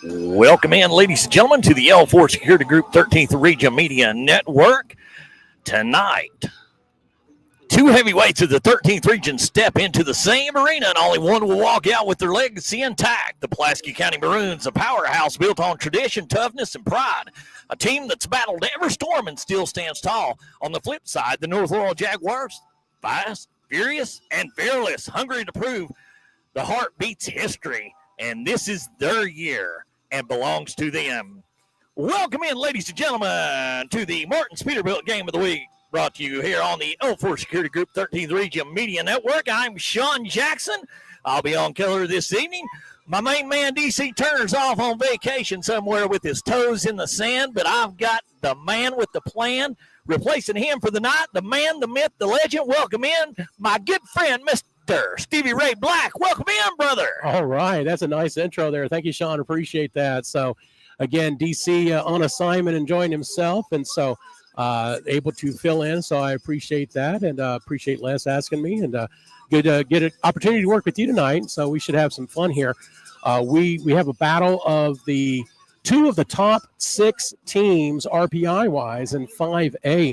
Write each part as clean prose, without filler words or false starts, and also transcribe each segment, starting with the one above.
Welcome in, ladies and gentlemen, to the L4 Security Group 13th Region Media Network. Tonight, two heavyweights of the 13th Region step into the same arena, and only one will walk out with their legacy intact. The Pulaski County Maroons, a powerhouse built on tradition, toughness, and pride. A team that's battled every storm and still stands tall. On the flip side, the North Laurel Jaguars, fast, furious, and fearless, hungry to prove the heart beats history, and this is their year and belongs to them. Welcome in, ladies and gentlemen, to the Martin's Peterbilt Game of the Week, brought to you here on the L4 Security Group 13th Region Media Network. I'm Sean Jackson. I'll be on color this evening. My main man, DC Turner's off on vacation somewhere with his toes in the sand, but I've got the man with the plan replacing him for the night, the man, the myth, the legend. Welcome in, my good friend, Mr. Stevie Ray Black. Welcome in, brother. All right. That's a nice intro there. Thank you, Sean. Appreciate that. So, again, DC on assignment, enjoying himself, and so able to fill in. So I appreciate that, and appreciate Les asking me, and good to get an opportunity to work with you tonight. So we should have some fun here. We have a battle of the two of the top 6 teams RPI-wise in 5A,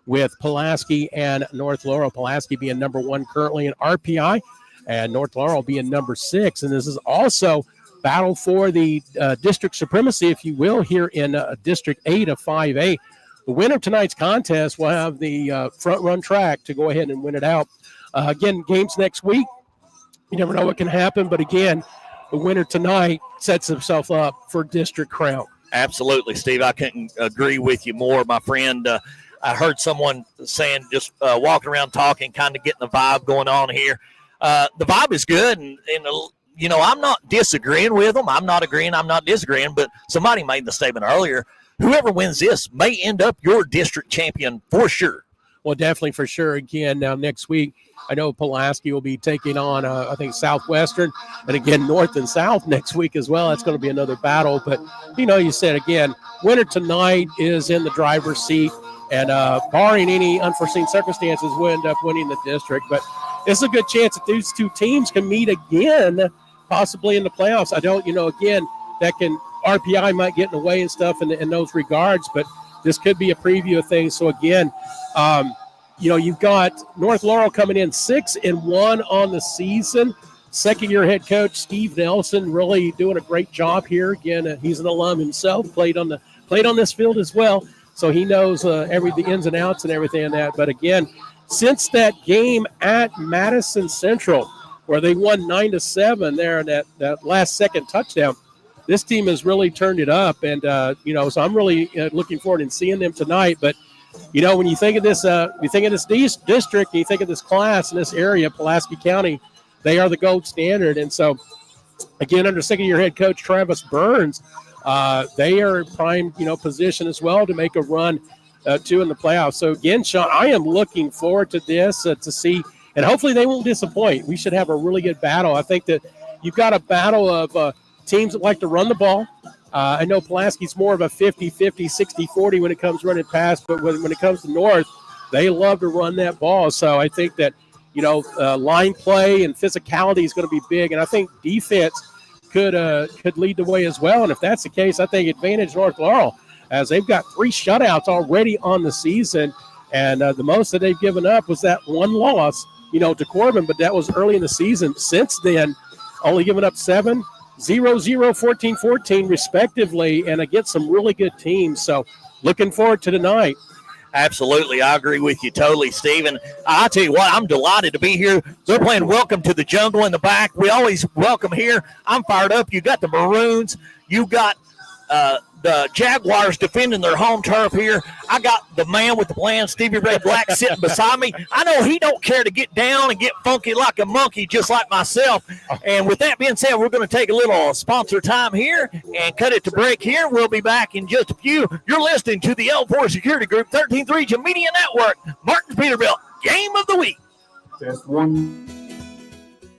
with Pulaski and North Laurel. Pulaski being number 1 currently in RPI, and North Laurel being number 6. And this is also battle for the district supremacy, if you will, here in District 8 of 5A. The winner of tonight's contest will have the front run track to go ahead and win it out. Again, games next week. You never know what can happen, but again, the winner tonight sets himself up for district crown. Absolutely, Steve. I couldn't agree with you more, my friend. I heard someone saying, just walking around talking, kind of getting the vibe going on here. The vibe is good, and you know, I'm not disagreeing with them. I'm not agreeing. I'm not disagreeing. But somebody made the statement earlier, whoever wins this may end up your district champion for sure. Well, definitely for sure. Again, now next week, I know Pulaski will be taking on, I think, Southwestern, and again, North and South next week as well. That's going to be another battle. But, you know, you said, again, winner tonight is in the driver's seat. And barring any unforeseen circumstances, we'll end up winning the district. But it's a good chance that these two teams can meet again, possibly in the playoffs. I don't, again, that can RPI might get in the way and stuff in those regards, but this could be a preview of things. So again, you've got North Laurel coming in 6-1 on the season. Second-year head coach Steve Nelson really doing a great job here. Again, he's an alum himself, played on this field as well. So he knows the ins and outs and everything in that. But again, since that game at Madison Central, where they won 9-7 there in that last second touchdown, this team has really turned it up. And, so I'm really looking forward to seeing them tonight. But, when you think of this, district, and you think of this class in this area, Pulaski County, they are the gold standard. And so, again, under second-year head coach Travis Burns, they are in prime, position as well to make a run to in the playoffs. So again, Sean, I am looking forward to this to see, and hopefully they won't disappoint. We should have a really good battle. I think that you've got a battle of teams that like to run the ball. I know Pulaski's more of a 50-50, 60-40 when it comes running past, but when it comes to North, they love to run that ball. So I think that, line play and physicality is going to be big, and I think defense could lead the way as well. And if that's the case, I think advantage North Laurel, as they've got 3 shutouts already on the season. And the most that they've given up was that one loss, to Corbin, but that was early in the season. Since then, only given up 7, 0-0, 14-14 respectively, and against some really good teams. So looking forward to tonight. Absolutely. I agree with you totally, Stephen. I tell you what, I'm delighted to be here. They're playing Welcome to the Jungle in the back. We always welcome here. I'm fired up. You got the Maroons. You got the Jaguars defending their home turf here. I got the man with the plan, Stevie Ray Black, sitting beside me. I know he don't care to get down and get funky like a monkey, just like myself. And with that being said, we're going to take a little sponsor time here and cut it to break here. We'll be back in just a few. You're listening to the L4 Security Group 13th Region Media Network, Martin's Peterbilt Game of the Week. Just one.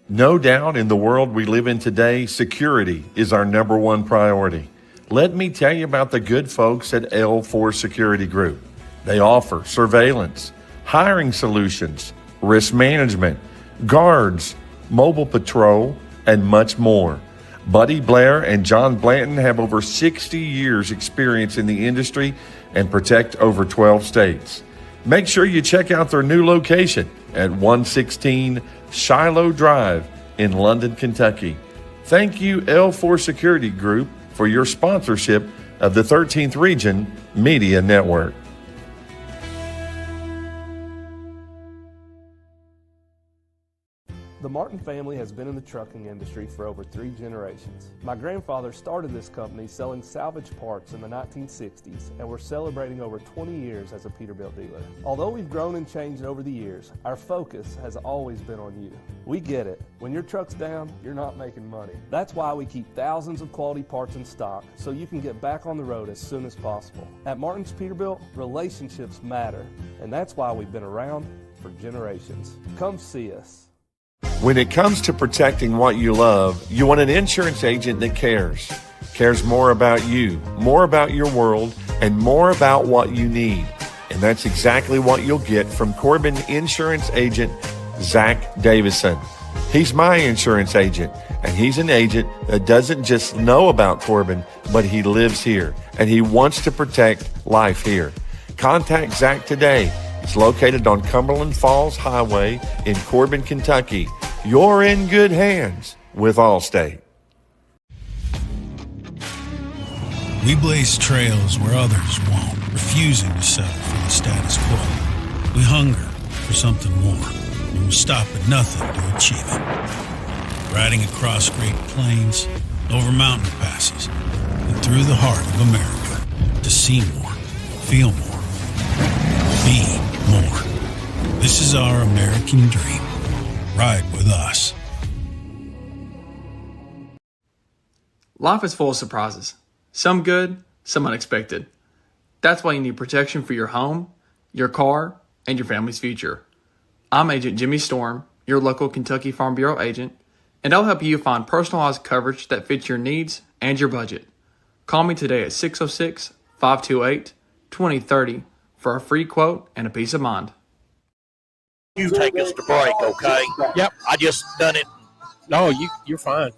No doubt in the world we live in today, security is our number one priority. Let me tell you about the good folks at L4 Security Group. They offer surveillance, hiring solutions, risk management, guards, mobile patrol, and much more. Buddy Blair and John Blanton have over 60 years experience in the industry and protect over 12 states. Make sure you check out their new location at 116 Shiloh Drive in London, Kentucky. Thank you, L4 Security Group, for your sponsorship of the 13th Region Media Network. The Martin family has been in the trucking industry for over 3 generations. My grandfather started this company selling salvage parts in the 1960s, and we're celebrating over 20 years as a Peterbilt dealer. Although we've grown and changed over the years, our focus has always been on you. We get it. When your truck's down, you're not making money. That's why we keep thousands of quality parts in stock so you can get back on the road as soon as possible. At Martin's Peterbilt, relationships matter, and that's why we've been around for generations. Come see us. When it comes to protecting what you love, you want an insurance agent that cares more about you, more about your world, and more about what you need. And that's exactly what you'll get from Corbin Insurance Agent Zach Davison. He's my insurance agent, and he's an agent that doesn't just know about Corbin, but he lives here, and he wants to protect life here. Contact Zach today. It's located on Cumberland Falls Highway in Corbin, Kentucky. You're in good hands with Allstate. We blaze trails where others won't, refusing to settle for the status quo. We hunger for something more, and we'll stop at nothing to achieve it. Riding across great plains, over mountain passes, and through the heart of America to see more, feel more, be more. This is our American dream. Ride with us. Life is full of surprises. Some good, some unexpected. That's why you need protection for your home, your car, and your family's future. I'm Agent Jimmy Storm, your local Kentucky Farm Bureau agent, and I'll help you find personalized coverage that fits your needs and your budget. Call me today at 606-528-2030 for a free quote and a peace of mind. You take us to break, okay? Yep. I just done it. No, you're fine.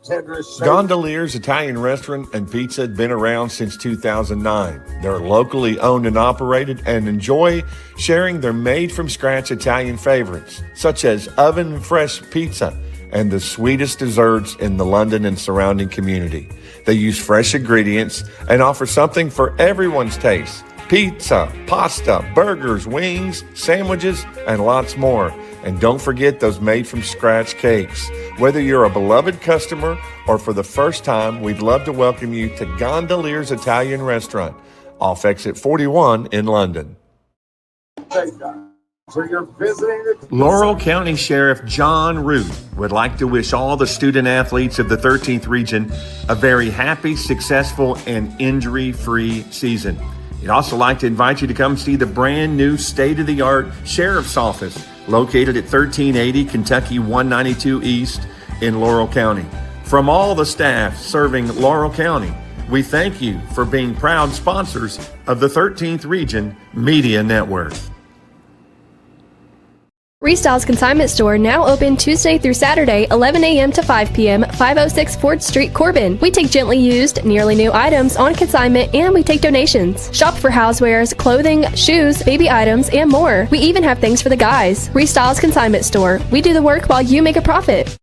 Gondolier's Italian Restaurant and Pizza had been around since 2009. They're locally owned and operated and enjoy sharing their made-from-scratch Italian favorites, such as oven-fresh pizza and the sweetest desserts in the London and surrounding community. They use fresh ingredients and offer something for everyone's taste. Pizza, pasta, burgers, wings, sandwiches, and lots more. And don't forget those made-from-scratch cakes. Whether you're a beloved customer or for the first time, we'd love to welcome you to Gondolier's Italian Restaurant, off exit 41 in London. Laurel County Sheriff John Root would like to wish all the student athletes of the 13th Region a very happy, successful, and injury-free season. He'd also like to invite you to come see the brand new state-of-the-art Sheriff's Office located at 1380 Kentucky 192 East in Laurel County. From all the staff serving Laurel County, we thank you for being proud sponsors of the 13th Region Media Network. Restyles Consignment Store now open Tuesday through Saturday, 11 a.m. to 5 p.m., 506 4th Street, Corbin. We take gently used, nearly new items on consignment, and we take donations. Shop for housewares, clothing, shoes, baby items, and more. We even have things for the guys. Restyles Consignment Store. We do the work while you make a profit.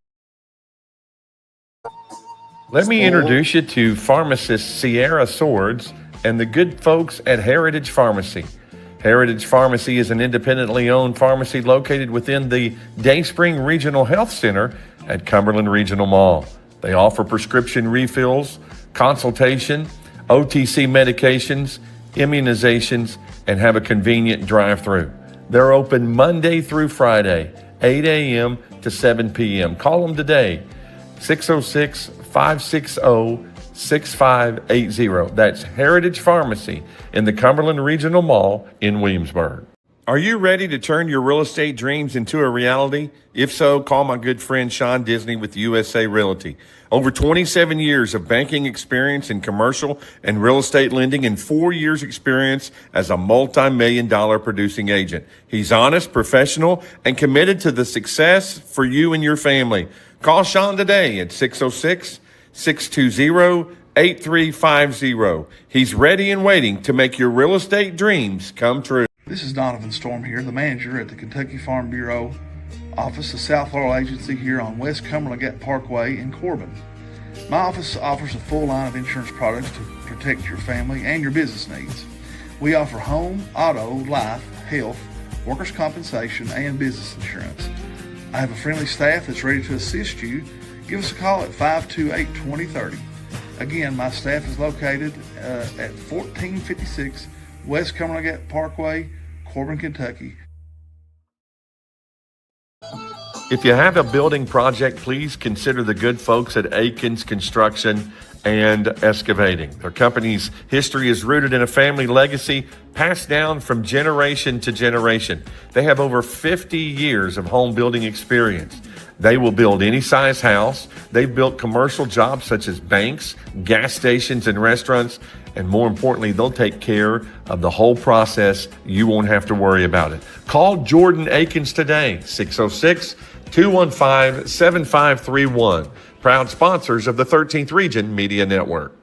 Let me introduce you to pharmacist Sierra Swords and the good folks at Heritage Pharmacy. Heritage Pharmacy is an independently owned pharmacy located within the Dayspring Regional Health Center at Cumberland Regional Mall. They offer prescription refills, consultation, OTC medications, immunizations, and have a convenient drive-through. They're open Monday through Friday, 8 a.m. to 7 p.m. Call them today, 606-560-6580. That's Heritage Pharmacy in the Cumberland Regional Mall in Williamsburg. Are you ready to turn your real estate dreams into a reality? If so, call my good friend Sean Disney with USA Realty. Over 27 years of banking experience in commercial and real estate lending and 4 years experience as a multi-million-dollar producing agent. He's honest, professional, and committed to the success for you and your family. Call Sean today at 606 620-8350. He's ready and waiting to make your real estate dreams come true. This is Donovan Storm here, the manager at the Kentucky Farm Bureau office of South Laurel Agency here on West Cumberland Gap Parkway in Corbin. My office offers a full line of insurance products to protect your family and your business needs. We offer home, auto, life, health, workers' compensation, and business insurance. I have a friendly staff that's ready to assist you. Give us a call at 528-2030. Again, my staff is located at 1456 West Cumberland Gap Parkway, Corbin, Kentucky. If you have a building project, please consider the good folks at Aikens Construction and Excavating. Their company's history is rooted in a family legacy passed down from generation to generation. They have over 50 years of home building experience. They will build any size house. They've built commercial jobs such as banks, gas stations, and restaurants. And more importantly, they'll take care of the whole process. You won't have to worry about it. Call Jordan Aikens today, 606-215-7531. Proud sponsors of the 13th Region Media Network.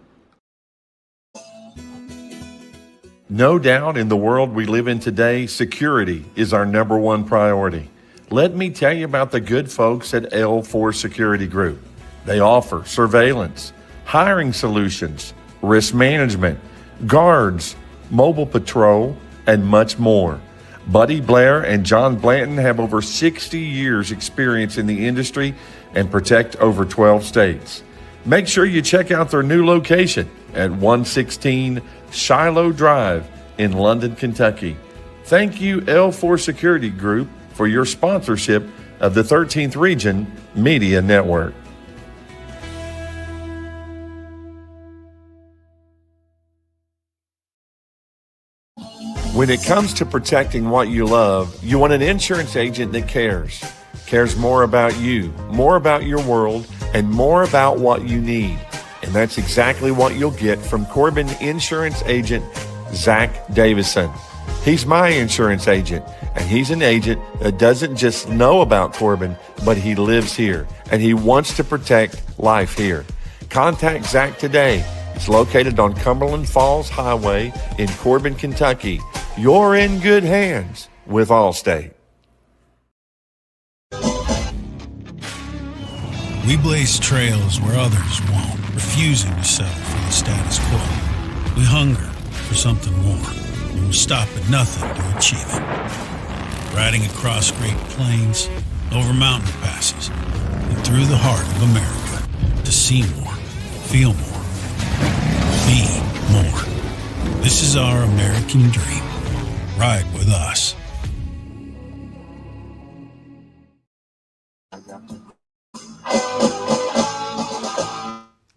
No doubt in the world we live in today, security is our number one priority. Let me tell you about the good folks at L4 Security Group. They offer surveillance, hiring solutions, risk management, guards, mobile patrol, and much more. Buddy Blair and John Blanton have over 60 years experience in the industry and protect over 12 states. Make sure you check out their new location at 116 Shiloh Drive in London, Kentucky. Thank you, L4 Security Group, for your sponsorship of the 13th Region Media Network. When it comes to protecting what you love, you want an insurance agent that cares more about you, more about your world, and more about what you need. And that's exactly what you'll get from Corbin insurance agent Zach Davison. He's my insurance agent, and he's an agent that doesn't just know about Corbin, but he lives here, and he wants to protect life here. Contact Zach today. It's located on Cumberland Falls Highway in Corbin, Kentucky. You're in good hands with Allstate. We blaze trails where others won't, refusing to settle for the status quo. We hunger for something more, and we'll stop at nothing to achieve it. Riding across great plains, over mountain passes, and through the heart of America to see more, feel more, be more. This is our American dream. Ride with us.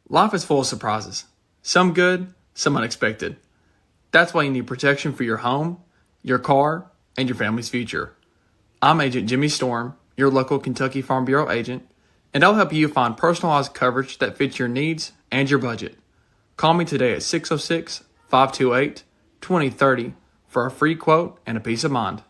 Life is full of surprises. Some good, some unexpected. That's why you need protection for your home, your car, and your family's future. I'm Agent Jimmy Storm, your local Kentucky Farm Bureau agent, and I'll help you find personalized coverage that fits your needs and your budget. Call me today at 606-528-2030 for a free quote and a peace of mind.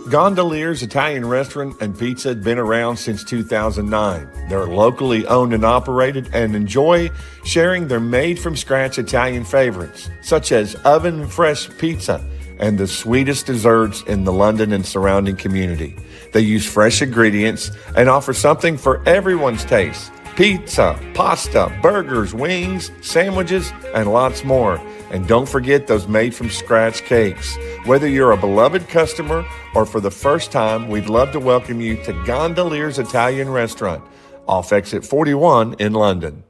Gondolier's Italian Restaurant and Pizza have been around since 2009. They're locally owned and operated and enjoy sharing their made-from-scratch Italian favorites, such as oven-fresh pizza and the sweetest desserts in the London and surrounding community. They use fresh ingredients and offer something for everyone's taste. Pizza, pasta, burgers, wings, sandwiches, and lots more. And don't forget those made-from-scratch cakes. Whether you're a beloved customer or for the first time, we'd love to welcome you to Gondolier's Italian Restaurant, off exit 41 in London.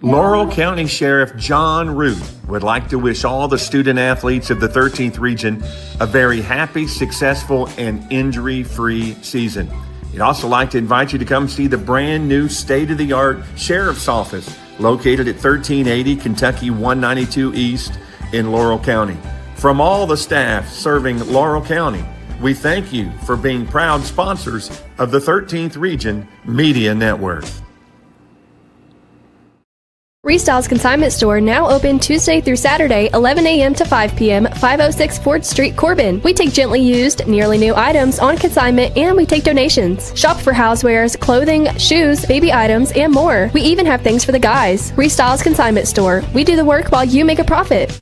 Laurel County Sheriff John Root would like to wish all the student athletes of the 13th Region a very happy, successful, and injury-free season. He'd also like to invite you to come see the brand new state-of-the-art Sheriff's Office located at 1380 Kentucky 192 East in Laurel County. From all the staff serving Laurel County, we thank you for being proud sponsors of the 13th Region Media Network. Restyles Consignment Store now open Tuesday through Saturday, 11 a.m. to 5 p.m., 506 4th Street, Corbin. We take gently used, nearly new items on consignment, and we take donations. Shop for housewares, clothing, shoes, baby items, and more. We even have things for the guys. Restyles Consignment Store. We do the work while you make a profit.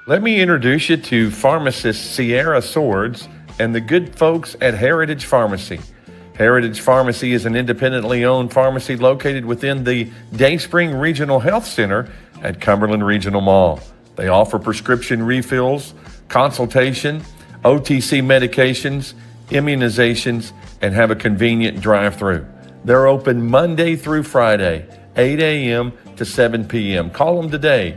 Let me introduce you to pharmacist Sierra Swords and the good folks at Heritage Pharmacy. Heritage Pharmacy is an independently owned pharmacy located within the Dayspring Regional Health Center at Cumberland Regional Mall. They offer prescription refills, consultation, OTC medications, immunizations, and have a convenient drive-through. They're open Monday through Friday, 8 a.m. to 7 p.m. Call them today,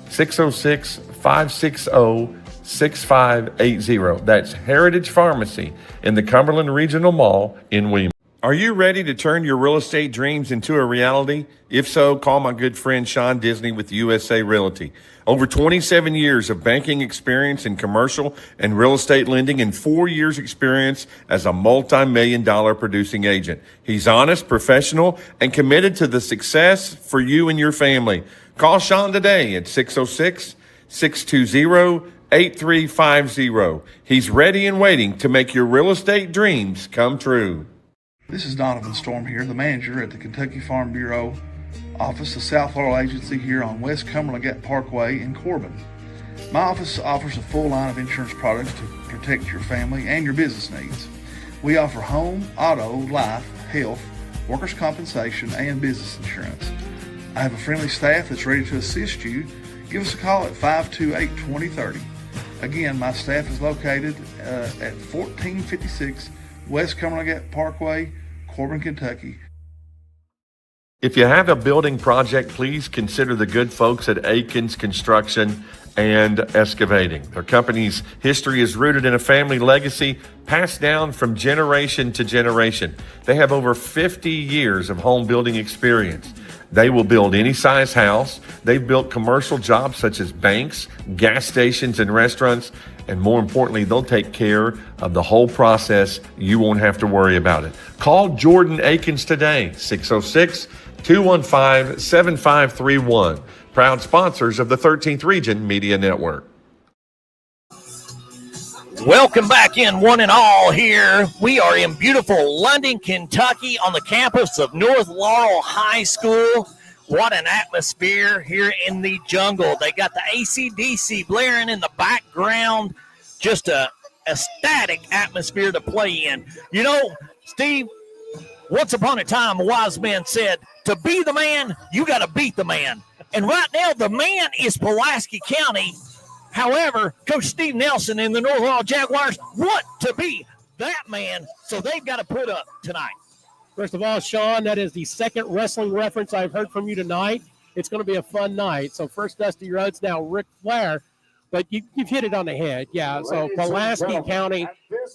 606-560-6580. That's Heritage Pharmacy in the Cumberland Regional Mall in Williams. Are you ready to turn your real estate dreams into a reality? If so, call my good friend Sean Disney with USA Realty. Over 27 years of banking experience in commercial and real estate lending and 4 years experience as a multi-million-dollar producing agent. He's honest, professional, and committed to the success for you and your family. Call Sean today at 606-620-8350. He's ready and waiting to make your real estate dreams come true. This is Donovan Storm here, the manager at the Kentucky Farm Bureau office, the South Laurel agency here on West Cumberland Gap Parkway in Corbin. My office offers a full line of insurance products to protect your family and your business needs. We offer home, auto, life, health, workers' compensation, and business insurance. I have a friendly staff that's ready to assist you. Give us a call at 528-2030. Again, my staff is located at 1456 West Cumberland Gap Parkway, Corbin, Kentucky. If you have a building project, please consider the good folks at Aikens Construction and Excavating. Their company's history is rooted in a family legacy passed down from generation to generation. They have over 50 years of home building experience. They will build any size house. They've built commercial jobs such as banks, gas stations, and restaurants. And more importantly, they'll take care of the whole process. You won't have to worry about it. Call Jordan Aikens today, 606-215-7531. Proud sponsors of the 13th Region Media Network. Welcome back in, one and all here. We are in beautiful London, Kentucky on the campus of North Laurel High School. What an atmosphere here in the jungle. They got the AC/DC blaring in the background. Just a ecstatic atmosphere to play in. You know, Steve, once upon a time, a wise man said, to be the man, you got to beat the man. And right now, the man is Pulaski County. However, Coach Steve Nelson and the North Laurel Jaguars want to be that man, so they've got to put up tonight. First of all, Sean, that is the second wrestling reference I've heard from you tonight. It's going to be a fun night. So first Dusty Rhodes, now Ric Flair. But you've hit it on the head. Yeah, so Pulaski County,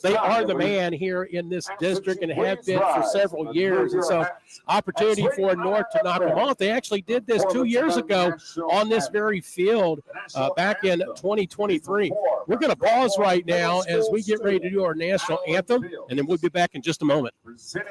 they are the man here in this district and have been for several years. And so opportunity for North to knock them off. They actually did this 2 years ago on this very field back in 2023. We're going to pause right now as we get ready to do our national anthem, and then we'll be back in just a moment. The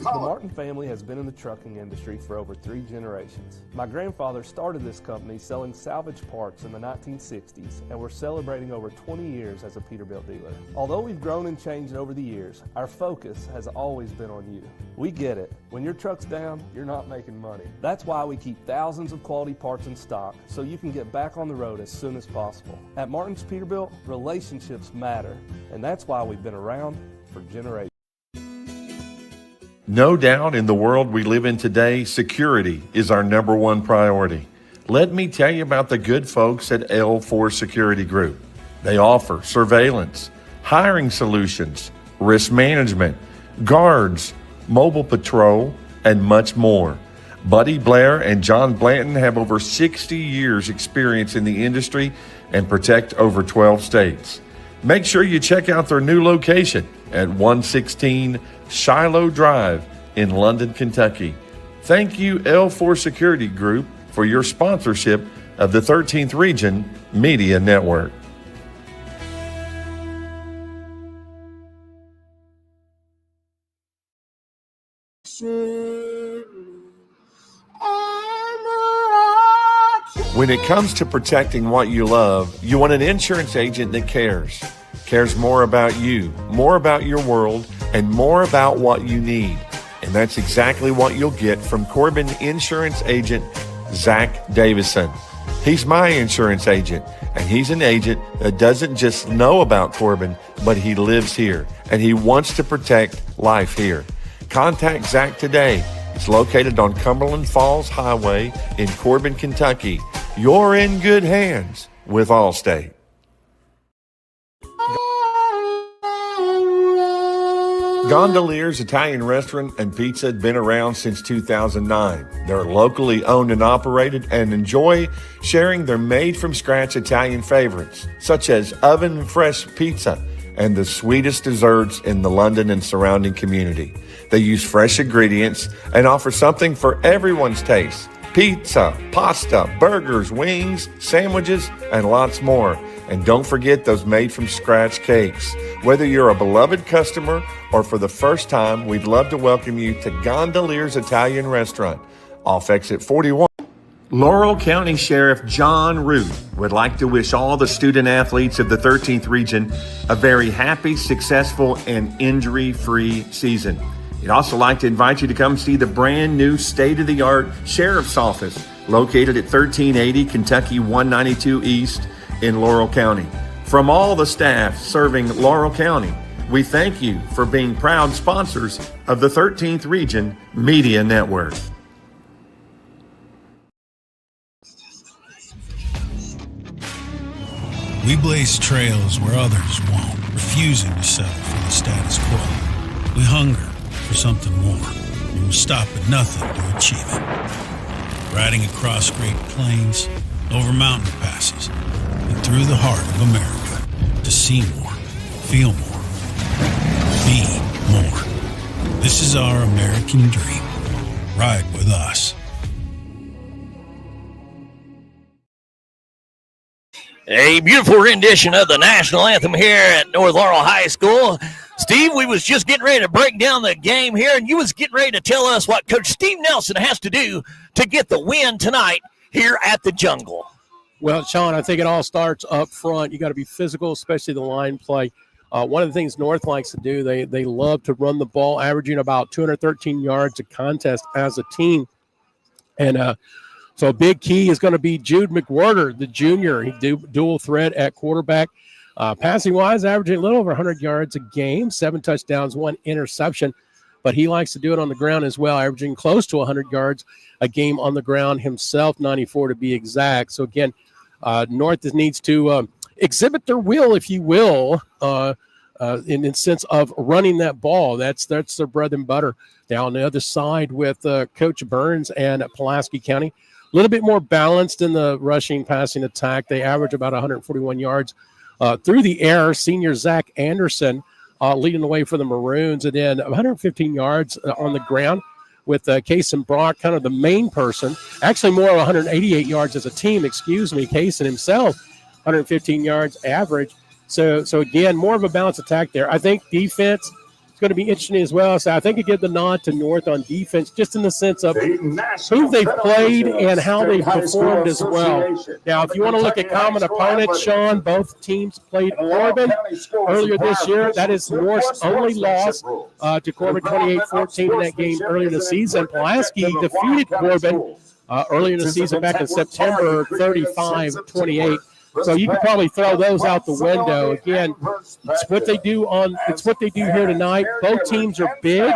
Martin family has been in the trucking industry for over 3 generations. My grandfather started this company selling salvage parts in the 1960s, and we're celebrating over 20 years as a Peterbilt dealer. Although we've grown and changed over the years, our focus has always been on you. We get it. When your truck's down, you're not making money. That's why we keep thousands of quality parts in stock so you can get back on the road as soon as possible. At Martin's Peterbilt, relationships matter, and that's why we've been around for generations. No doubt in the world we live in today, security is our number one priority. Let me tell you about the good folks at L4 Security Group. They offer surveillance, hiring solutions, risk management, guards, mobile patrol, and much more. Buddy Blair and John Blanton have over 60 years experience in the industry and protect over 12 states. Make sure you check out their new location at 116 Shiloh Drive in London, Kentucky. Thank you, L4 Security Group, for your sponsorship of the 13th Region Media Network. When it comes to protecting what you love, you want an insurance agent that cares more about you, more about your world, and more about what you need. And that's exactly what you'll get from Corbin insurance agent Zach Davison. He's my insurance agent, and he's an agent that doesn't just know about Corbin, but he lives here, and he wants to protect life here. Contact Zach today. It's located on Cumberland Falls Highway in Corbin, Kentucky. You're in good hands with Allstate. Gondolier's Italian Restaurant and Pizza had been around since 2009. They're locally owned and operated and enjoy sharing their made-from-scratch Italian favorites, such as oven-fresh pizza and the sweetest desserts in the London and surrounding community. They use fresh ingredients and offer something for everyone's taste. Pizza, pasta, burgers, wings, sandwiches, and lots more. And don't forget those made-from-scratch cakes. Whether you're a beloved customer or for the first time, we'd love to welcome you to Gondolier's Italian Restaurant, off exit 41. Laurel County Sheriff John Root would like to wish all the student athletes of the 13th Region a very happy, successful, and injury-free season. He'd also like to invite you to come see the brand new state-of-the-art Sheriff's Office located at 1380 Kentucky 192 East in Laurel County. From all the staff serving Laurel County, we thank you for being proud sponsors of the 13th Region Media Network. We blaze trails where others won't, refusing to settle for the status quo. We hunger for something more, and we'll stop at nothing to achieve it. Riding across great plains, over mountain passes, and through the heart of America to see more, feel more, be more. This is our American dream. Ride with us. A beautiful rendition of the national anthem here at North Laurel High School. Steve, we was just getting ready to break down the game here, and you was getting ready to tell us what Coach Steve Nelson has to do to get the win tonight here at the Jungle. Well, Sean, I think it all starts up front. You got to be physical, especially the line play. One of the things North likes to do, they love to run the ball, averaging about 213 yards a contest as a team. And so a big key is going to be Jude McWhorter, the junior. He dual threat at quarterback. Passing-wise, averaging a little over 100 yards a game, 7 touchdowns, 1 interception. But he likes to do it on the ground as well, averaging close to 100 yards a game on the ground himself, 94 to be exact. So, again, North needs to exhibit their will, if you will, in the sense of running that ball. That's their bread and butter. Now on the other side with Coach Burns and Pulaski County, a little bit more balanced in the rushing passing attack. They average about 141 yards through the air. Senior Zach Anderson leading the way for the Maroons, and then 115 yards on the ground with Kaysen Brock, kind of the main person. Actually, more 188 yards as a team, Kaysen himself, 115 yards average. So again, more of a balanced attack there. I think defense is going to be interesting as well. So I think it gives the nod to North on defense, just in the sense of who they've played and how they've performed as well. Now, if you want to look at common opponents, Sean, both teams played Corbin earlier this year. That is North's only loss to Corbin, 28-14 in that game earlier in the season. Pulaski defeated Corbin earlier in the season back in September, 35-28. So you can probably throw those out the window. Again, it's what they do here tonight. Both teams are big,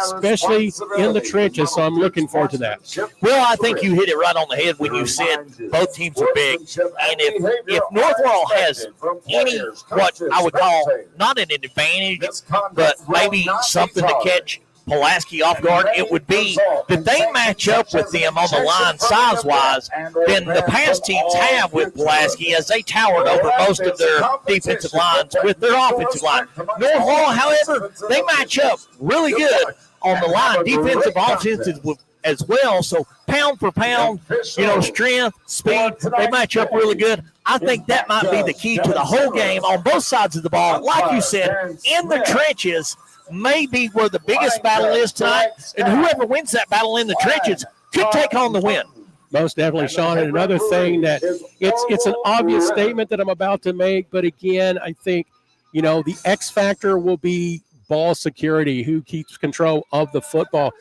especially in the trenches, so I'm looking forward to that. Well, I think you hit it right on the head when you said both teams are big. And if North Laurel has any, what I would call, not an advantage, but maybe something to catch Pulaski off guard, it would be that they match up with them on the line size-wise than the past teams have with Pulaski, as they towered over most of their defensive lines with their offensive line. North Laurel, however, they match up really good on the line, defensive, offensive as well. So pound for pound, strength, speed, they match up really good. I think that might be the key to the whole game on both sides of the ball. Like you said, in the trenches, maybe where the biggest battle is tonight, and whoever wins that battle in the trenches could take home the win. Most definitely, Sean. And another thing that it's an obvious statement that I'm about to make, but again, I think, the X factor will be ball security, who keeps control of the football.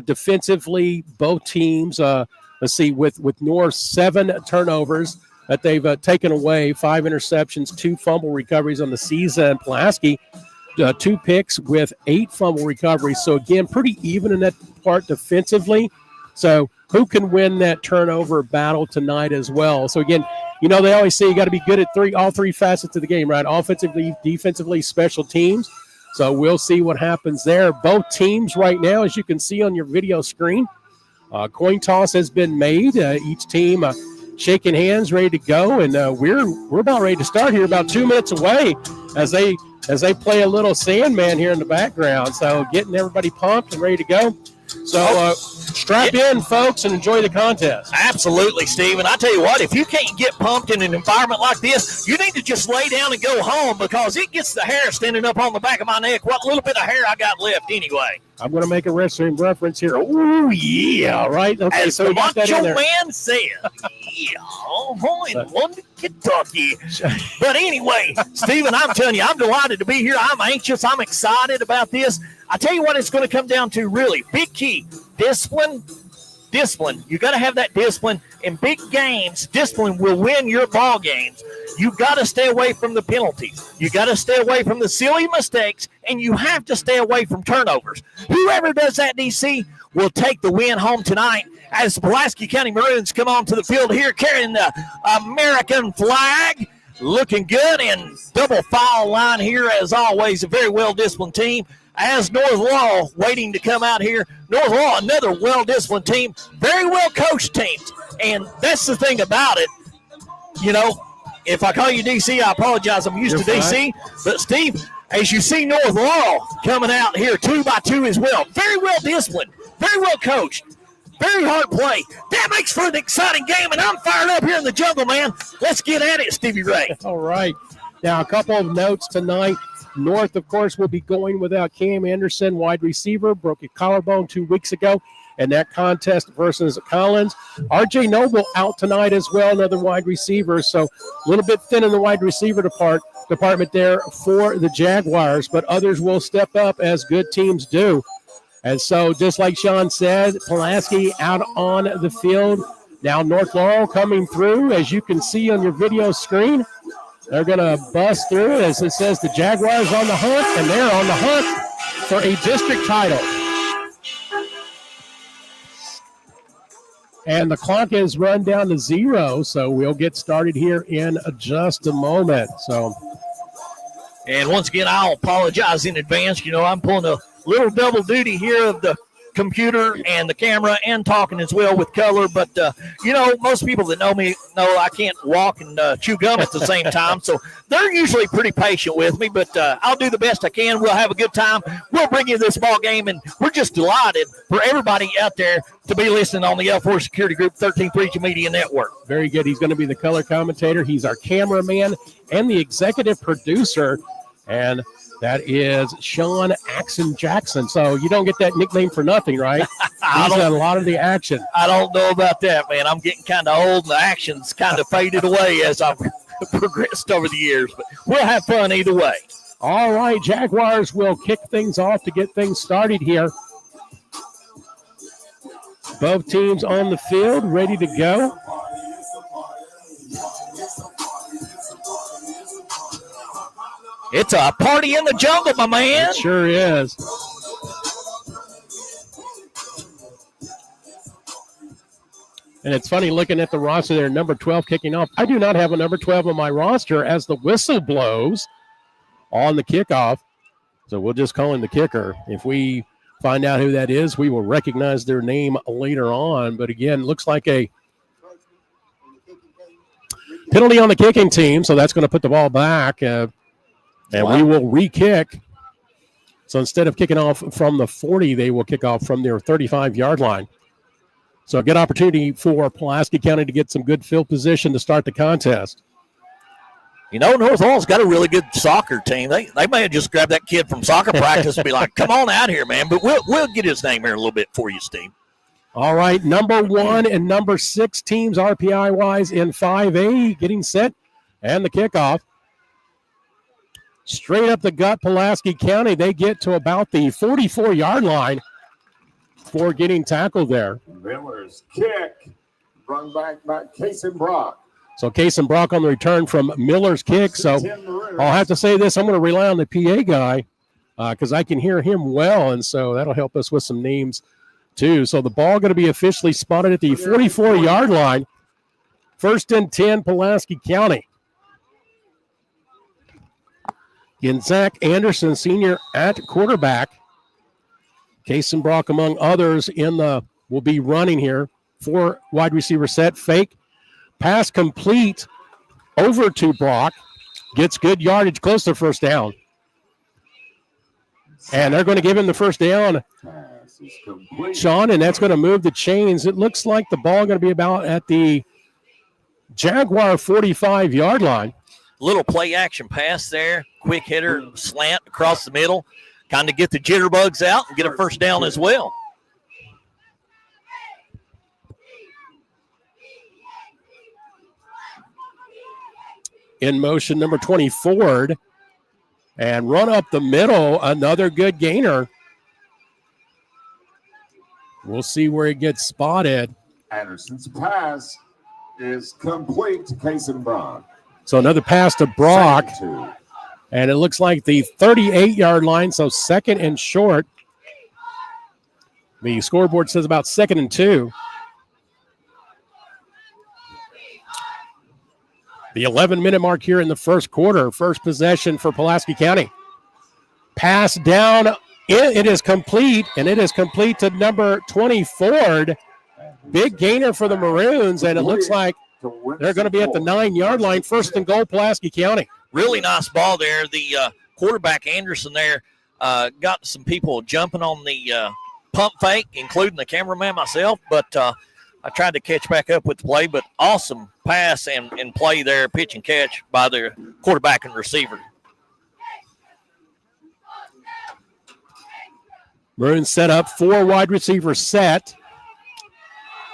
Defensively, both teams, let's see, with North, 7 turnovers that they've taken away, 5 interceptions, 2 fumble recoveries on the season. Pulaski, 2 picks with 8 fumble recoveries. So, again, pretty even in that part defensively. So, who can win that turnover battle tonight as well? So, again, they always say you got to be good at all three facets of the game, right? Offensively, defensively, special teams. So we'll see what happens there. Both teams right now, as you can see on your video screen, coin toss has been made. Each team shaking hands, ready to go, and we're about ready to start here. About 2 minutes away, as they play a little Sandman here in the background. So getting everybody pumped and ready to go. So strap in, folks, and enjoy the contest. Absolutely, Steve. And I tell you what, if you can't get pumped in an environment like this, you need to just lay down and go home, because it gets the hair standing up on the back of my neck. What little bit of hair I got left anyway. I'm going to make a wrestling reference here. Oh, yeah, right? Okay, as so the got that in Macho there. Man said, yeah, in London, Kentucky. But anyway, Stephen, I'm telling you, I'm delighted to be here. I'm anxious. I'm excited about this. I tell you what it's going to come down to, really. Big key, discipline. You got to have that discipline. In big games, discipline will win your ball games. You got to stay away from the penalties. You got to stay away from the silly mistakes, and you have to stay away from turnovers. Whoever does that, DC, will take the win home tonight as the Pulaski County Maroons come onto the field here carrying the American flag. Looking good, and double foul line here, as always, a very well-disciplined team. As North Laurel waiting to come out here. North Laurel, another well-disciplined team, very well-coached teams. And that's the thing about it. If I call you DC, I apologize. I'm used to DC. But, Steve, as you see North Laurel coming out here 2 by 2 as well, very well-disciplined, very well-coached, very hard play. That makes for an exciting game, and I'm fired up here in the jungle, man. Let's get at it, Stevie Ray. All right. Now, a couple of notes tonight. North, of course, will be going without Cam Anderson, wide receiver, broke a collarbone 2 weeks ago, and that contest versus Collins. R.J. Noble out tonight as well, another wide receiver, so a little bit thin in the wide receiver department there for the Jaguars, but others will step up as good teams do. And so, just like Sean said, Pulaski out on the field. Now North Laurel coming through, as you can see on your video screen. They're going to bust through, as it says the Jaguars on the hunt, and they're on the hunt for a district title. And the clock is run down to 0, so we'll get started here in just a moment. And once again, I'll apologize in advance. I'm pulling a little double duty here of the computer and the camera and talking as well with color. But, most people that know me know I can't walk and chew gum at the same time. So they're usually pretty patient with me, but I'll do the best I can. We'll have a good time. We'll bring you this ball game, and we're just delighted for everybody out there to be listening on the L4 Security Group 13th Region Media Network. Very good. He's going to be the color commentator. He's our cameraman and the executive producer. And that is Sean Axon Jackson. So you don't get that nickname for nothing, right? He's got a lot of the action. I don't know about that, man. I'm getting kind of old, and the action's kind of faded away as I've progressed over the years. But we'll have fun either way. All right, Jaguars will kick things off to get things started here. Both teams on the field, ready to go. It's a party in the jungle, my man. It sure is. And it's funny looking at the roster there, number 12 kicking off. I do not have a number 12 on my roster as the whistle blows on the kickoff. So we'll just call him the kicker. If we find out who that is, we will recognize their name later on. But again, looks like a penalty on the kicking team, so that's going to put the ball back. And we will re-kick. So instead of kicking off from the 40, they will kick off from their 35-yard line. So a good opportunity for Pulaski County to get some good field position to start the contest. North Laurel's got a really good soccer team. They may have just grabbed that kid from soccer practice and be like, come on out here, man. But we'll get his name here a little bit for you, Steve. All right, number 1 and number 6 teams RPI-wise in 5A getting set and the kickoff. Straight up the gut, Pulaski County, they get to about the 44-yard line for getting tackled there. Miller's kick, run back by Casey Brock. So Case and Brock on the return from Miller's kick. So I'll have to say this, I'm going to rely on the PA guy because I can hear him well, and so that'll help us with some names too. So the ball going to be officially spotted at the 44-yard line. 1st and 10, Pulaski County. In Zach Anderson, senior at quarterback. Case and Brock, among others, will be running here. 4 wide receiver set, fake. Pass complete over to Brock. Gets good yardage, close to first down. And they're going to give him the first down, Sean, and that's going to move the chains. It looks like the ball going to be about at the Jaguar 45-yard line. Little play action pass there. Quick hitter, slant across the middle. Kind of get the jitterbugs out and get a first down as well. In motion, number 20, Ford. And run up the middle, another good gainer. We'll see where it gets spotted. Anderson's pass is complete to Kason Brock. So another pass to Brock. And it looks like the 38-yard line, so 2nd and short. The scoreboard says about 2nd and 2. The 11-minute mark here in the first quarter. First possession for Pulaski County. Pass down. It is complete, and it is complete to number 20, Ford. Big gainer for the Maroons, and it looks like they're going to be at the 9-yard line. 1st and goal, Pulaski County. Really nice ball there. The quarterback, Anderson, there got some people jumping on the pump fake, including the cameraman myself, but I tried to catch back up with the play, but awesome pass and play there, pitch and catch by the quarterback and receiver. Maroons set up, 4 wide receivers set.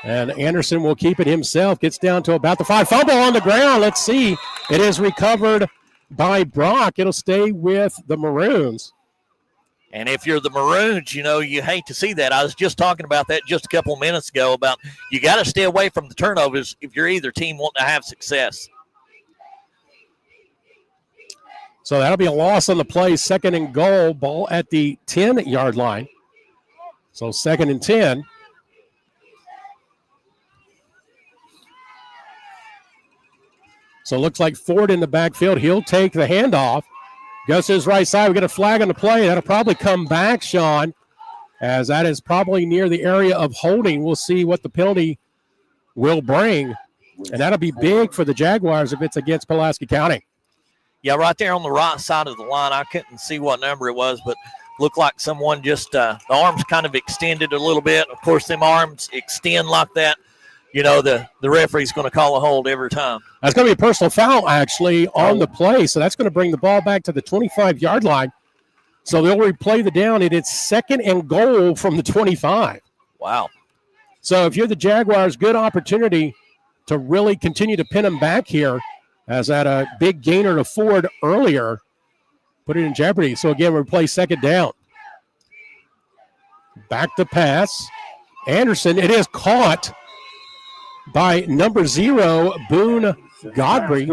And Anderson will keep it himself. Gets down to about the 5. Fumble on the ground. Let's see. It is recovered by Brock. It'll stay with the Maroons. And if you're the Maroons, you hate to see that. I was just talking about that just a couple of minutes ago about you got to stay away from the turnovers if you're either team wanting to have success. So that'll be a loss on the play. 2nd and goal. Ball at the 10-yard line. So 2nd and 10. So it looks like Ford in the backfield. He'll take the handoff. Goes to his right side. We get a flag on the play. That'll probably come back, Sean, as that is probably near the area of holding. We'll see what the penalty will bring. And that'll be big for the Jaguars if it's against Pulaski County. Yeah, right there on the right side of the line. I couldn't see what number it was, but looked like someone just the arms kind of extended a little bit. Of course, them arms extend like that. The referee's going to call a hold every time. That's going to be a personal foul, actually, on the play. So that's going to bring the ball back to the 25-yard line. So they'll replay the down, and it's 2nd and goal from the 25. Wow. So if you're the Jaguars, good opportunity to really continue to pin them back here, as that a big gainer to Ford earlier put it in jeopardy. So again, we play 2nd down. Back to pass. Anderson, it is caught by number 0, Boone Godby.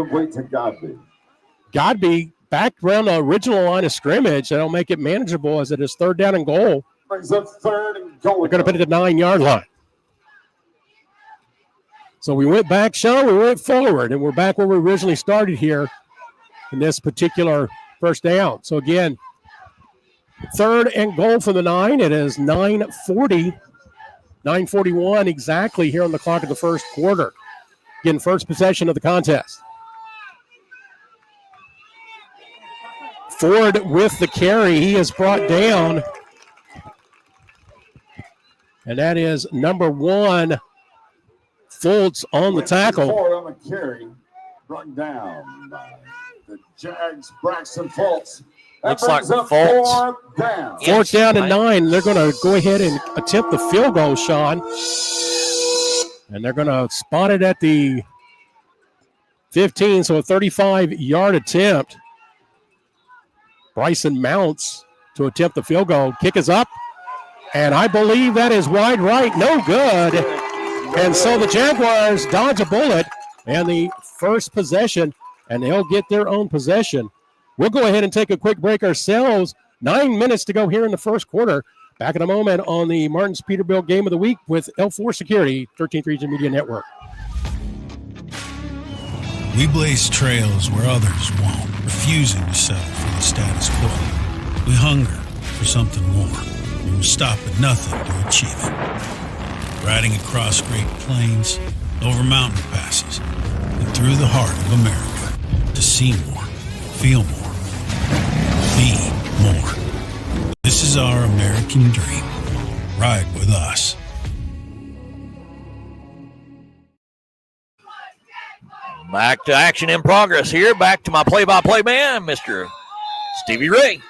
Godby back around the original line of scrimmage. That'll make it manageable as it is 3rd down and goal. Brings up 3rd and goal. They're going to put it at the 9-yard line. So we went back, Sean, we went forward, and we're back where we originally started here in this particular first down. So again, 3rd and goal for the 9. It is 9:41 exactly here on the clock of the first quarter. Again, first possession of the contest. Ford with the carry. He is brought down. And that is number 1, Fultz on the tackle. Ford on the carry, brought down by the Jags, Braxton Fultz. Looks like brings up Fultz. fourth down. Fourth down and 9. They're going to go ahead and attempt the field goal, Sean. And they're going to spot it at the 15, so a 35-yard attempt. Bryson mounts to attempt the field goal. Kick is up, and I believe that is wide right. No good. And so the Jaguars dodge a bullet, and the first possession, and they'll get their own possession. We'll go ahead and take a quick break ourselves. 9 minutes to go here in the first quarter. Back in a moment on the Martin's Peterbilt Game of the Week with L4 Security, 13th Region Media Network. We blaze trails where others won't, refusing to settle for the status quo. We hunger for something more, and we'll stop at nothing to achieve it. Riding across great plains, over mountain passes, and through the heart of America to see more, feel more, be more. This is our American dream. Ride with us. Back to action in progress here. Back to my play-by-play man, Mr. Stevie Ray.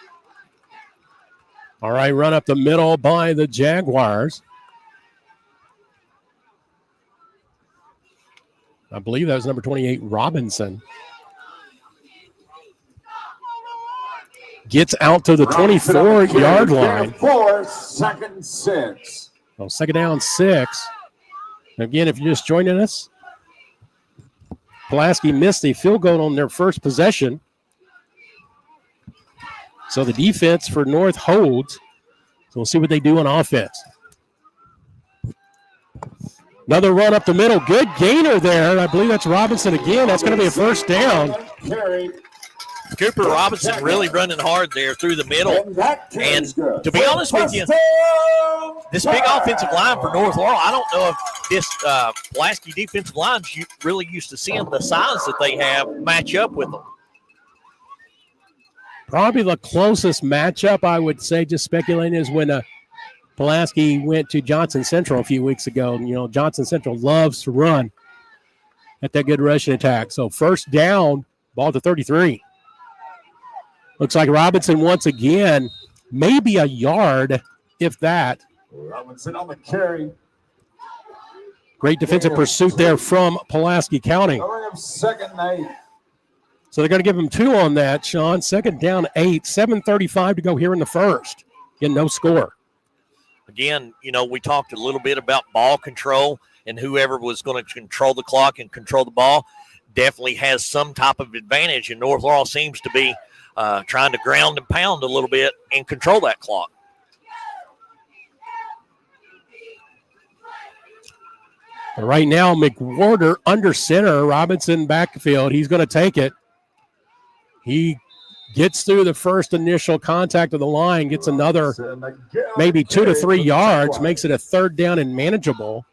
All right, run up the middle by the Jaguars. I believe that was number 28, Robinson. Gets out to the 24-yard line. 2nd and 6. So second down, 6. Again, if you're just joining us, Pulaski missed a field goal on their first possession. So the defense for North holds. So we'll see what they do on offense. Another run up the middle. Good gainer there. I believe that's Robinson again. That's going to be a first down. Cooper Robinson really running hard there through the middle. And to be honest with you, this big offensive line for North Laurel, I don't know if this Pulaski defensive line really used to seeing the size that they have match up with them. Probably the closest matchup, I would say, just speculating, is when Pulaski went to Johnson Central a few weeks ago. You know, Johnson Central loves to run at that good rushing attack. So first down, ball to 33. Looks like Robinson once again, maybe a yard, if that. Robinson on the carry. Great defensive pursuit there from Pulaski County. 2nd and 8. So they're going to give him 2 on that, Sean. Second down, 8. 7:35 to go here in the first. Again, no score. Again, you know, we talked a little bit about ball control, and whoever was going to control the clock and control the ball definitely has some type of advantage, and North Laurel seems to be trying to ground and pound a little bit and control that clock. Right now, McWhorter under center, Robinson backfield. He's going to take it. He gets through the first initial contact of the line, gets another maybe 2 to 3 yards, makes it a third down and manageable.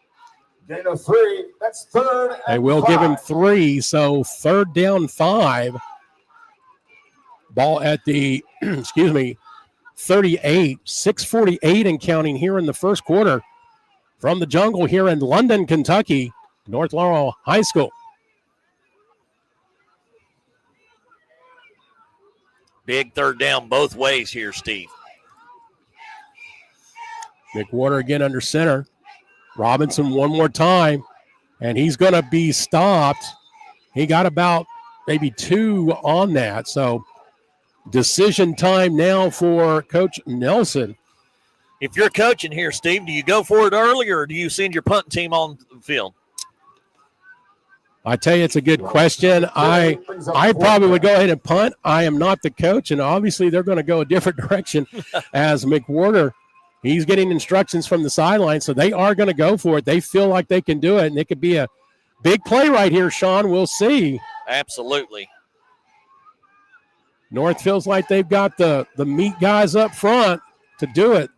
Gain of 3. That's 3rd and They will 5. give him 3, so third down, 5. Ball at the, 38, 6:48 and counting here in the first quarter. From the jungle here in London, Kentucky, North Laurel High School. Big third down both ways here, Steve. McWhorter again under center. Robinson one more time, and he's going to be stopped. He got about maybe 2 on that, so decision time now for Coach Nelson. If you're coaching here, Steve, do you go for it early or do you send your punting team on the field? I tell you, it's a good question. I probably would go ahead and punt. I am not the coach, and obviously they're going to go a different direction as McWhorter. He's getting instructions from the sideline, so they are going to go for it. They feel like they can do it, and it could be a big play right here, Sean. We'll see. Absolutely. North feels like they've got the meat guys up front to do it.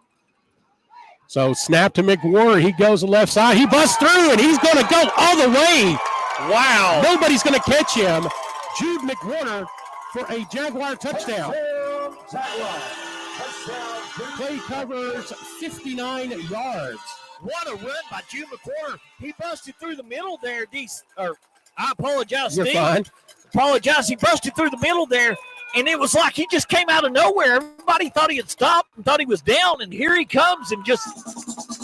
So snap to McWhorter. He goes to the left side. He busts through, and he's going to go all the way. Wow. Nobody's going to catch him. Jude McWhorter for a Jaguar touchdown. Play covers 59 yards. What a run by Jude McWhorter. He busted through the middle there. I apologize, You're Steve. fine. Apologize. He busted through the middle there And it was like he just came out of nowhere. Everybody thought he had stopped and thought he was down, and here he comes, and just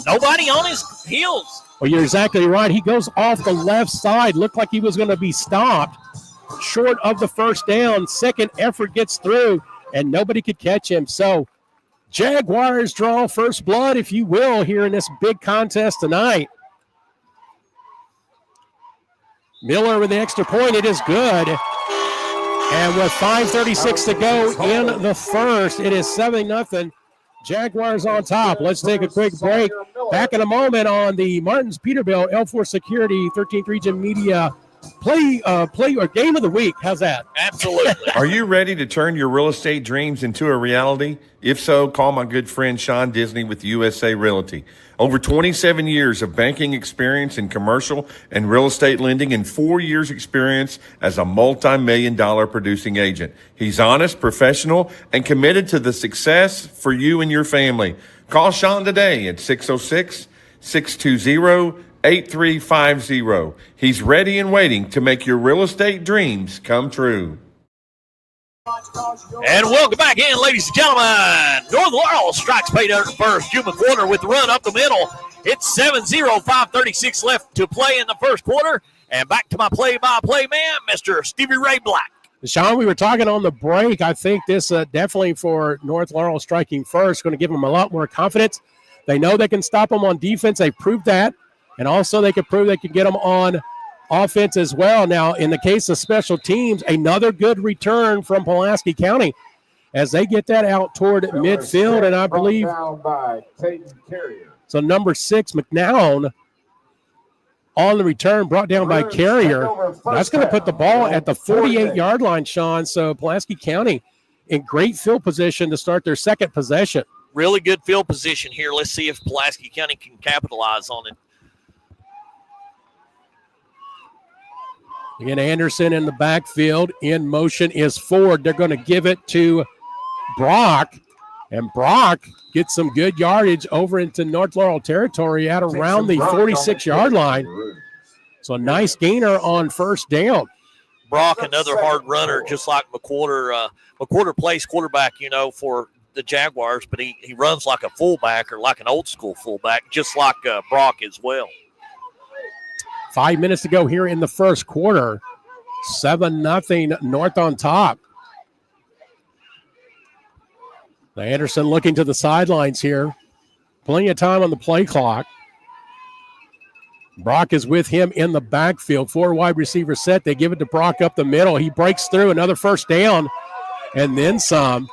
nobody on his heels. Well, you're exactly right. He goes off the left side. Looked like he was going to be stopped short of the first down. Second effort gets through, and nobody could catch him. So Jaguars draw first blood, if you will, here in this big contest tonight. Miller with the extra point. It is good. And with 5:36 to go in the first, it is 7-0. Jaguars on top. Let's take a quick break. Back in a moment on the Martin's Peterbilt L4 Security 13th Region Media play or game of the week. How's that? Absolutely. Are you ready to turn your real estate dreams into a reality? If so, call my good friend Sean Disney with USA Realty. Over 27 years of banking experience in commercial and real estate lending and 4 years experience as a multi-million-dollar producing agent. He's honest, professional, and committed to the success for you and your family. Call Sean today at 606-620-8350. He's ready and waiting to make your real estate dreams come true. And welcome back in, ladies and gentlemen. North Laurel strikes pay dirt first. Juma quarter with the run up the middle. It's 7-0, 5:36 left to play in the first quarter. And back to my play-by-play man, Mr. Stevie Ray Black. Sean, we were talking on the break. I think this definitely for North Laurel striking first, going to give them a lot more confidence. They know they can stop them on defense. They've proved that. And also they could prove they can get them on offense as well. Now, in the case of special teams, another good return from Pulaski County as they get that out toward midfield. And I believe so. Number 6, McNown, on the return, brought down by Carrier. That's going to put the ball at the 48-yard line, Sean. So Pulaski County in great field position to start their second possession. Really good field position here. Let's see if Pulaski County can capitalize on it. Again, Anderson in the backfield. In motion is Ford. They're going to give it to Brock. And Brock gets some good yardage over into North Laurel territory at around the 46-yard line. So a nice gainer on first down. Brock, another hard runner, just like McWhorter. McWhorter plays quarterback, for the Jaguars, but he runs like a fullback or like an old-school fullback, just like Brock as well. 5 minutes to go here in the first quarter. 7-0 North on top. Now Anderson looking to the sidelines here. Plenty of time on the play clock. Brock is with him in the backfield. 4 wide receiver set. They give it to Brock up the middle. He breaks through. Another first down and then some.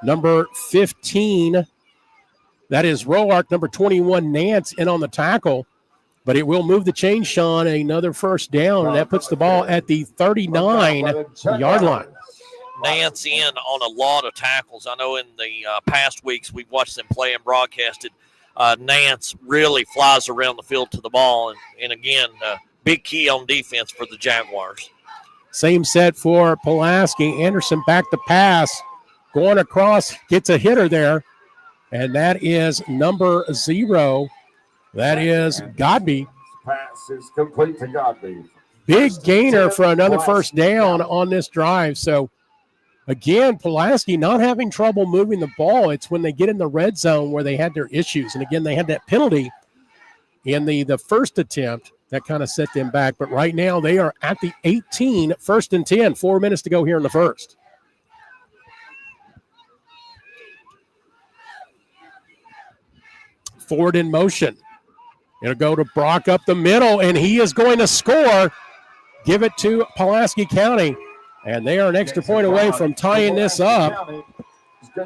Number 15, that is Roark. Number 21, Nance, in on the tackle. But it will move the chain, Sean. Another first down, and that puts the ball at the 39-yard line. Nance in on a lot of tackles. I know in the past weeks we've watched them play and broadcasted. Nance really flies around the field to the ball. And again, big key on defense for the Jaguars. Same set for Pulaski. Anderson back to pass. Going across, gets a hitter there. And that is number 0. That is Godby. Pass is complete to Godby. Big gainer for another first down on this drive. So, again, Pulaski not having trouble moving the ball. It's when they get in the red zone where they had their issues. And, again, they had that penalty in the first attempt that kind of set them back. But right now they are at the 18, 1st and 10. 4 minutes to go here in the first. Ford in motion. It'll go to Brock up the middle, and he is going to score. Give it to Pulaski County, and they are an extra point away from tying this up.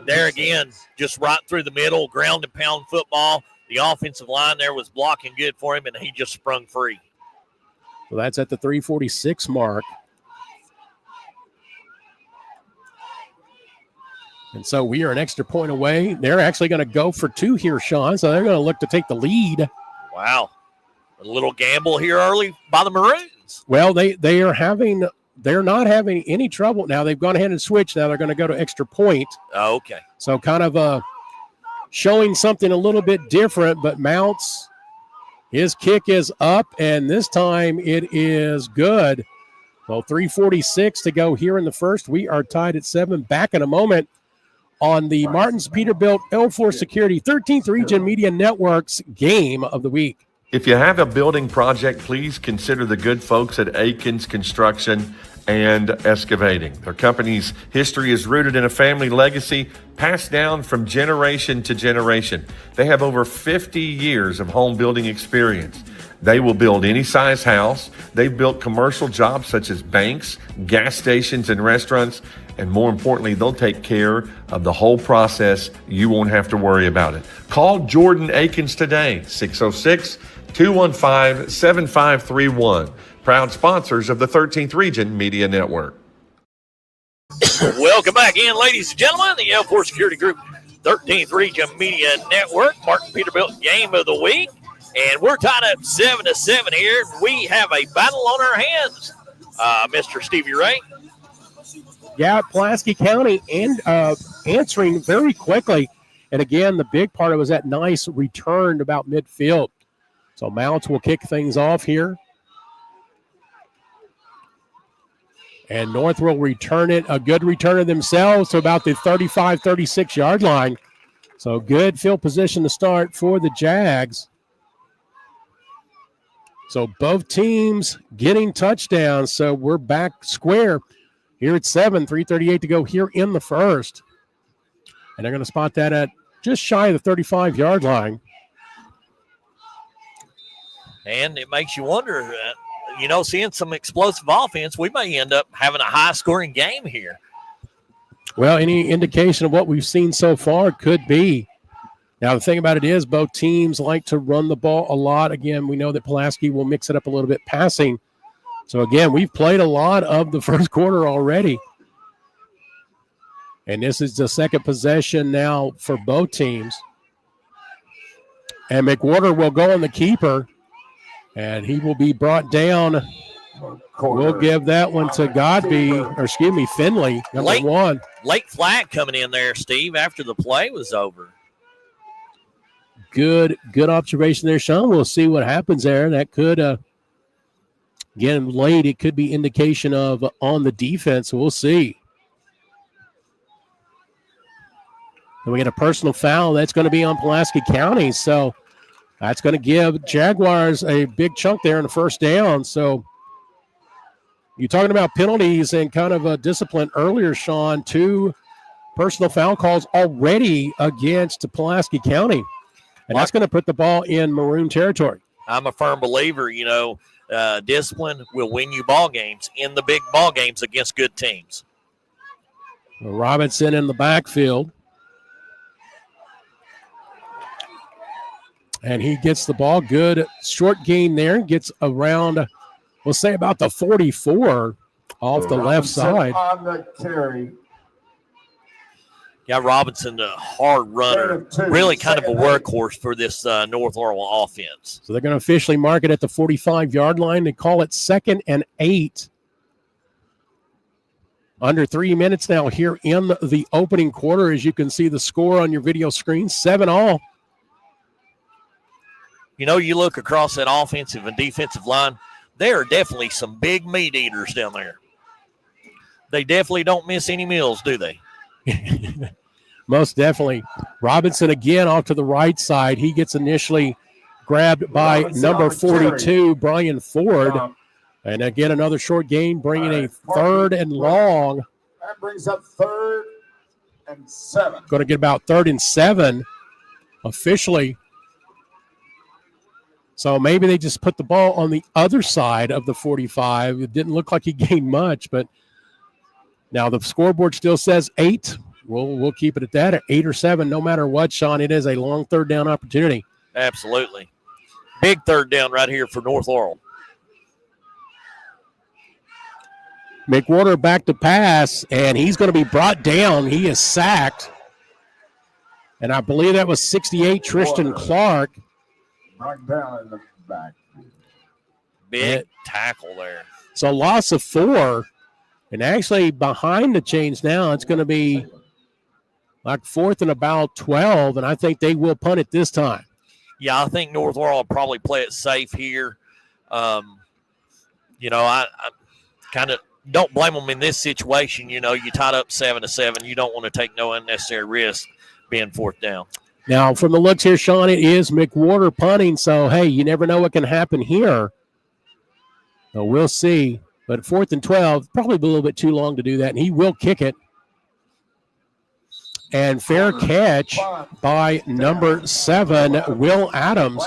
There again, just right through the middle, ground and pound football. The offensive line there was blocking good for him, and he just sprung free. So that's at the 3:46 mark. And so we are an extra point away. They're actually going to go for 2 here, Sean, so they're going to look to take the lead. Wow. A little gamble here early by the Maroons. Well, they're not having any trouble. Now they've gone ahead and switched. Now they're going to go to extra point. Oh, okay. So kind of showing something a little bit different, but Mounts, his kick is up, and this time it is good. So 3:46 to go here in the first. We are tied at 7. Back in a moment on the Martin's Peterbilt L4 Security 13th Region Media Network's Game of the Week. If you have a building project, please consider the good folks at Aikens Construction and Excavating. Their company's history is rooted in a family legacy passed down from generation to generation. They have over 50 years of home building experience. They will build any size house. They've built commercial jobs such as banks, gas stations, and restaurants. And more importantly, they'll take care of the whole process. You won't have to worry about it. Call Jordan Aikens today, 606-215-7531. Proud sponsors of the 13th Region Media Network. Welcome back in, ladies and gentlemen. The L4 Security Group 13th Region Media Network, Martin Peterbilt Game of the Week. And we're tied up 7-7 here. We have a battle on our hands, Mr. Stevie Ray. Yeah, Pulaski County and answering very quickly. And again, the big part of it was that nice return about midfield. So Mounts will kick things off here. And North will return it, a good returner themselves to about the 35, 36-yard line. So good field position to start for the Jags. So both teams getting touchdowns. So we're back square here at 7, 3:38 to go here in the first. And they're going to spot that at just shy of the 35-yard line. And it makes you wonder, seeing some explosive offense, we may end up having a high-scoring game here. Well, any indication of what we've seen so far could be. Now, the thing about it is both teams like to run the ball a lot. Again, we know that Pulaski will mix it up a little bit passing. So, again, we've played a lot of the first quarter already. And this is the second possession now for both teams. And McWhorter will go on the keeper. And he will be brought down. We'll give that one to Finley, number 1. Late flag coming in there, Steve, after the play was over. Good observation there, Sean. We'll see what happens there. That could, again, late, it could be indication of on the defense. We'll see. And we get a personal foul. That's going to be on Pulaski County. So that's going to give Jaguars a big chunk there in the first down. So you're talking about penalties and kind of a discipline earlier, Sean. 2 personal foul calls already against Pulaski County. And that's going to put the ball in Maroon territory. I'm a firm believer, discipline will win you ball games in the big ball games against good teams. Robinson in the backfield. And he gets the ball. Good short gain there. Gets around, we'll say about the 44 off the left side. On the carry. Yeah, Robinson, a hard runner, really kind of a workhorse for this North Laurel offense. So they're going to officially mark it at the 45-yard line. They call it 2nd and 8. Under 3 minutes now here in the opening quarter. As you can see the score on your video screen, 7-all. You look across that offensive and defensive line, there are definitely some big meat eaters down there. They definitely don't miss any meals, do they? Most definitely. Robinson again off to the right side. He gets initially grabbed by number 42, Brian Ford. And again, another short gain, bringing a 3rd and long. That brings up 3rd and 7. Going to get about 3rd and 7 officially. So maybe they just put the ball on the other side of the 45. It didn't look like he gained much, but now the scoreboard still says 8. We'll keep it at that, at 8 or 7, no matter what, Sean. It is a long 3rd down opportunity. Absolutely. Big 3rd down right here for North Laurel. McWhorter back to pass, and he's going to be brought down. He is sacked. And I believe that was 68, Tristan Clark. Brought down in the back. Big tackle there. So loss of 4. And actually behind the chains now, it's going to be like 4th and about 12, and I think they will punt it this time. Yeah, I think North Laurel will probably play it safe here. kind of don't blame them in this situation. You know, you tied up 7-7. You don't want to take no unnecessary risk being fourth down. Now, from the looks here, Sean, it is McWhorter punting. So, hey, you never know what can happen here. So we'll see. But 4th and 12, probably a little bit too long to do that, and he will kick it. And fair catch by number 7, Will Adams.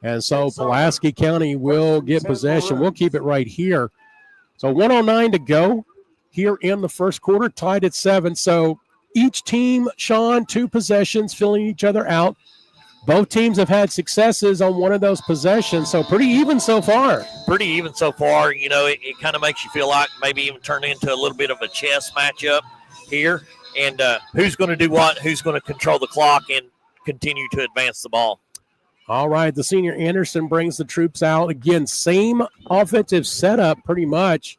And so Pulaski County will get possession. We'll keep it right here. So 1:09 to go here in the first quarter, tied at 7. So each team, Sean, 2 possessions, filling each other out. Both teams have had successes on one of those possessions, so pretty even so far. Pretty even so far. You know, it kind of makes you feel like maybe even turn into a little bit of a chess matchup here. And who's going to do what, who's going to control the clock and continue to advance the ball. All right, the senior Anderson brings the troops out. Again, same offensive setup pretty much.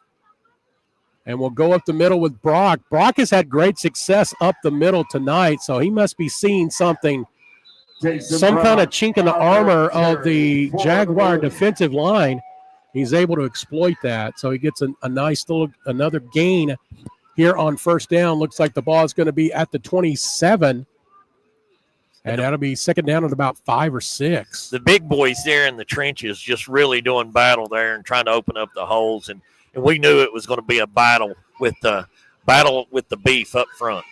And we'll go up the middle with Brock. Brock has had great success up the middle tonight, so he must be seeing something, some kind of chink in the armor of the Jaguar defensive line. He's able to exploit that. So he gets a nice little, another gain here on first down. Looks like the ball is going to be at the 27. And that'll be second down at about 5 or 6. The big boys there in the trenches just really doing battle there and trying to open up the holes. And we knew it was going to be a battle with the beef up front.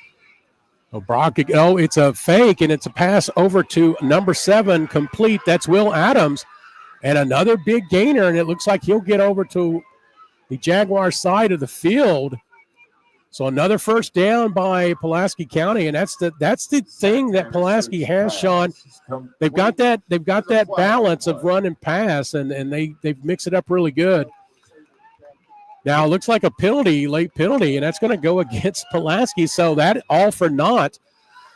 Oh, Brock, it's a fake, and it's a pass over to number 7, complete. That's Will Adams. And another big gainer, and it looks like he'll get over to the Jaguar side of the field. So another first down by Pulaski County, and that's the thing that Pulaski has, Sean. They've got that balance of run and pass, and they've mixed it up really good. Now it looks like a late penalty, and that's going to go against Pulaski. So that all for naught.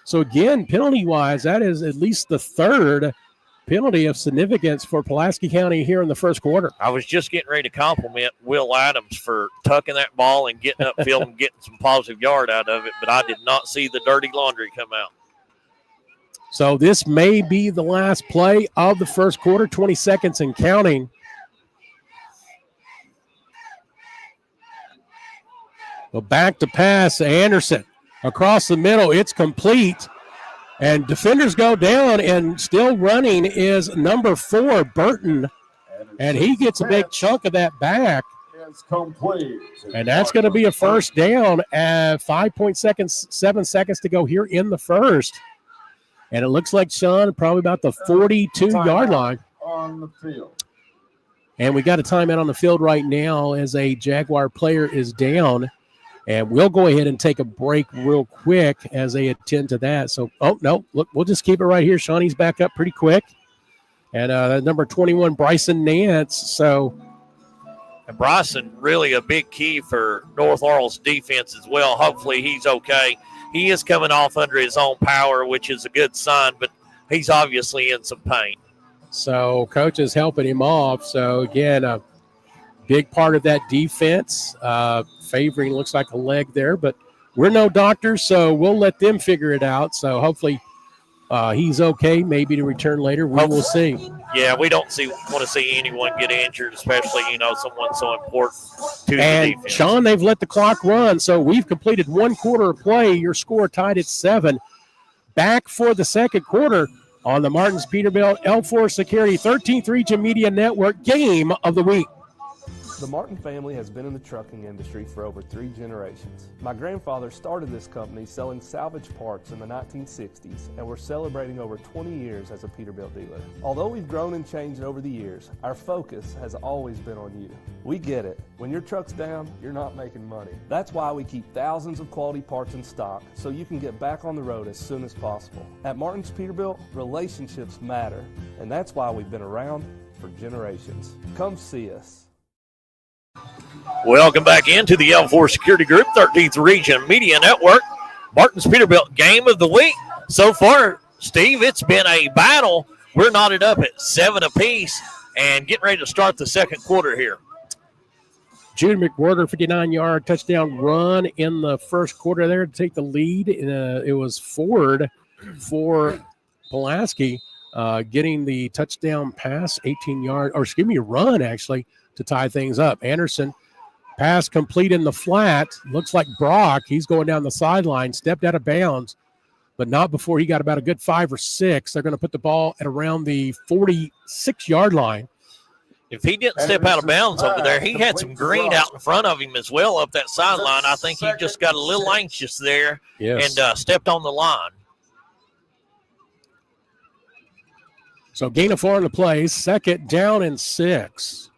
So again, penalty-wise, that is at least the 3rd penalty of significance for Pulaski County here in the first quarter. I was just getting ready to compliment Will Adams for tucking that ball and getting upfield and getting some positive yard out of it, but I did not see the dirty laundry come out. So this may be the last play of the first quarter, 20 seconds and counting. Well, back to pass, Anderson. Across the middle, it's complete. And defenders go down, and still running is number 4, Burton. And he gets a big chunk of that back. And that's going to be a first down at 7 seconds to go here in the first. And it looks like, Sean, probably about the 42-yard line. On the field. And we got a timeout on the field right now as a Jaguar player is down. And we'll go ahead and take a break real quick as they attend to that. So, no, look, we'll just keep it right here. Shawnee's back up pretty quick. And number 21, Bryson Nance. So, and Bryson, really a big key for North Laurel's defense as well. Hopefully he's okay. He is coming off under his own power, which is a good sign, but he's obviously in some pain. So, coach is helping him off. So, again, a big part of that defense, favoring looks like a leg there, but we're no doctors, so we'll let them figure it out. So hopefully he's okay, maybe to return later. We will see. Yeah, we don't want to see anyone get injured, especially, someone so important to the defense. Sean, they've let the clock run, so we've completed 1 quarter of play. Your score tied at 7. Back for the second quarter on the Martins Peterbilt L4 Security 13th Region Media Network Game of the Week. The Martin family has been in the trucking industry for over 3 generations. My grandfather started this company selling salvage parts in the 1960s, and we're celebrating over 20 years as a Peterbilt dealer. Although we've grown and changed over the years, our focus has always been on you. We get it. When your truck's down, you're not making money. That's why we keep thousands of quality parts in stock so you can get back on the road as soon as possible. At Martins Peterbilt, relationships matter, and that's why we've been around for generations. Come see us. Welcome back into the L4 Security Group, 13th Region Media Network, Martins Peterbilt Game of the Week. So far, Steve, it's been a battle. We're knotted up at 7 apiece and getting ready to start the second quarter here. Jude McWhorter, 59-yard touchdown run in the first quarter there to take the lead. It was Ford for Pulaski getting the touchdown pass, 18-yard, run, actually, to tie things up. Anderson Pass complete in the flat. Looks like Brock. He's going down the sideline, stepped out of bounds, but not before he got about a good 5 or 6. They're going to put the ball at around the 46-yard line. If he didn't step out of bounds over there, he had some green out in front of him as well up that sideline. I think he just got a little anxious there and stepped on the line. So gain of 4 on the play, 2nd down and 6.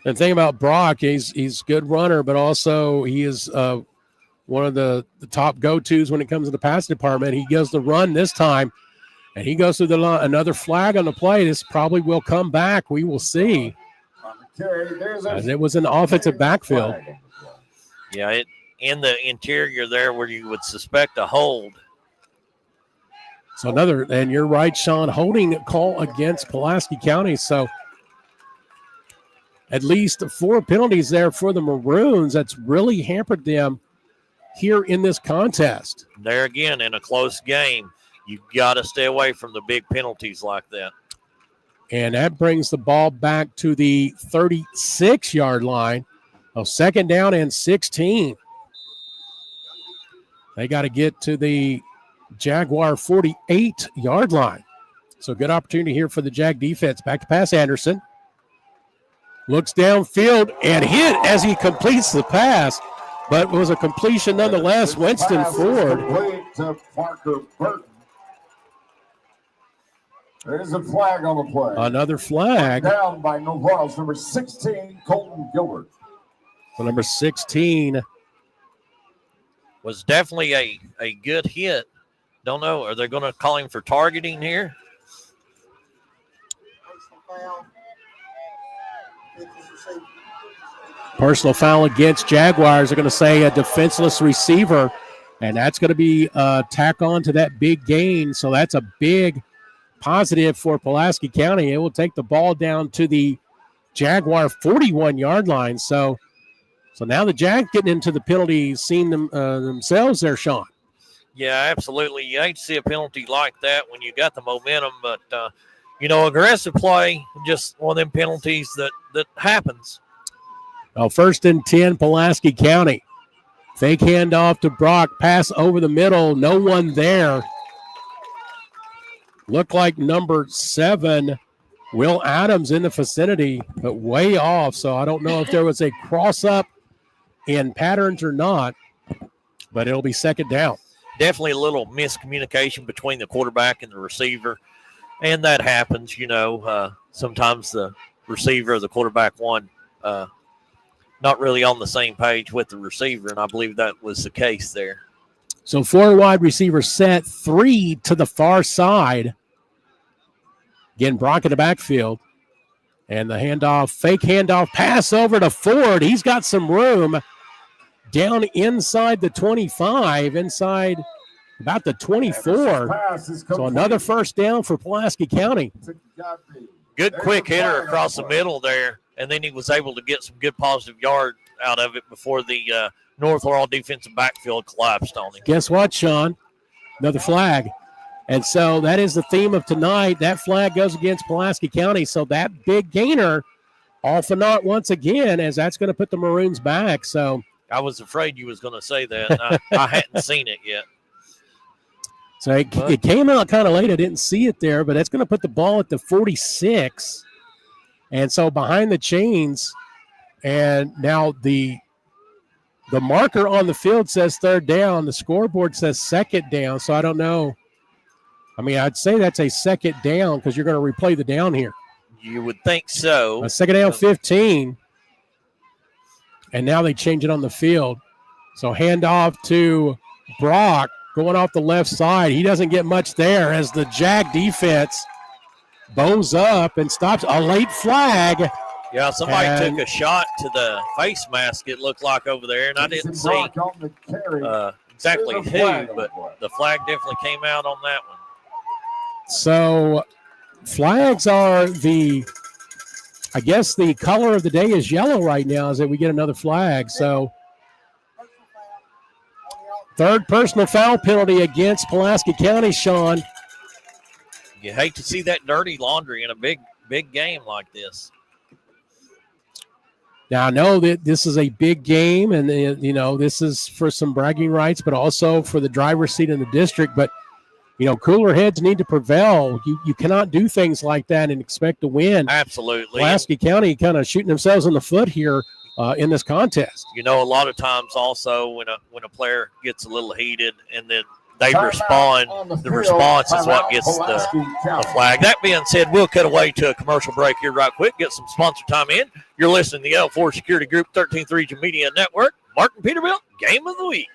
The thing about Brock, he's a good runner, but also he is one of the top go-tos when it comes to the pass department. He goes the run this time, and he goes through the line. Another flag on the play. This probably will come back. We will see. As it was an offensive backfield. Yeah, in the interior there where you would suspect a hold. So and you're right, Sean, holding call against Pulaski County. So at least 4 penalties there for the Maroons. That's really hampered them here in this contest. There again, in a close game, you've got to stay away from the big penalties like that. And that brings the ball back to the 36-yard line. 2nd down and 16. They got to get to the Jaguar 48-yard line. So good opportunity here for the Jag defense. Back to pass Anderson. Looks downfield and hit as he completes the pass, but it was a completion nonetheless. Winston Ford. To Parker Burton. There's a flag on the play. Another flag. Down by Novell's number 16, Colton Gilbert. So number 16 was definitely a good hit. Don't know. Are they going to call him for targeting here? Personal foul against Jaguars. They're going to say a defenseless receiver, and that's going to be tack on to that big gain. So that's a big positive for Pulaski County. It will take the ball down to the Jaguar 41-yard line. So now the Jags getting into the penalty scene themselves there, Sean. Yeah, absolutely. You hate to see a penalty like that when you got the momentum, but, aggressive play, just one of them penalties that happens. Well, 1st and 10, Pulaski County. Fake handoff to Brock, pass over the middle, no one there. Looked like number 7, Will Adams, in the vicinity, but way off. So I don't know if there was a cross-up in patterns or not, but it'll be 2nd down. Definitely a little miscommunication between the quarterback and the receiver, and that happens. Sometimes the receiver or the quarterback not really on the same page with the receiver, and I believe that was the case there. So 4 wide receiver set, 3 to the far side. Again, Brock in the backfield. And the fake handoff, pass over to Ford. He's got some room down inside the 25, inside about the 24. So another 1st down for Pulaski County. Good quick hitter across the middle there, and then he was able to get some good positive yard out of it before the North Laurel defensive backfield collapsed on him. Guess what, Sean? Another flag. And so that is the theme of tonight. That flag goes against Pulaski County. So that big gainer off and not once again, as that's going to put the Maroons back. So I was afraid you was going to say that. I hadn't seen it yet. So it came out kind of late. I didn't see it there, but that's going to put the ball at the 46. And so behind the chains, and now the marker on the field says 3rd down. The scoreboard says 2nd down. So I don't know. I mean, I'd say that's a 2nd down because you're going to replay the down here. You would think so. 2nd down, 15. And now they change it on the field. So handoff to Brock going off the left side. He doesn't get much there as the Jag defense bows up and stops. A late flag. Yeah, somebody took a shot to the face mask, it looked like, over there, and I didn't see exactly who, but the flag definitely came out on that one. So flags are the color of the day is yellow right now as that we get another flag. So 3rd personal foul penalty against Pulaski County, Sean. You hate to see that dirty laundry in a big game like this. Now, I know that this is a big game, and, this is for some bragging rights, but also for the driver's seat in the district. But, cooler heads need to prevail. You cannot do things like that and expect to win. Absolutely. Pulaski County kind of shooting themselves in the foot here in this contest. A lot of times also when a player gets a little heated and then they respond, the response is what gets the flag. That being said, we'll cut away to a commercial break here right quick, get some sponsor time in. You're listening to the L4 Security Group 13th Region Media Network. Martin Peterbilt, Game of the Week.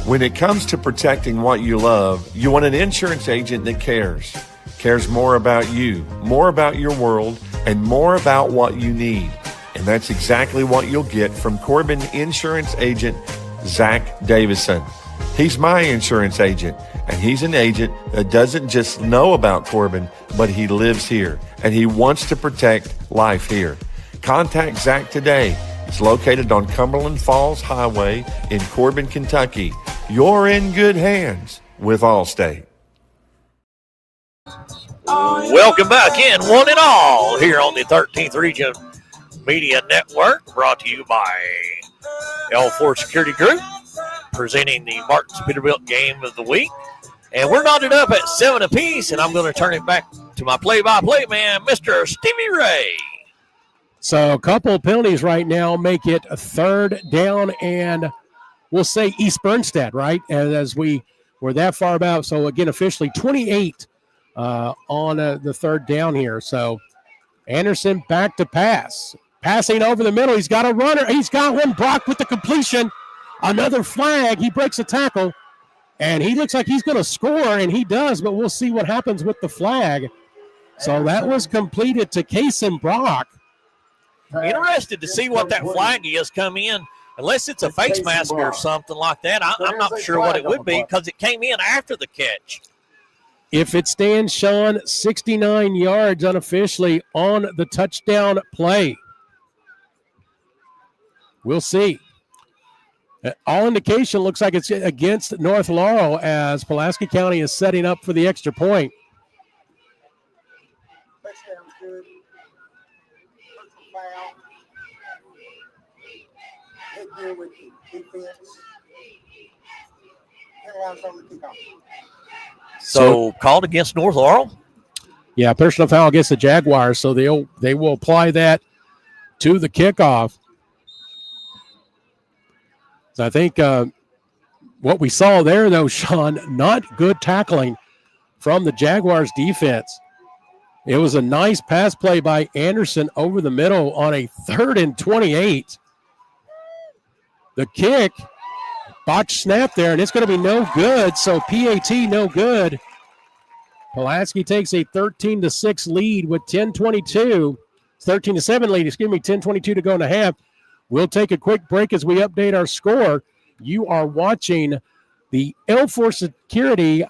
When it comes to protecting what you love, you want an insurance agent that cares more about you, more about your world, and more about what you need. And that's exactly what you'll get from Corbin Insurance Agent Zach Davison. He's my insurance agent, and he's an agent that doesn't just know about Corbin, but he lives here, and he wants to protect life here. Contact Zach today. It's located on Cumberland Falls Highway in Corbin, Kentucky. You're in good hands with Allstate. Welcome back in, one and all, here on the 13th Region Media Network, brought to you by L4 Security Group, presenting the Martin's Peterbilt Game of the Week. And we're knotted up at 7 apiece, and I'm going to turn it back to my play-by-play man, Mr. Stevie Ray. So a couple of penalties right now make it a third down, and we'll say East Bernstead, right? And as we're that far about, so again, officially 28 on the third down here. So Anderson back to pass. Passing over the middle. He's got a runner. He's got one. Brock with the completion. Another flag. He breaks a tackle, and he looks like he's going to score, and he does, but we'll see what happens with the flag. So that was completed to Kason Brock. Interested to see what that flag is come in. Unless it's a face mask or something like that, I'm not sure what it would be because it came in after the catch. If it stands, Sean, 69 yards unofficially on the touchdown play. We'll see. All indication looks like it's against North Laurel as Pulaski County is setting up for the extra point. Touchdown's good. Foul. Hit here with the defense. Penalized on the kickoff. So called against North Laurel? Yeah, personal foul against the Jaguars, so they will apply that to the kickoff. So I think what we saw there, though, Sean, not good tackling from the Jaguars defense. It was a nice pass play by Anderson over the middle on a 3rd and 28. The kick, botched snap there, and it's going to be no good. So PAT, no good. Pulaski takes a 13-6 lead with 10:22. 13-7 lead, 10:22 to go in the half. We'll take a quick break as we update our score. You are watching the L4 Security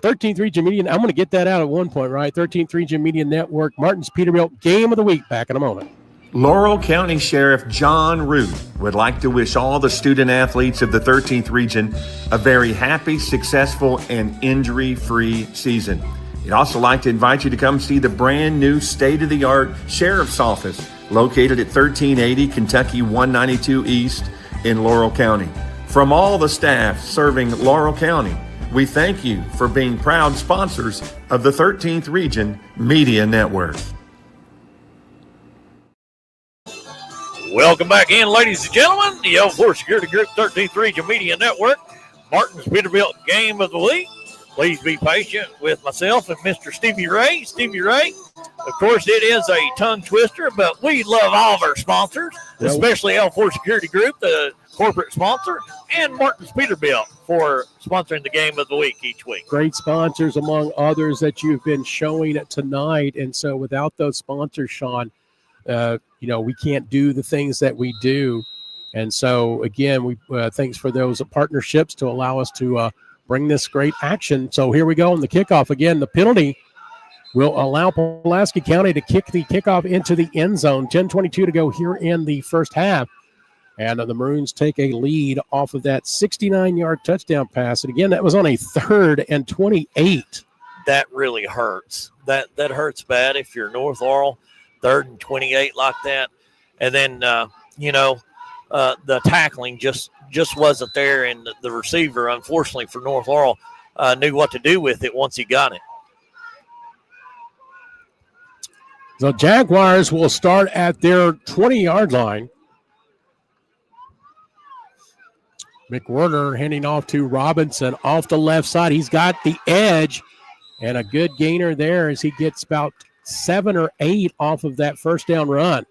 13th Region Media. I'm going to get that out at one point, right? 13th Region Media Network, Martin's Peterbilt Game of the Week. Back in a moment. Laurel County Sheriff John Root would like to wish all the student athletes of the 13th Region a very happy, successful, and injury-free season. He'd also like to invite you to come see the brand new state-of-the-art Sheriff's Office located at 1380 Kentucky 192 East in Laurel County. From all the staff serving Laurel County, we thank you for being proud sponsors of the 13th Region Media Network. Welcome back in, ladies and gentlemen. The L4 Security Group 13th Region Media Network, Martin's Peterbilt Game of the Week. Please be patient with myself and Mr. Stevie Ray. Stevie Ray, of course, it is a tongue twister, but we love all of our sponsors, especially L4 Security Group, the corporate sponsor, and Martin's Peterbilt for sponsoring the Game of the Week each week. Great sponsors among others that you've been showing tonight. And so without those sponsors, Sean, we can't do the things that we do. And so, again, we thanks for those partnerships to allow us to bring this great action. So here we go on the kickoff. Again, the penalty will allow Pulaski County to kick the kickoff into the end zone. 10:22 to go here in the first half. And the Maroons take a lead off of that 69-yard touchdown pass. And, again, that was on a 3rd and 28. That really hurts. That hurts bad if you're North Laurel, 3rd and 28 like that. And then the tackling just wasn't there, and the receiver, unfortunately for North Laurel, knew what to do with it once he got it. The Jaguars will start at their 20-yard line. McWhorter handing off to Robinson off the left side. He's got the edge and a good gainer there as he gets about 7 or 8 off of that first down run.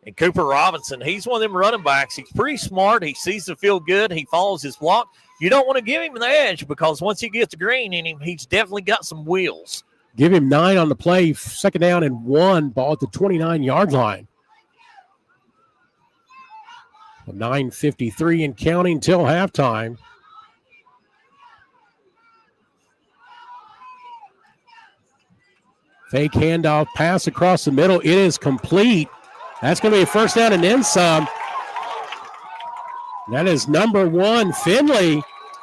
And Cooper Robinson, he's one of them running backs. He's pretty smart. He sees the field good. He follows his block. You don't want to give him the edge because once he gets the green in him, he's definitely got some wheels. Give him 9 on the play, 2nd down and 1, ball at the 29-yard line. 9:53 and counting till halftime. Fake handoff, pass across the middle. It is complete. That's going to be a first down and then some. That is number 1, Finley,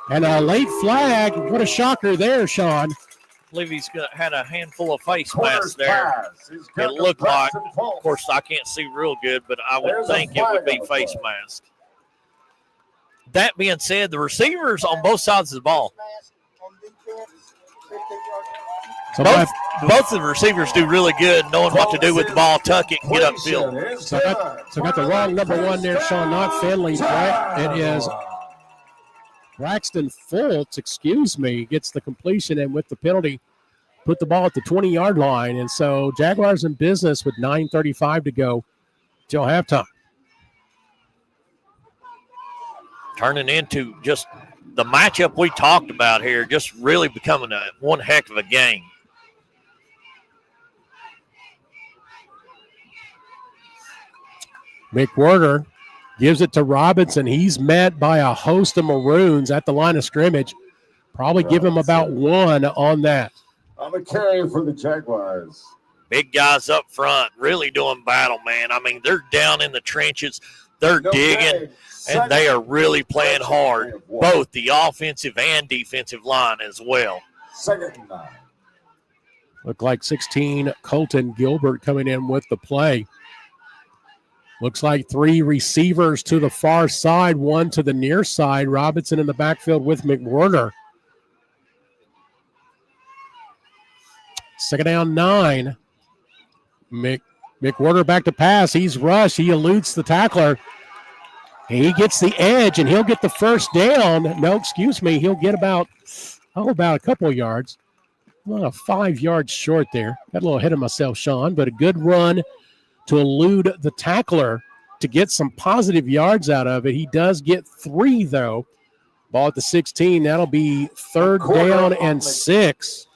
and a late flag. What a shocker there, Sean. I believe he's had a handful of face masks there. It looked like, of course, I can't see real good, but I would think it would be face mask. That being said, the receivers on both sides of the ball, both of the receivers do really good knowing what to do with the ball, tuck it, and get upfield. So I got the wrong number 1 there, Sean, not Finley. It is Braxton Fultz, gets the completion, and with the penalty, put the ball at the 20-yard line. And so Jaguars in business with 9:35 to go till halftime. Turning into just the matchup we talked about here, just really becoming one heck of a game. McWhorter gives it to Robinson. He's met by a host of Maroons at the line of scrimmage. Probably give him about 1 on that. On the carry for the Jaguars. Big guys up front, really doing battle, man. I mean, they're down in the trenches. They're digging, and they are really playing hard, both the offensive and defensive line as well. 2nd and 9. Look like 16, Colton Gilbert coming in with the play. Looks like 3 receivers to the far side, 1 to the near side. Robinson in the backfield with McWhorter. 2nd down, 9. McWhorter back to pass. He's rushed. He eludes the tackler. He gets the edge, and he'll get the first down. No, excuse me. He'll get about a couple of yards. Well, 5 yards short there. Got a little ahead of myself, Sean, but a good run to elude the tackler to get some positive yards out of it. He does get 3, though. Ball at the 16. That'll be 3rd down and 6.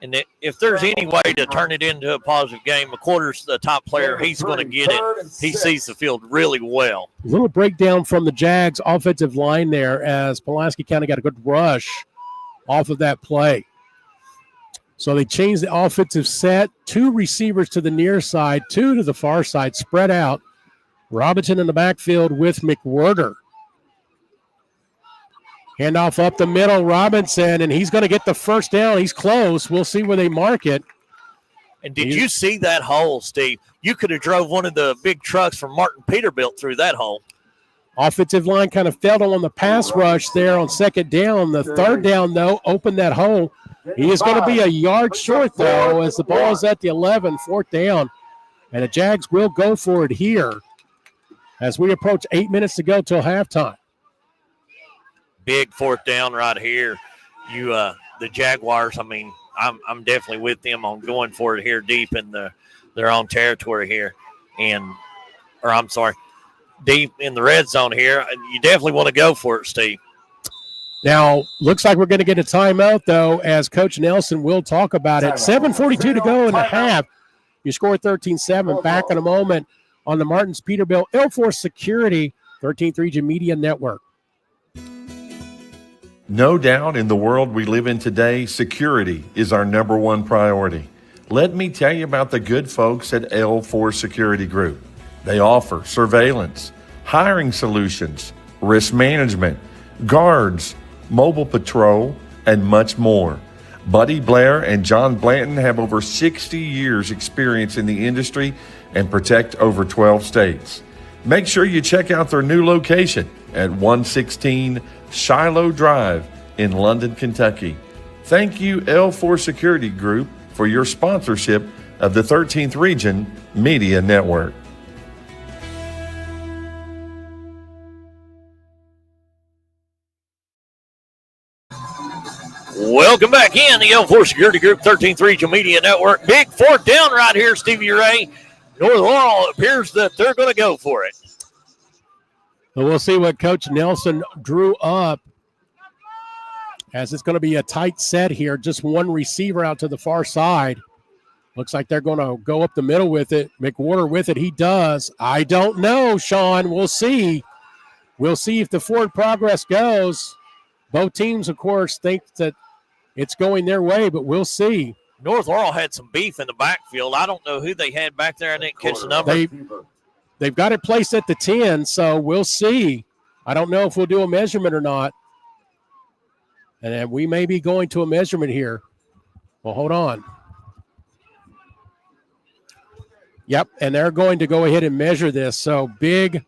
And if there's any way to turn it into a positive game, McWhorter's the top player. He's going to get it. He sees the field really well. A little breakdown from the Jags offensive line there as Pulaski County got a good rush off of that play. So they changed the offensive set. 2 receivers to the near side, 2 to the far side, spread out. Robinson in the backfield with McWhorter. Handoff up the middle, Robinson, and he's going to get the first down. He's close. We'll see where they mark it. And did you see that hole, Steve? You could have drove one of the big trucks from Martin Peterbilt through that hole. Offensive line kind of failed on the pass rush there on 2nd down. The 3rd down, though, opened that hole. He is going to be a yard short, though, as the ball is at the 11, 4th down. And the Jags will go for it here as we approach 8 minutes to go till halftime. Big 4th down right here. The Jaguars, I mean, I'm definitely with them on going for it here deep in their own territory here. Deep in the red zone here. You definitely want to go for it, Steve. Now, looks like we're going to get a timeout, though, as Coach Nelson will talk about it. 7:42 to go in the half. You score 13-7. Back in a moment on the Martins Peterbilt Air Force Security 13th Region Media Network. No doubt in the world we live in today, security is our number 1 priority. Let me tell you about the good folks at L4 Security Group. They offer surveillance, hiring solutions, risk management, guards, mobile patrol, and much more. Buddy Blair and John Blanton have over 60 years experience in the industry and protect over 12 states. Make sure you check out their new location at 116 Shiloh Drive in London, Kentucky. Thank you, L4 Security Group, for your sponsorship of the 13th Region Media Network. Welcome back in the L4 Security Group 13th Region Media Network. Big fourth down right here, Stevie Ray. North Laurel appears that they're going to go for it. So we'll see what Coach Nelson drew up, as it's going to be a tight set here. Just one receiver out to the far side. Looks like they're going to go up the middle with it. McWhorter with it. He does. I don't know, Sean. We'll see. We'll see if the forward progress goes. Both teams, of course, think that it's going their way, but we'll see. North Laurel had some beef in the backfield. I don't know who they had back there. I didn't catch the number. They've got it placed at the 10, so we'll see. I don't know if we'll do a measurement or not. And then we may be going to a measurement here. Well, hold on. Yep, and they're going to go ahead and measure this. So big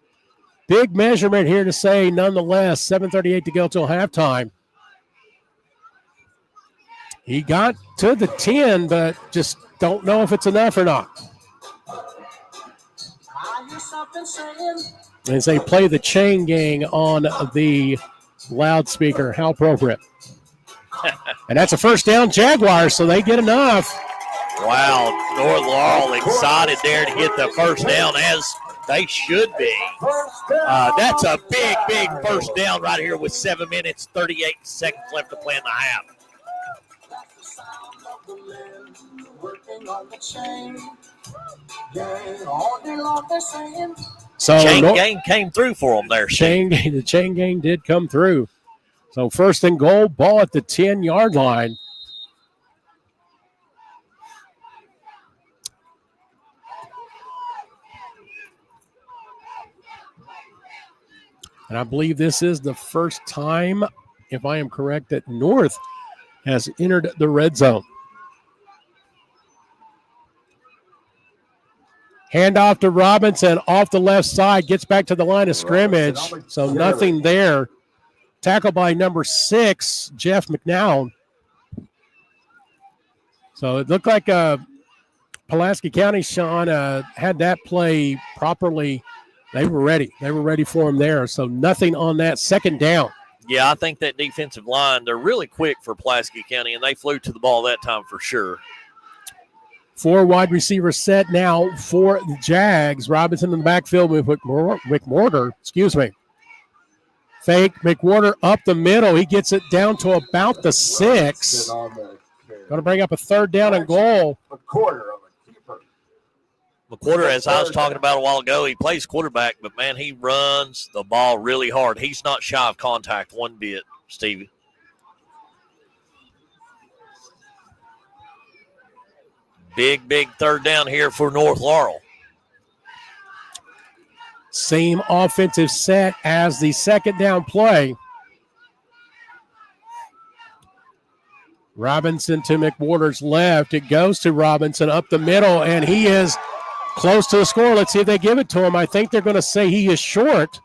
measurement here to say, nonetheless, 7:38 to go till halftime. He got to the 10, but just don't know if it's enough or not. As they play the chain gang on the loudspeaker, how appropriate. And that's a first down, Jaguars, so they get enough. Wow, North Laurel excited there to get the first down, as they should be. That's a big first down right here with 7 minutes, 38 seconds left to play in the half. So chain gang came through for them there. The chain gang did come through. So first and goal, ball at the 10-yard line. And I believe this is the first time, if I am correct, that North has entered the red zone. Handoff to Robinson off the left side, gets back to the line of scrimmage. So nothing there. Tackled by number 6, Jeff McNown. So it looked like Pulaski County, Sean, had that play properly. They were ready. They were ready for him there. So nothing on that second down. Yeah, I think that defensive line, they're really quick for Pulaski County, and they flew to the ball that time for sure. 4 wide receivers set now for the Jags. Robinson in the backfield with McWhorter. Fake. McWhorter up the middle. He gets it down to about the 6. Going to bring up a third down and goal. A quarter of a keeper. McWhorter, as I was talking about a while ago, he plays quarterback, but, man, he runs the ball really hard. He's not shy of contact one bit, Stevie. Big third down here for North Laurel. Same offensive set as the second down play. Robinson to McWhorter's left. It goes to Robinson up the middle, and he is close to the score. Let's see if they give it to him. I think they're going to say he is short.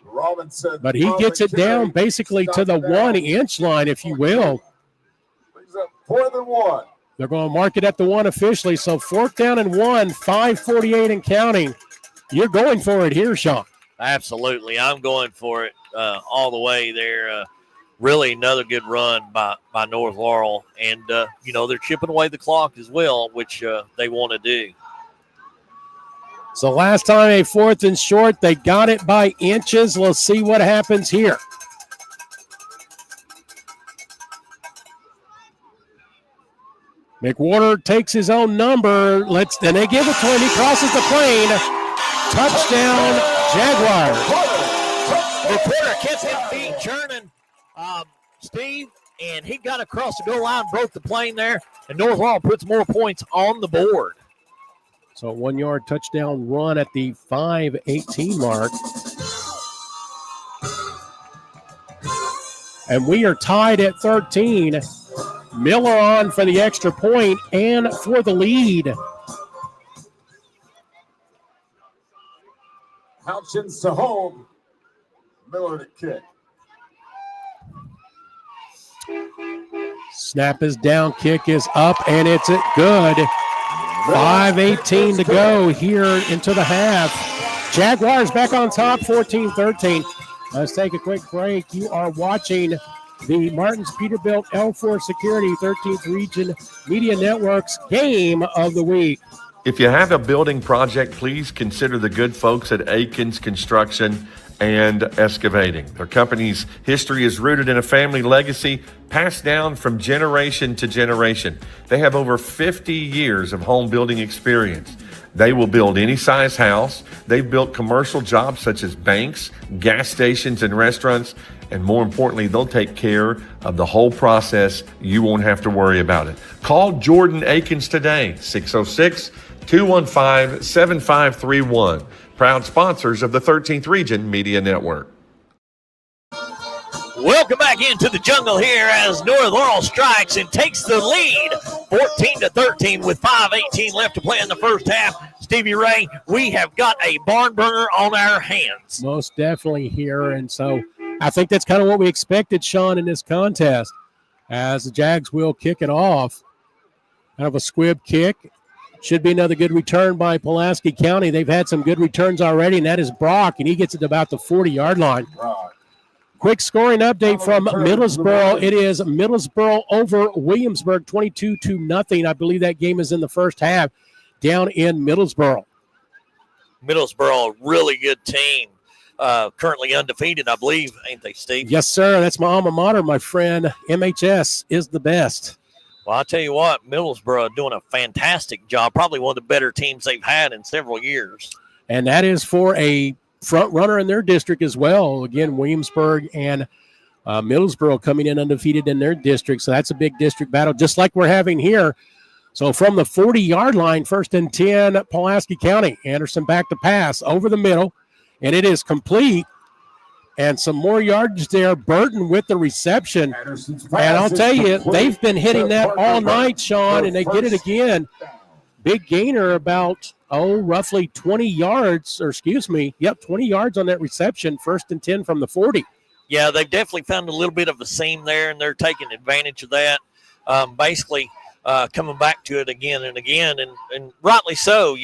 Robinson, but he gets it down basically to the 1-inch line, if you will. Brings up 4th and 1. They're going to mark it at the 1 officially. So 4th down and 1, 5:48 and counting. You're going for it here, Sean. Absolutely. I'm going for it all the way there. Really another good run by North Laurel. And, they're chipping away the clock as well, which they want to do. So last time a 4th and short, they got it by inches. Let's see what happens here. McWhorter takes his own number. Then they give it to him. He crosses the plane. Touchdown, Jaguars. McWhorter kept his feet churning, Steve, and he got across the goal line, broke the plane there, and North Laurel puts more points on the board. So a 1-yard touchdown run at the 5:18 mark. And we are tied at 13. Miller on for the extra point and for the lead. Houchins to hold. Miller to kick. Snap is down, kick is up, and it's good. 5:18 to go here into the half. Jaguars back on top, 14-13. Let's take a quick break. You are watching the Martin's Peterbilt L4 Security 13th Region Media Network's Game of the Week. If you have a building project, please consider the good folks at Aikens Construction and Excavating. Their company's history is rooted in a family legacy passed down from generation to generation. They have over 50 years of home building experience. They will build any size house. They've built commercial jobs such as banks, gas stations, and restaurants. And more importantly, they'll take care of the whole process. You won't have to worry about it. Call Jordan Aikens today, 606-215-7531. Proud sponsors of the 13th Region Media Network. Welcome back into the jungle here as North Laurel strikes and takes the lead 14-13 with 5:18 left to play in the first half. Stevie Ray, we have got a barn burner on our hands. Most definitely here. And so I think that's kind of what we expected, Sean, in this contest, as the Jags will kick it off. Kind of a squib kick. Should be another good return by Pulaski County. They've had some good returns already, and that is Brock, and he gets it to about the 40-yard line. Quick scoring update from Middlesboro. It is Middlesboro over Williamsburg, 22-0. I believe that game is in the first half down in Middlesboro. Middlesboro, a really good team. Currently undefeated, I believe, ain't they, Steve? Yes, sir. That's my alma mater, my friend. MHS is the best. Well, I'll tell you what, Middlesboro doing a fantastic job. Probably one of the better teams they've had in several years. And that is for a front runner in their district as well. Again, Williamsburg and Middlesboro coming in undefeated in their district. So that's a big district battle, just like we're having here. So from the 40-yard line, 1st and 10, Pulaski County. Anderson back to pass over the middle, and it is complete. And some more yardage there. Burton with the reception. And I'll tell you, they've been hitting that all night, Sean, and they get it again. Big gainer about, roughly 20 yards, 20 yards on that reception. 1st and 10 from the 40. Yeah, they've definitely found a little bit of a seam there, and they're taking advantage of that. Basically coming back to it again and again, and rightly so,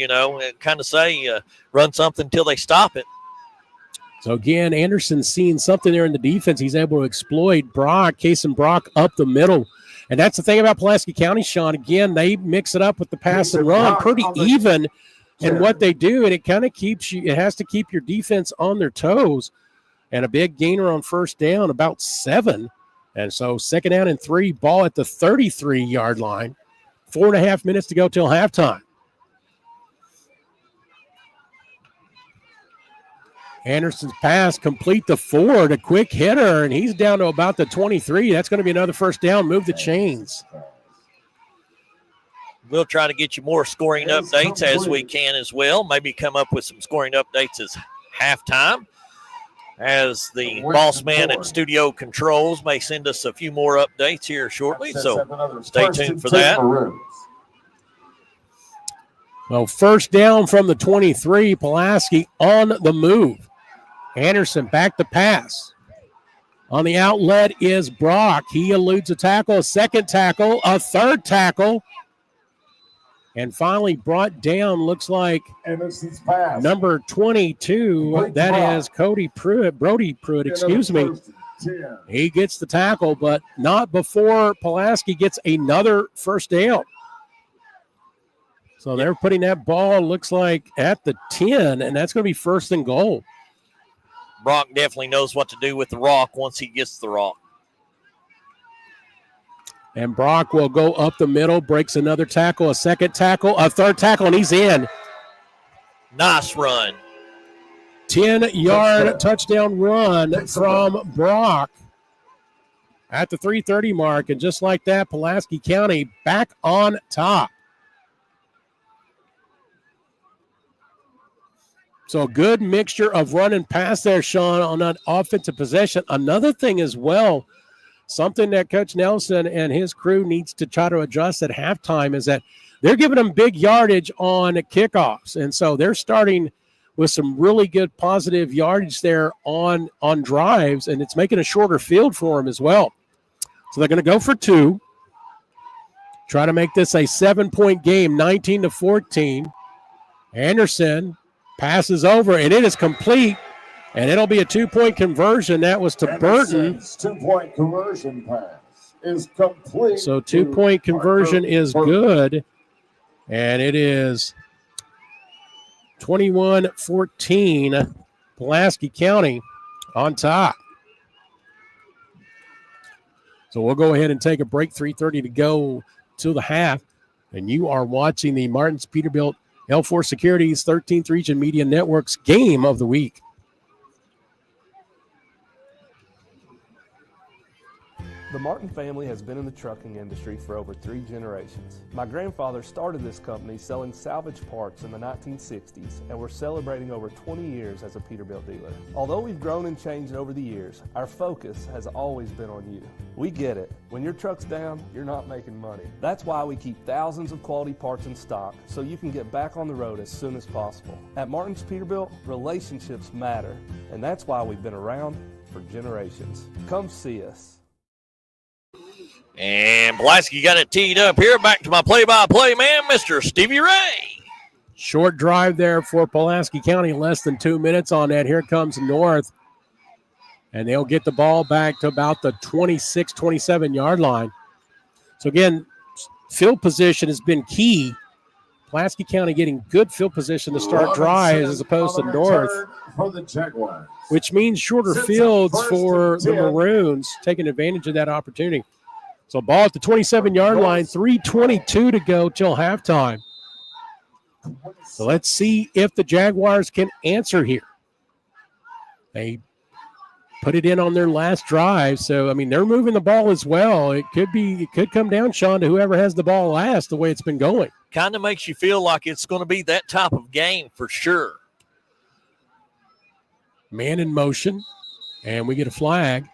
kind of say run something until they stop it. So, again, Anderson's seeing something there in the defense. He's able to exploit Cason Brock up the middle. And that's the thing about Pulaski County, Sean. Again, they mix it up with the pass and run pretty even in what they do, and it kind of has to keep your defense on their toes. And a big gainer on 1st down, about 7. And so 2nd down and 3, ball at the 33-yard line. 4.5 minutes to go till halftime. Anderson's pass complete to Ford, a quick hitter, and he's down to about the 23. That's going to be another 1st down. Move the chains. We'll try to get you more scoring updates as we can as well. Maybe come up with some scoring updates as halftime, as the boss man at Studio Controls may send us a few more updates here shortly. So stay tuned for that. Well, 1st down from the 23. Pulaski on the move. Anderson back to pass. On the outlet is Brock. He eludes a tackle, a 2nd tackle, a 3rd tackle. And finally brought down, looks like number 22. That is Brody Pruitt, excuse me. He gets the tackle, but not before Pulaski gets another 1st down. So they're putting that ball, looks like, at the 10, and that's going to be 1st and goal. Brock definitely knows what to do with the rock once he gets the rock. And Brock will go up the middle, breaks another tackle, a 2nd tackle, a 3rd tackle, and he's in. Nice run. 10-yard touchdown run from Brock at the 3:30 mark. And just like that, Pulaski County back on top. So a good mixture of run and pass there, Sean, on that offensive possession. Another thing as well, something that Coach Nelson and his crew needs to try to adjust at halftime is that they're giving them big yardage on kickoffs. And so they're starting with some really good positive yardage there on drives, and it's making a shorter field for them as well. So they're going to go for 2. Try to make this a 7-point game, 19-14. Anderson passes over, and it is complete, and it'll be a 2-point conversion. That was to Burton. 2-point conversion pass is complete. So 2-point conversion is good, and it is 21-14, Pulaski County on top. So we'll go ahead and take a break, 3:30 to go to the half, and you are watching the Martin's Peterbilt L4 Securities 13th Region Media Network's Game of the Week. The Martin family has been in the trucking industry for over 3 generations. My grandfather started this company selling salvage parts in the 1960s, and we're celebrating over 20 years as a Peterbilt dealer. Although we've grown and changed over the years, our focus has always been on you. We get it. When your truck's down, you're not making money. That's why we keep thousands of quality parts in stock so you can get back on the road as soon as possible. At Martin's Peterbilt, relationships matter, and that's why we've been around for generations. Come see us. And Pulaski got it teed up here. Back to my play-by-play man, Mr. Stevie Ray. Short drive there for Pulaski County, less than 2 minutes on that. Here comes North, and they'll get the ball back to about the 26, 27-yard line. So, again, field position has been key. Pulaski County getting good field position to start drives as opposed to North, for the Jaguars, which means shorter fields for the Maroons, taking advantage of that opportunity. So ball at the 27-yard line, 3:22 to go till halftime. So let's see if the Jaguars can answer here. They put it in on their last drive, so I mean they're moving the ball as well. It could come down, Sean, to whoever has the ball last. The way it's been going, kind of makes you feel like it's going to be that type of game for sure. Man in motion, and we get a flag.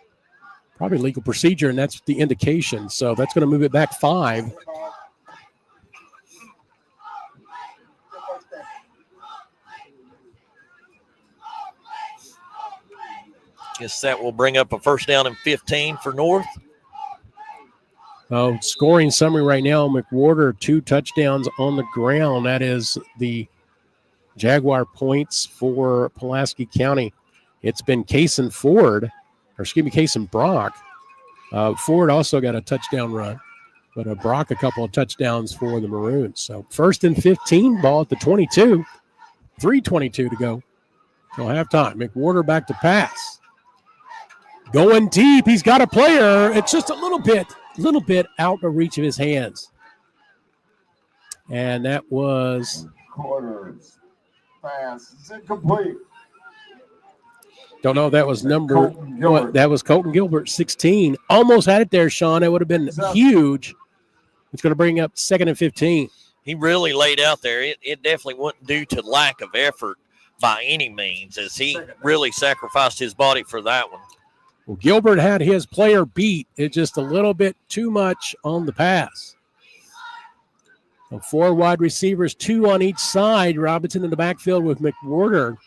Probably legal procedure, and that's the indication. So that's going to move it back 5. Guess that will bring up a first down and 15 for North. Scoring summary right now, McWhorter, 2 touchdowns on the ground. That is the Jaguar points for Pulaski County. It's been Cason Brock. Ford also got a touchdown run, but Brock a couple of touchdowns for the Maroons. So first and 15, ball at the 22, 3:22 to go till halftime. McWhorter back to pass. Going deep, he's got a player. It's just a little bit out of reach of his hands. And that was quarters. Pass. It's incomplete. Don't know. That was that was Colton Gilbert, 16. Almost had it there, Sean. It would have been huge. It's going to bring up 2nd and 15. He really laid out there. It definitely wasn't due to lack of effort by any means, as he really sacrificed his body for that one. Well, Gilbert had his player beat. It's just a little bit too much on the pass. So 4 wide receivers, 2 on each side. Robinson in the backfield with McWhorter.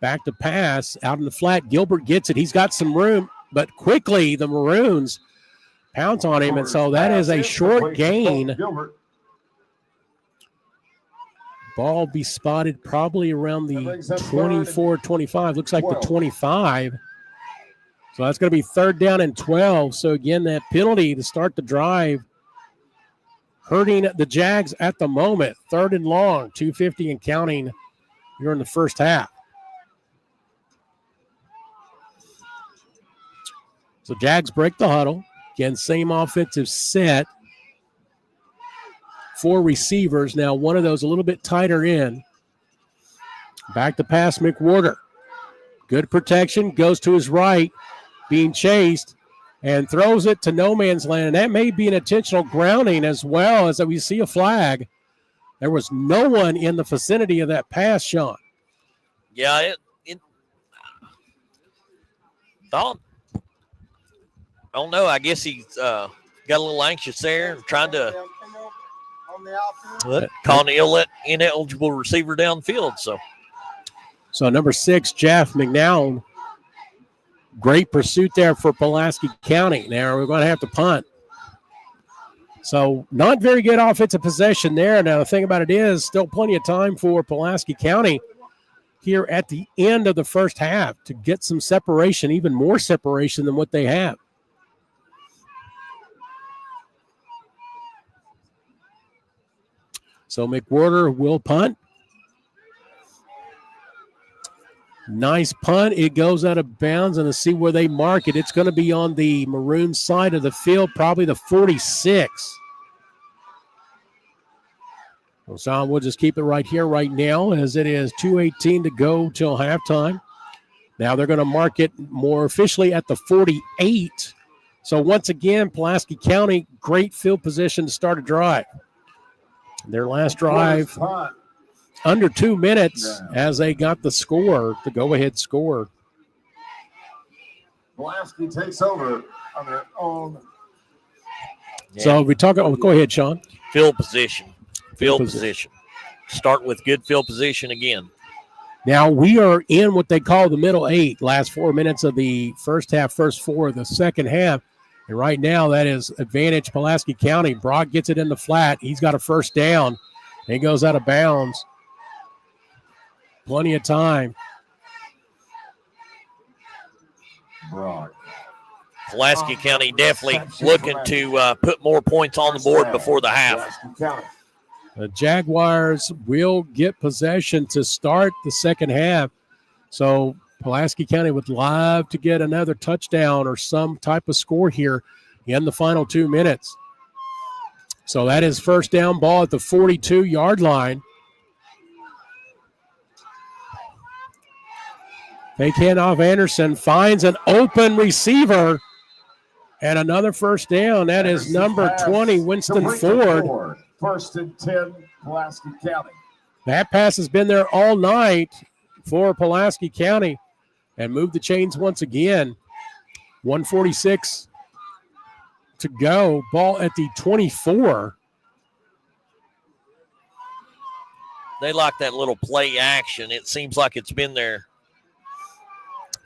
Back to pass, out in the flat. Gilbert gets it. He's got some room, but quickly the Maroons pounce on him, and so that is a short gain. Ball be spotted probably around the 24-25. Looks like the 25. So that's going to be 3rd down and 12. So, again, that penalty to start the drive hurting the Jags at the moment. 3rd and long, 2:50 and counting here in the first half. So Jags break the huddle. Again, same offensive set. 4 receivers. Now one of those a little bit tighter in. Back to pass McWhorter. Good protection. Goes to his right. Being chased. And throws it to no man's land. And that may be an intentional grounding as well, as we see a flag. There was no one in the vicinity of that pass, Sean. Yeah, it thought. I don't know. I guess he's got a little anxious there, trying to on the outfield. Calling the ineligible receiver downfield. So number 6, Jeff McNown. Great pursuit there for Pulaski County. Now we're going to have to punt. So not very good offensive possession there. Now the thing about it is still plenty of time for Pulaski County here at the end of the first half to get some separation, even more separation than what they have. So McWhorter will punt. Nice punt. It goes out of bounds, and to see where they mark it, it's going to be on the maroon side of the field, probably the 46. Well, Sean, we'll just keep it right here right now as it is 2:18 to go till halftime. Now they're going to mark it more officially at the 48. So once again, Pulaski County, great field position to start a drive. Their last drive, under 2 minutes as they got the score, the go-ahead score. Pulaski takes over on their own. So we talk. Oh, go ahead, Sean. Field position. Field position. Start with good field position again. Now we are in what they call the middle 8, last 4 minutes of the first half, first 4 of the second half. And right now that is advantage Pulaski County. Brock gets it in the flat. He's got a first down. He goes out of bounds. Plenty of time. Brock. Pulaski County definitely looking to put more points on the board before the half. The Jaguars will get possession to start the second half. So Pulaski County would love to get another touchdown or some type of score here in the final 2 minutes. So that is first down ball at the 42-yard line. Fake handoff. Anderson finds an open receiver and another first down. That is number 20, Winston Ford. First and 10, Pulaski County. That pass has been there all night for Pulaski County and moved the chains once again. 1:46 to go. Ball at the 24. They like that little play action. It seems like it's been there.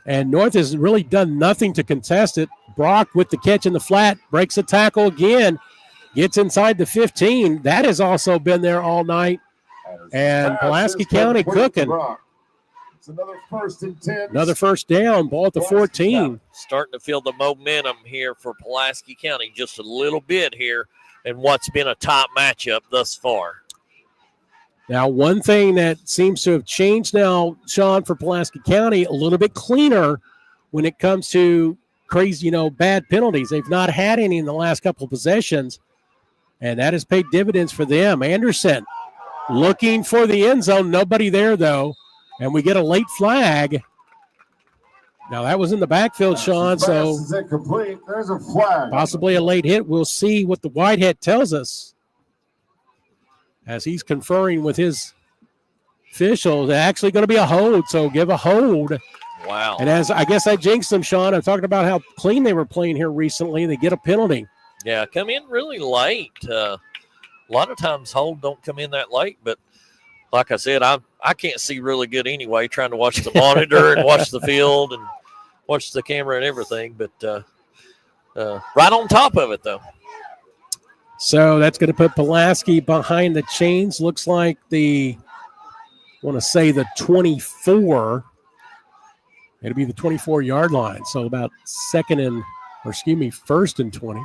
And North has really done nothing to contest it. Brock with the catch in the flat, breaks a tackle again, gets inside the 15. That has also been there all night. And Pulaski County cooking. It's another first and 10. Another first down, ball at the 14. Starting to feel the momentum here for Pulaski County just a little bit here in what's been a top matchup thus far. Now, one thing that seems to have changed now, Sean, for Pulaski County, a little bit cleaner when it comes to crazy, bad penalties. They've not had any in the last couple of possessions, and that has paid dividends for them. Anderson looking for the end zone. Nobody there, though, and we get a late flag. Now, that was in the backfield, Sean, so there's a flag. Possibly a late hit. We'll see what the Whitehead tells us as he's conferring with his officials. Actually going to be a hold, so give a hold. Wow. And as I guess I jinxed them, Sean, I'm talking about how clean they were playing here recently. They get a penalty. Yeah, come in really late. A lot of times hold don't come in that late, but like I said, I can't see really good anyway, trying to watch the monitor and watch the field and watch the camera and everything, but right on top of it, though. So that's going to put Pulaski behind the chains. Looks like the 24. It'll be the 24-yard line. So about first and 20.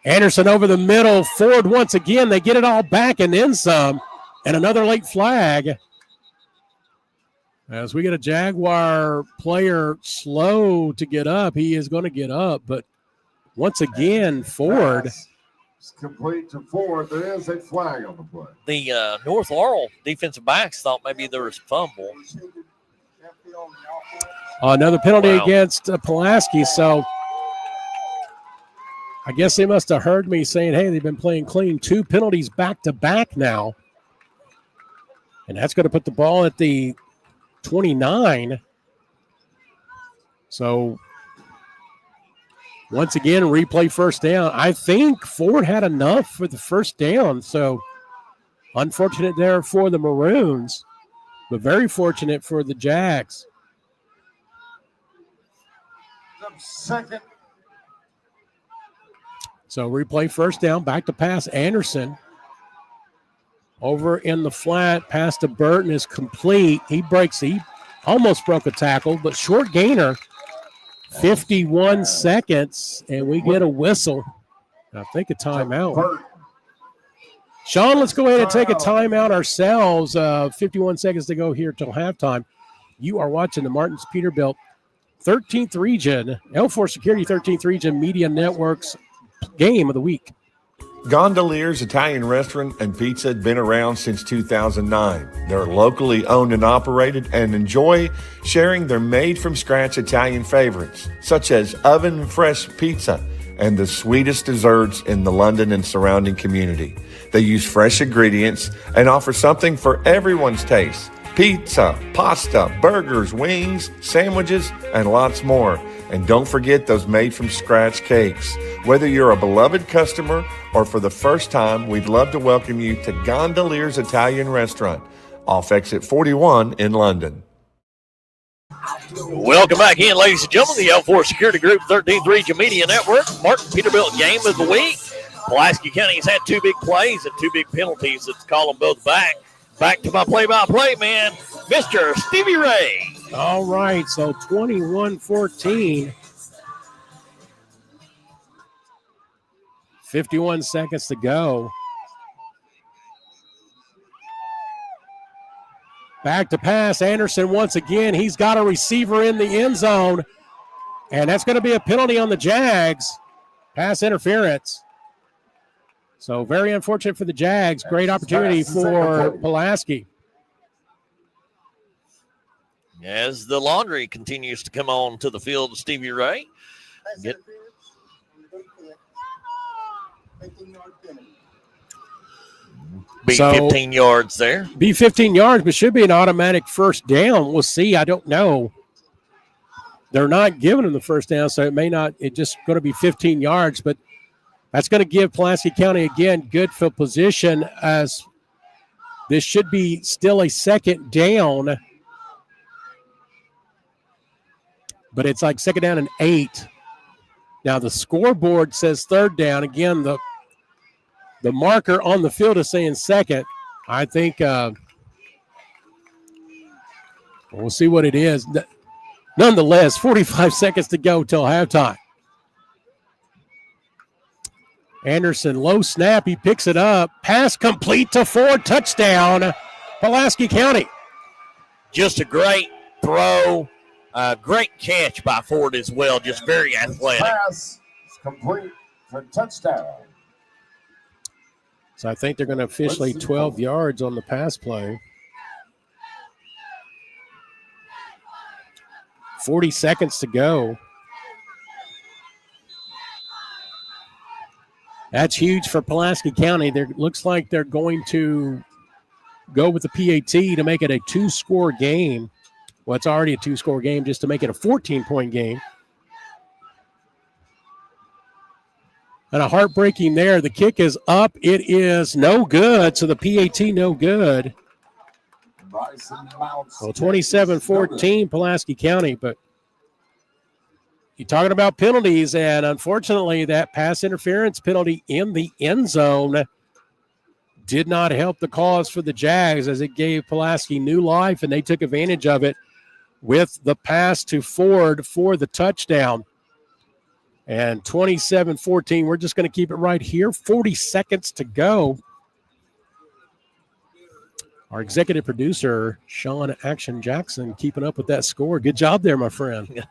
Anderson over the middle. Ford once again. They get it all back and then some. And another late flag. As we get a Jaguar player slow to get up, he is going to get up. But once again, Ford. It's complete to Ford. There is a flag on the play. The North Laurel defensive backs thought maybe there was a fumble. Another penalty against Pulaski. So I guess they must have heard me saying, hey, they've been playing clean. 2 penalties back-to-back now. And that's going to put the ball at the 29. So Once again, replay first down. I think Ford had enough for the first down, so unfortunate there for the Maroons, but very fortunate for the Jags. Second. So replay first down, back to pass. Anderson over in the flat, pass to Burton is complete. He almost broke a tackle, but short gainer, 51 seconds, and we get a whistle. I think a timeout. Sean, let's go ahead and take a timeout ourselves. 51 seconds to go here till halftime. You are watching the Martins Peterbilt 13th Region, L4 Security 13th Region Media Network's game of the week. Gondolier's Italian Restaurant and Pizza had been around since 2009. They're locally owned and operated and enjoy sharing their made-from-scratch Italian favorites, such as oven-fresh pizza and the sweetest desserts in the London and surrounding community. They use fresh ingredients and offer something for everyone's taste. Pizza, pasta, burgers, wings, sandwiches, and lots more. And don't forget those made-from-scratch cakes. Whether you're a beloved customer or for the first time, we'd love to welcome you to Gondolier's Italian Restaurant, off exit 41 in London. Welcome back in, ladies and gentlemen, the L4 Security Group 13th Region Media Network, Martin Peterbilt game of the week. Pulaski County has had two big plays and two big penalties. Let's call them both back. Back to my play-by-play man, Mr. Stevie Ray. All right, so 21-14. 51 seconds to go. Back to pass. Anderson once again. He's got a receiver in the end zone, and that's going to be a penalty on the Jags. Pass interference. So very unfortunate for the Jags. Great opportunity for Pulaski. As the laundry continues to come on to the field, Stevie Ray. Be 15 yards there. Be 15 yards, but should be an automatic first down. We'll see. I don't know. They're not giving him the first down, so it may not. It's just going to be 15 yards, but that's going to give Pulaski County, again, good field position, as this should be still a second down. But it's like second down and 8. Now the scoreboard says third down. Again, the marker on the field is saying second. I think we'll see what it is. Nonetheless, 45 seconds to go till halftime. Anderson, low snap. He picks it up. Pass complete to Ford. Touchdown, Pulaski County. Just a great throw. Great catch by Ford as well. Just very athletic. Pass is complete for touchdown. So I think they're going to officially 12 yards on the pass play. 40 seconds to go. That's huge for Pulaski County. Looks like they're going to go with the PAT to make it a 2-score game. Well, it's already a 2-score game, just to make it a 14-point game. And a heartbreaking there. The kick is up. It is no good. So the PAT no good. Well, 27-14 Pulaski County. But you're talking about penalties, and unfortunately that pass interference penalty in the end zone did not help the cause for the Jags, as it gave Pulaski new life, and they took advantage of it with the pass to Ford for the touchdown. And 27-14, we're just going to keep it right here. 40 seconds to go. Our executive producer, Sean Action Jackson, keeping up with that score. Good job there, my friend.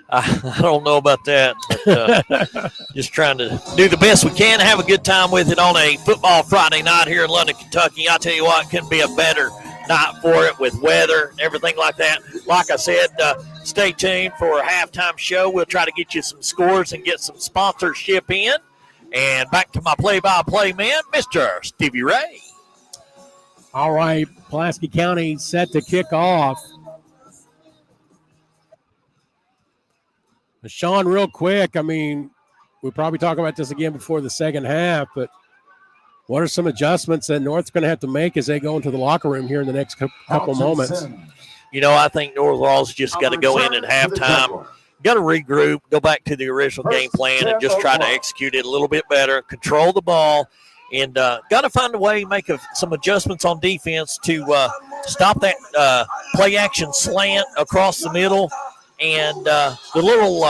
I don't know about that, but just trying to do the best we can, have a good time with it on a football Friday night here in London, Kentucky. I tell you what, couldn't be a better night for it with weather and everything like that. Like I said, stay tuned for a halftime show. We'll try to get you some scores and get some sponsorship in. And back to my play-by-play man, Mr. Stevie Ray. All right, Pulaski County set to kick off. Sean, real quick, I mean, we'll probably talk about this again before the second half, but what are some adjustments that North's going to have to make as they go into the locker room here in the next couple moments? You know, I think North Law's just got to go in at halftime, got to regroup, go back to the original game plan and just try to execute it a little bit better, control the ball, and got to find a way to make some adjustments on defense to stop that play action slant across the middle and the little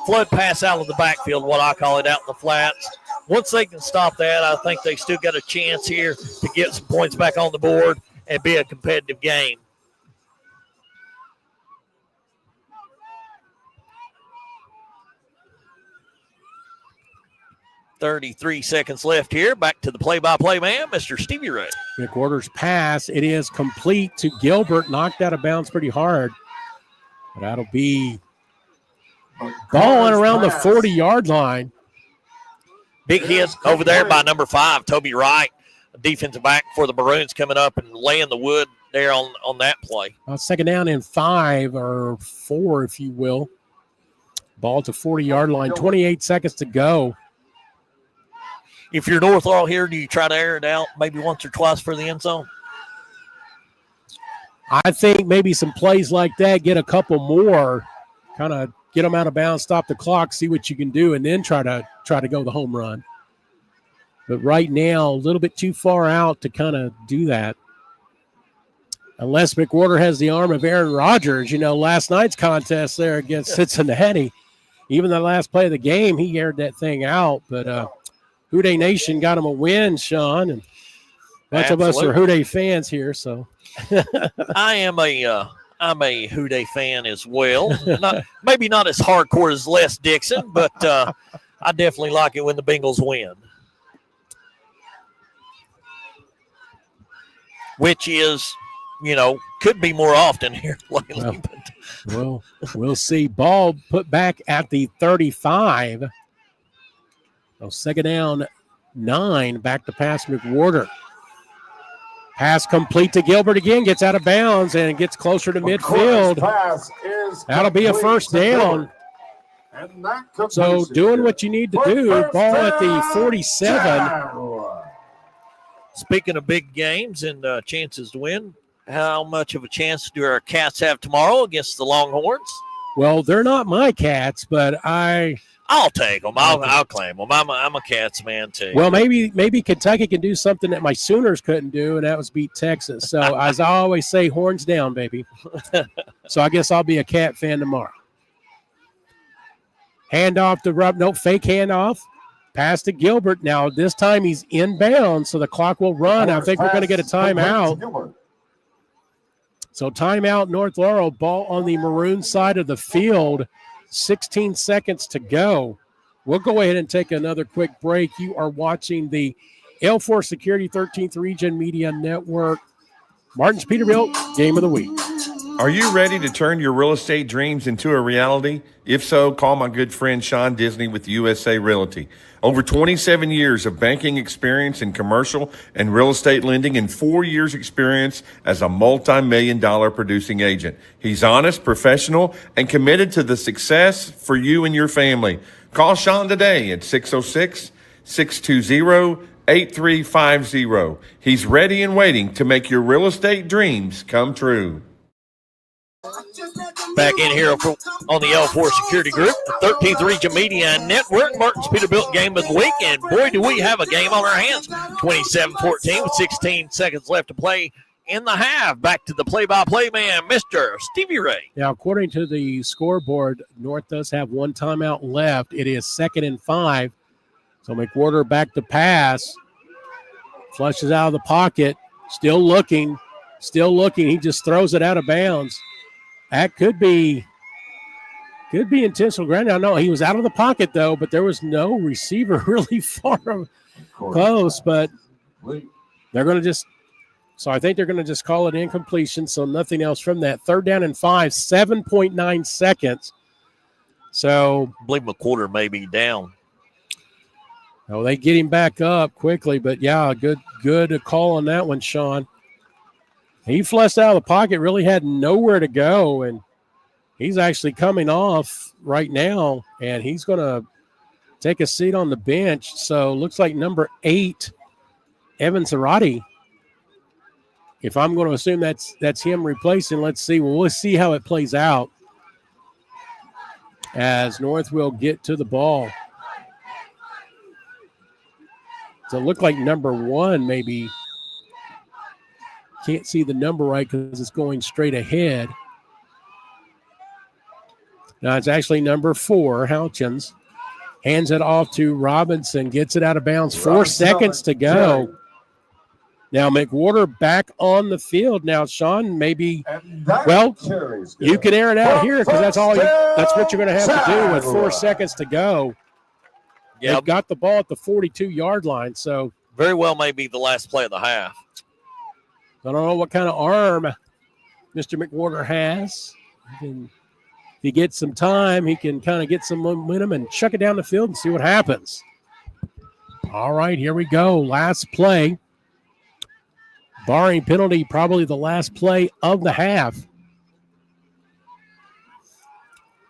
flood pass out of the backfield, what I call it, out in the flats. Once they can stop that, I think they still got a chance here to get some points back on the board and be a competitive game. .33 seconds left here. Back to the play-by-play man, Mr. Stevie Ray. McWhorter's pass, it is complete to Gilbert, knocked out of bounds pretty hard. But that'll be ball around the 40-yard line. Big hit over there by number 5, Toby Wright, defensive back for the Maroons, coming up and laying the wood there on that play. Second down and 5 or 4, if you will. Ball to 40-yard line, 28 seconds to go. If you're North Laurel here, do you try to air it out maybe once or twice for the end zone? I think maybe some plays like that, get a couple more, kind of get them out of bounds, stop the clock, see what you can do, and then try to go the home run. But right now, a little bit too far out to kind of do that. Unless McWhorter has the arm of Aaron Rodgers. You know, last night's contest there against Cincinnati, even the last play of the game, he aired that thing out. But Houday Nation got him a win, Sean, and a bunch of us are Houday fans here, so. I'm a Houday fan as well. Maybe not as hardcore as Les Dixon, but I definitely like it when the Bengals win. Which is, you know, could be more often here lately. Well, we'll see. Ball put back at the 35. So second down, 9, back to pass McWhorter. Pass complete to Gilbert again, gets out of bounds and gets closer to midfield. That'll be a first down. So doing what you need to do, ball at the 47. Speaking of big games and chances to win, how much of a chance do our Cats have tomorrow against the Longhorns? Well, they're not my Cats, but I'll take them. I'll claim them. I'm a Cats man too. Well, maybe Kentucky can do something that my Sooners couldn't do, and that was beat Texas. So as I always say, horns down, baby. So I guess I'll be a Cat fan tomorrow. Handoff to fake handoff. Pass to Gilbert. Now this time he's inbound, so the clock will run. I think we're going to get a timeout. So timeout, North Laurel. Ball on the maroon side of the field. 16 seconds to go. We'll go ahead and take another quick break. You are watching the L4 Security 13th Region Media Network. Martin's Peterbilt Game of the Week. Are you ready to turn your real estate dreams into a reality? If so, call my good friend Sean Disney with USA Realty. Over 27 years of banking experience in commercial and real estate lending and 4 years experience as a multi-million-dollar producing agent. He's honest, professional, and committed to the success for you and your family. Call Sean today at 606-620-8350. He's ready and waiting to make your real estate dreams come true. Back in here on the L4 Security Group, the 13th Region Media Network, Martin's Peterbilt Game of the Week, and boy, do we have a game on our hands. 27-14 with 16 seconds left to play in the half. Back to the play-by-play man, Mr. Stevie Ray. Now, according to the scoreboard, North does have one timeout left. It is 2nd and 5. So McWhorter back to pass. Flushes out of the pocket. Still looking. He just throws it out of bounds. That could be intentional ground. I know he was out of the pocket, though, but there was no receiver really far close. But they're going to just – so I think they're going to just call it incompletion, so nothing else from that. 3rd down and 5, 7.9 seconds. So I believe McWhorter may be down. Oh, they get him back up quickly, but, yeah, good call on that one, Sean. He flushed out of the pocket, really had nowhere to go, and He's actually coming off right now, and he's going to take a seat on the bench. So looks like number 8, Evan Zarate. If I'm going to assume that's him replacing, let's see. Well, we'll see how it plays out as North will get to the ball. So it looked like number 1 maybe. Can't see the number right because it's going straight ahead. Now it's actually number 4, Houchins. Hands it off to Robinson, gets it out of bounds. 4 seconds to go. Now McWhorter back on the field. Now, Sean, maybe, well, you can air it out here because that's what you're going to have to do with 4 seconds to go. Yeah, They've got the ball at the 42-yard line, so very well may be the last play of the half. I don't know what kind of arm Mr. McWhorter has. If he gets some time, he can kind of get some momentum and chuck it down the field and see what happens. All right, here we go. Last play. Barring penalty, probably the last play of the half.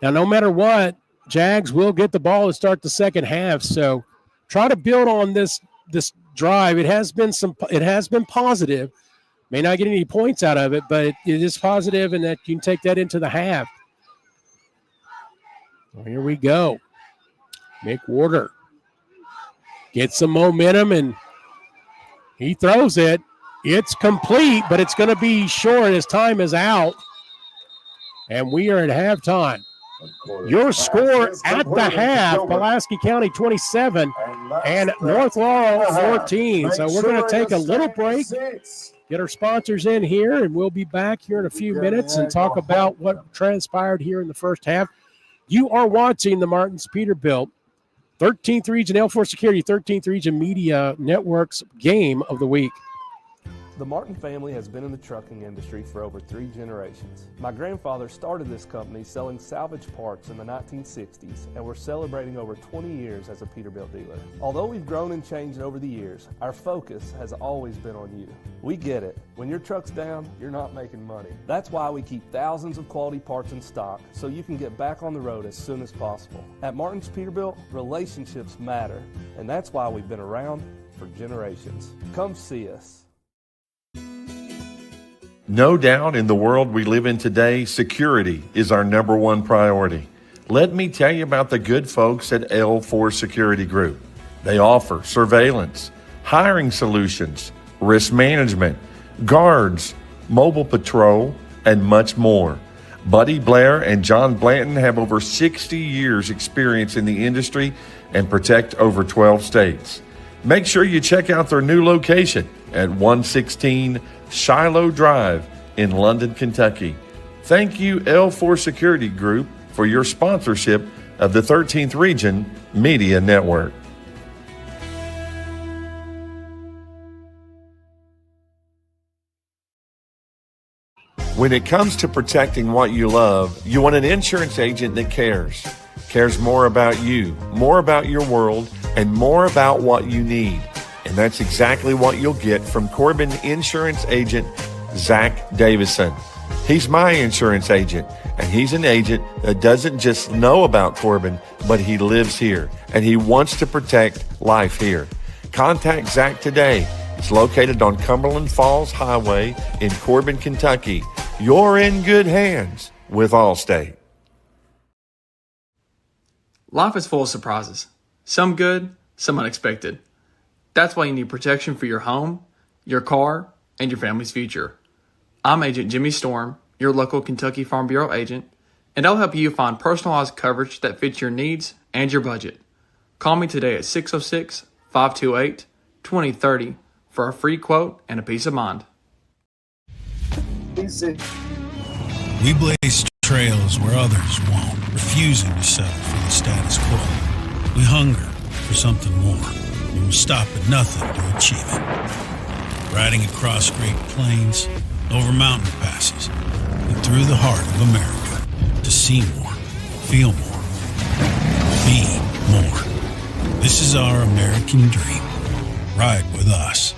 Now, no matter what, Jags will get the ball to start the second half. So try to build on this drive. It has been positive. May not get any points out of it, but it is positive, and that you can take that into the half. Well, here we go. McWhorter gets some momentum, and he throws it. It's complete, but it's going to be short. His time is out, and we are at halftime. Your score at the half, Pulaski County 27 and North Laurel 14. So we're going to take a little break, get our sponsors in here, and we'll be back here in a few minutes and talk about what transpired here in the first half. You are watching the Martins Peterbilt 13th Region L4 Security 13th Region Media Network's Game of the Week. The Martin family has been in the trucking industry for over 3 generations. My grandfather started this company selling salvage parts in the 1960s, and we're celebrating over 20 years as a Peterbilt dealer. Although we've grown and changed over the years, our focus has always been on you. We get it. When your truck's down, you're not making money. That's why we keep thousands of quality parts in stock so you can get back on the road as soon as possible. At Martin's Peterbilt, relationships matter, and that's why we've been around for generations. Come see us. No doubt in the world we live in today, security is our number one priority. Let me tell you about the good folks at L4 Security Group. They offer surveillance, hiring solutions, risk management, guards, mobile patrol, and much more. Buddy Blair and John Blanton have over 60 years experience in the industry and protect over 12 states. Make sure you check out their new location at 116 Shiloh Drive in London, Kentucky. Thank you, L4 Security Group, for your sponsorship of the 13th Region Media Network. When it comes to protecting what you love, you want an insurance agent that cares more about you, more about your world, and more about what you need. And that's exactly what you'll get from Corbin insurance agent Zach Davison. He's my insurance agent, and he's an agent that doesn't just know about Corbin, but he lives here, and he wants to protect life here. Contact Zach today. It's located on Cumberland Falls Highway in Corbin, Kentucky. You're in good hands with Allstate. Life is full of surprises. Some good, some unexpected. That's why you need protection for your home, your car, and your family's future. I'm Agent Jimmy Storm, your local Kentucky Farm Bureau agent, and I'll help you find personalized coverage that fits your needs and your budget. Call me today at 606-528-2030 for a free quote and a peace of mind. We blaze trails where others won't, refusing to settle for the status quo. We hunger for something more. We will stop at nothing to achieve it. Riding across great plains, over mountain passes, and through the heart of America to see more, feel more, be more. This is our American dream. Ride with us.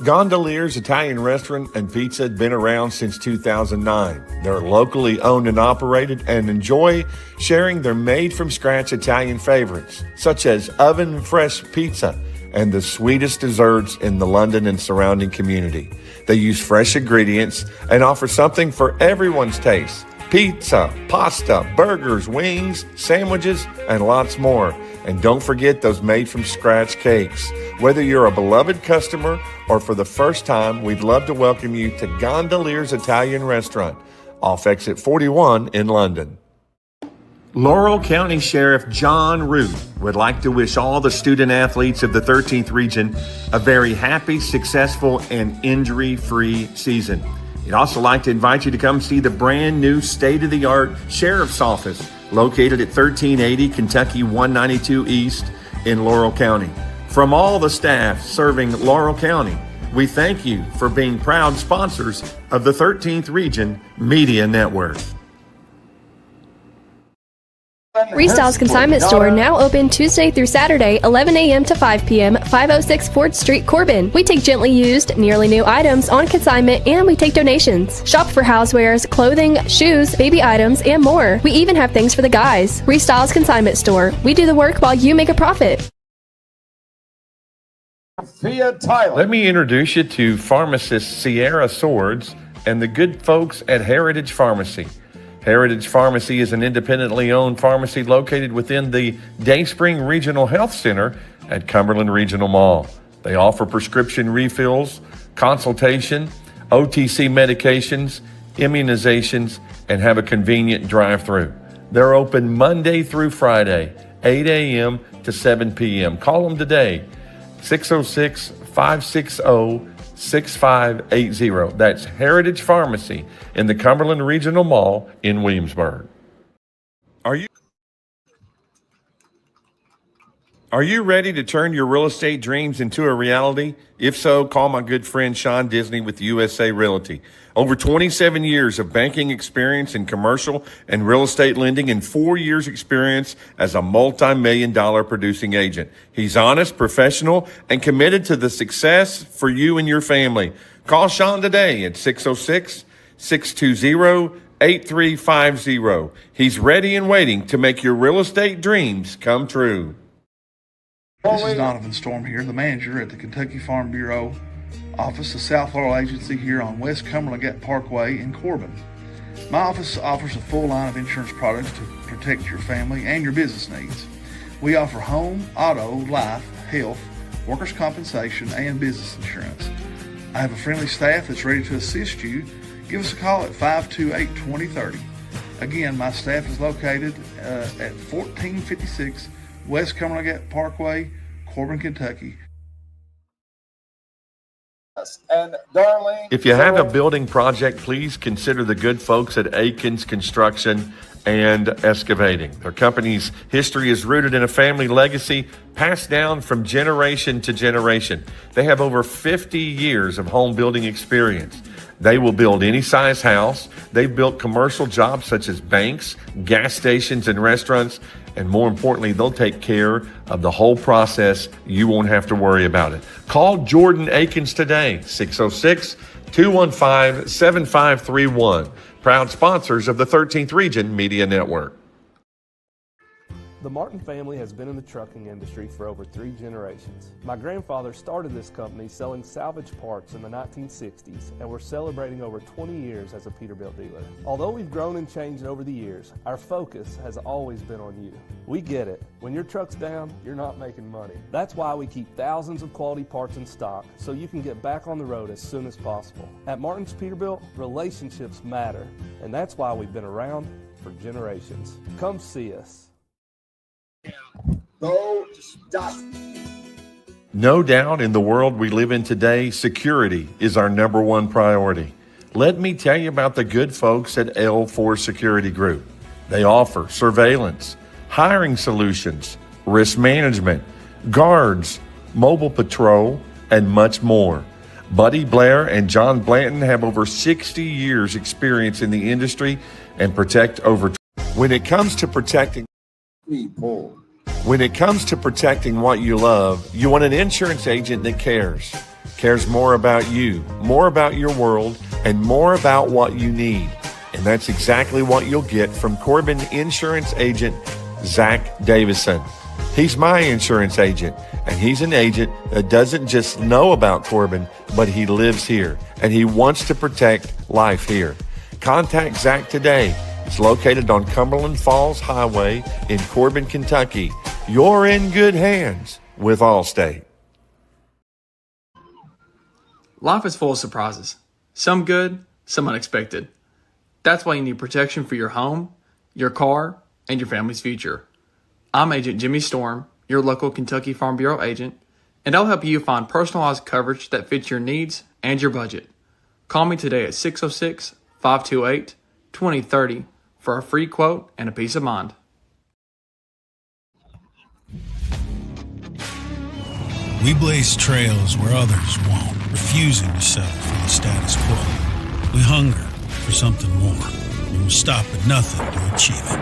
Gondolier's Italian Restaurant and Pizza have been around since 2009. They're locally owned and operated and enjoy sharing their made-from-scratch Italian favorites, such as oven-fresh pizza and the sweetest desserts in the London and surrounding community. They use fresh ingredients and offer something for everyone's taste. Pizza, pasta, burgers, wings, sandwiches, and lots more. And don't forget those made-from-scratch cakes. Whether you're a beloved customer or for the first time, we'd love to welcome you to Gondolier's Italian Restaurant, off exit 41 in London. Laurel County Sheriff John Root would like to wish all the student athletes of the 13th Region a very happy, successful, and injury-free season. He'd also like to invite you to come see the brand new state-of-the-art Sheriff's Office located at 1380 Kentucky 192 East in Laurel County. From all the staff serving Laurel County, we thank you for being proud sponsors of the 13th Region Media Network. Restyles Consignment Store now open Tuesday through Saturday, 11 a.m. to 5 p.m., 506 4th Street, Corbin. We take gently used, nearly new items on consignment, and we take donations. Shop for housewares, clothing, shoes, baby items, and more. We even have things for the guys. Restyles Consignment Store. We do the work while you make a profit. Let me introduce you to pharmacist Sierra Swords and the good folks at Heritage Pharmacy. Heritage Pharmacy is an independently owned pharmacy located within the Dayspring Regional Health Center at Cumberland Regional Mall. They offer prescription refills, consultation, OTC medications, immunizations, and have a convenient drive-through. They're open Monday through Friday, 8 a.m. to 7 p.m. Call them today, 606-560-6580. That's Heritage Pharmacy in the Cumberland Regional Mall in Williamsburg. Are you ready to turn your real estate dreams into a reality? If so, call my good friend Sean Disney with USA Realty. Over 27 years of banking experience in commercial and real estate lending and 4 years experience as a multi-million-dollar producing agent. He's honest, professional, and committed to the success for you and your family. Call Sean today at 606-620-8350. He's ready and waiting to make your real estate dreams come true. This is Donovan Storm here, the manager at the Kentucky Farm Bureau office, the South Laurel Agency here on West Cumberland Gap Parkway in Corbin. My office offers a full line of insurance products to protect your family and your business needs. We offer home, auto, life, health, workers' compensation, and business insurance. I have a friendly staff that's ready to assist you. Give us a call at 528-2030. Again, my staff is located at 1456 West Cumberland Gap Parkway, Corbin, Kentucky. And darling, If you have a building project, please consider the good folks at Aikens Construction and Excavating. Their company's history is rooted in a family legacy passed down from generation to generation. They have over 50 years of home building experience. They will build any size house. They've built commercial jobs such as banks, gas stations, and restaurants. And more importantly, they'll take care of the whole process. You won't have to worry about it. Call Jordan Aikens today, 606-215-7531. Proud sponsors of the 13th Region Media Network. The Martin family has been in the trucking industry for over 3 generations. My grandfather started this company selling salvage parts in the 1960s, and we're celebrating over 20 years as a Peterbilt dealer. Although we've grown and changed over the years, our focus has always been on you. We get it. When your truck's down, you're not making money. That's why we keep thousands of quality parts in stock so you can get back on the road as soon as possible. At Martin's Peterbilt, relationships matter, and that's why we've been around for generations. Come see us. Go stop. No doubt in the world we live in today, security is our number one priority. Let me tell you about the good folks at L4 Security Group. They offer surveillance, hiring solutions, risk management, guards, mobile patrol, and much more. Buddy Blair and John Blanton have over 60 years experience in the industry and protect over. When it comes to protecting what you love, you want an insurance agent that cares. cares more about you, more about your world, and more about what you need. And that's exactly what you'll get from Corbin Insurance Agent Zach Davison. He's my insurance agent, and he's an agent that doesn't just know about Corbin, but he lives here, and he wants to protect life here. Contact Zach today. It's located on Cumberland Falls Highway in Corbin, Kentucky. You're in good hands with Allstate. Life is full of surprises. Some good, some unexpected. That's why you need protection for your home, your car, and your family's future. I'm Agent Jimmy Storm, your local Kentucky Farm Bureau agent, and I'll help you find personalized coverage that fits your needs and your budget. Call me today at 606-528-2030 for a free quote and a peace of mind. We blaze trails where others won't, refusing to settle for the status quo. We hunger for something more, and we'll stop at nothing to achieve it.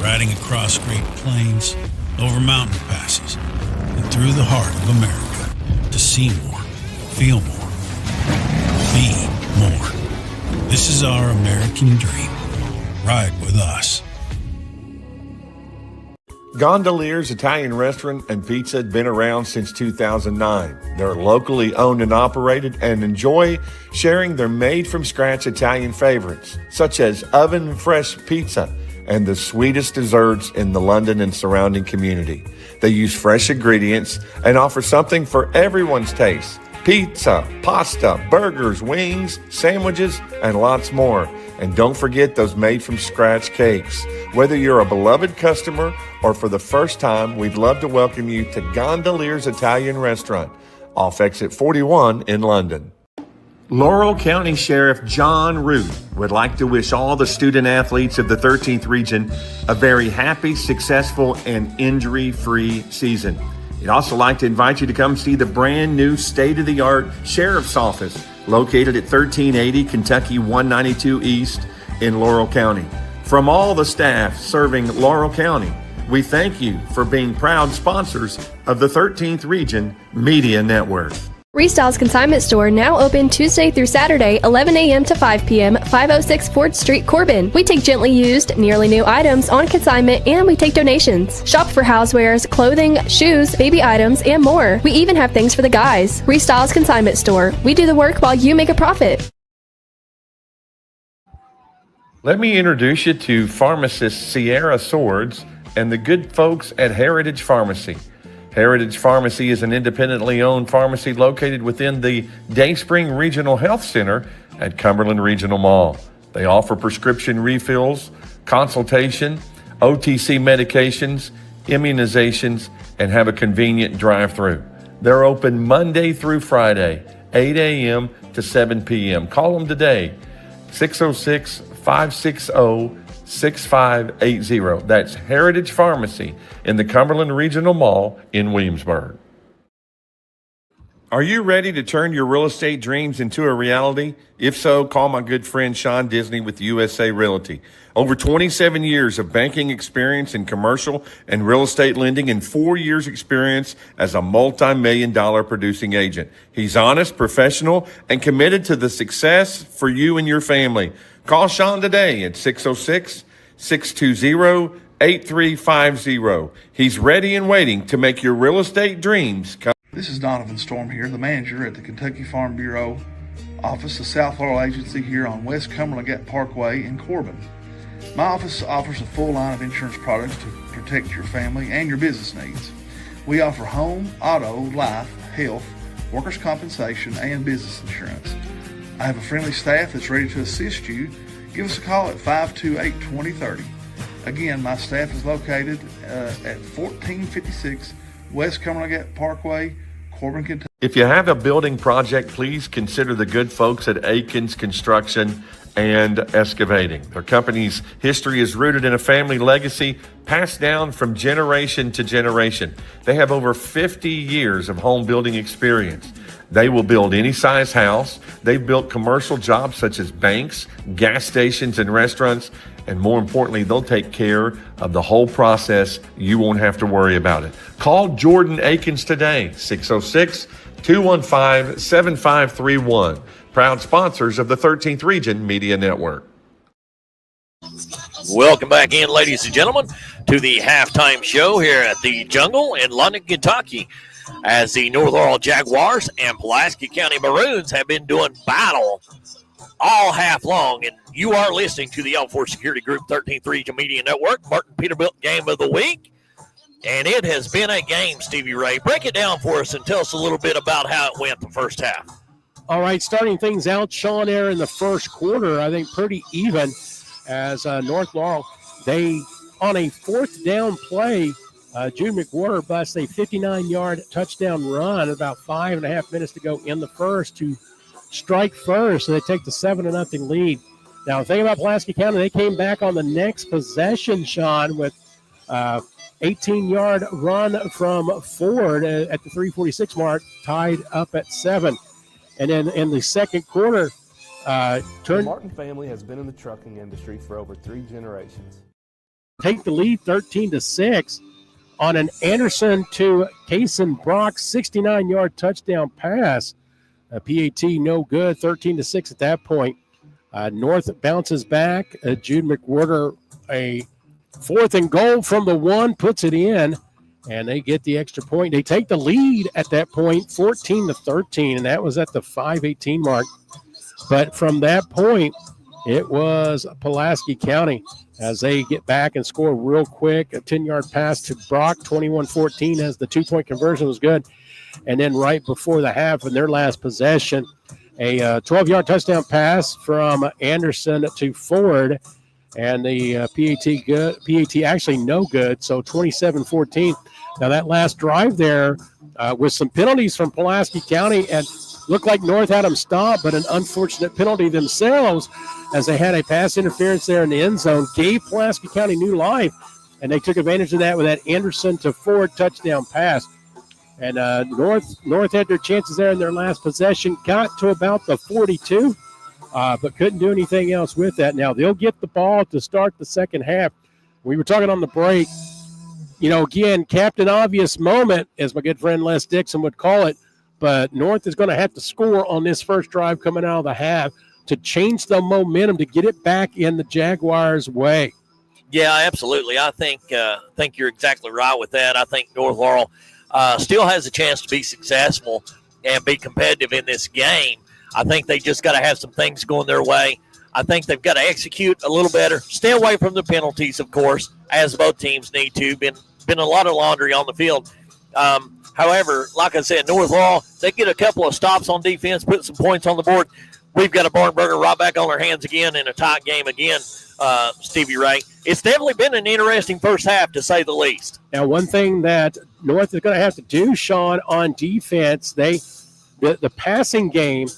Riding across great plains, over mountain passes, and through the heart of America to see more, feel more, be more. This is our American dream. Ride with us. Gondolier's Italian Restaurant and Pizza had been around since 2009. They're locally owned and operated and enjoy sharing their made-from-scratch Italian favorites, such as oven-fresh pizza and the sweetest desserts in the London and surrounding community. They use fresh ingredients and offer something for everyone's taste. Pizza, pasta, burgers, wings, sandwiches, and lots more. And don't forget those made-from-scratch cakes. Whether you're a beloved customer or for the first time, we'd love to welcome you to Gondolier's Italian Restaurant, off exit 41 in London. Laurel County Sheriff John Root would like to wish all the student athletes of the 13th Region a very happy, successful, and injury-free season. He'd also like to invite you to come see the brand new state-of-the-art Sheriff's Office located at 1380 Kentucky 192 East in Laurel County. From all the staff serving Laurel County, we thank you for being proud sponsors of the 13th Region Media Network. Restyle's Consignment Store now open Tuesday through Saturday, 11 a.m. to 5 p.m., 506 4th Street, Corbin. We take gently used, nearly new items on consignment, and we take donations. Shop for housewares, clothing, shoes, baby items, and more. We even have things for the guys. Restyle's Consignment Store. We do the work while you make a profit. Let me introduce you to pharmacist Sierra Swords and the good folks at Heritage Pharmacy. Heritage Pharmacy is an independently owned pharmacy located within the Dayspring Regional Health Center at Cumberland Regional Mall. They offer prescription refills, consultation, OTC medications, immunizations, and have a convenient drive-through. They're open Monday through Friday, 8 a.m. to 7 p.m. Call them today, 606-560-6580. That's Heritage Pharmacy in the Cumberland Regional Mall in Williamsburg. Are you ready to turn your real estate dreams into a reality? If so, call my good friend Sean Disney with USA Realty. Over 27 years of banking experience in commercial and real estate lending and 4 years experience as a multi-million-dollar producing agent. He's honest, professional, and committed to the success for you and your family. Call Sean today at 606-620-8350. He's ready and waiting to make your real estate dreams come. This is Donovan Storm here, the manager at the Kentucky Farm Bureau office of South Laurel Agency here on West Cumberland Parkway in Corbin. My office offers a full line of insurance products to protect your family and your business needs. We offer home, auto, life, health, workers' compensation, and business insurance. I have a friendly staff that's ready to assist you. Give us a call at 528-2030. Again, my staff is located at 1456 West Cumberland Parkway, Corbin, Kentucky. If you have a building project, please consider the good folks at Aikens Construction and Excavating. Their company's history is rooted in a family legacy passed down from generation to generation. They have over 50 years of home building experience. They will build any size house. They've built commercial jobs such as banks, gas stations, and restaurants. And more importantly, they'll take care of the whole process. You won't have to worry about it. Call Jordan Aikens today, 606 215-7531. Proud sponsors of the 13th Region Media Network. Welcome back in, ladies and gentlemen, to the halftime show here at the Jungle in London, Kentucky, as the North Laurel Jaguars and Pulaski County Maroons have been doing battle all half long. And you are listening to the L4 Security Group 13th Region Media Network, Martin Peterbilt Game of the Week. And it has been a game, Stevie Ray. Break it down for us and tell us a little bit about how it went the first half. All right, starting things out, Sean, there in the first quarter, I think pretty even as North Laurel, they, on a fourth down play, Jude McWhorter busts a 59-yard touchdown run, about 5.5 minutes to go in the first to strike first, so they take the 7-0 lead. Now, the thing about Pulaski County, they came back on the next possession, Sean, with 18-yard run from Ford at the 3:46 mark, tied up at 7. And then in the second quarter, The Martin family has been in the trucking industry for over 3 generations. Take the lead 13-6 on an Anderson to Kason Brock 69-yard touchdown pass. PAT no good, 13-6 at that point. North bounces back. Jude McWhorter, a 4th and goal from the 1, puts it in, and they get the extra point. They take the lead at that point, 14-13, and that was at the 5:18 mark. But from that point, it was Pulaski County as they get back and score real quick. A 10-yard pass to Brock, 21-14, as the 2-point conversion was good. And then right before the half in their last possession, a 12-yard touchdown pass from Anderson to Ford. And the PAT actually no good, so 27-14. Now that last drive there with some penalties from Pulaski County, and looked like North had them stopped, but an unfortunate penalty themselves as they had a pass interference there in the end zone, gave Pulaski County new life, and they took advantage of that with that Anderson to Ford touchdown pass. And North had their chances there in their last possession, got to about the 42, but couldn't do anything else with that. Now, they'll get the ball to start the second half. We were talking on the break, you know, again, Captain Obvious moment, as my good friend Les Dixon would call it, but North is going to have to score on this first drive coming out of the half to change the momentum, to get it back in the Jaguars' way. Yeah, absolutely. I think you're exactly right with that. I think North Laurel still has a chance to be successful and be competitive in this game. I think they just got to have some things going their way. I think they've got to execute a little better. Stay away from the penalties, of course, as both teams need to. Been a lot of laundry on the field. However, like I said, North Laurel, they get a couple of stops on defense, put some points on the board. We've got a barn burner right back on our hands again in a tight game again, Stevie Ray. It's definitely been an interesting first half, to say the least. Now, one thing that North is going to have to do, Sean, on defense, the passing game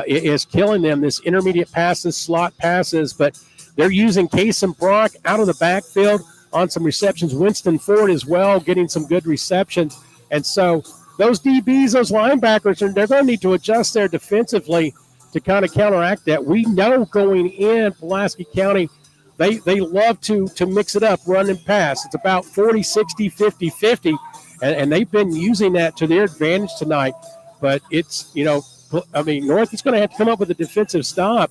is killing them, this intermediate passes, slot passes, but they're using Kason Brock out of the backfield on some receptions. Winston Ford as well, getting some good receptions. And so those DBs, those linebackers, they're going to need to adjust there defensively to kind of counteract that. We know going in, Pulaski County, they love to mix it up, run and pass. It's about 40-60, 50-50, and they've been using that to their advantage tonight. But it's, North is going to have to come up with a defensive stop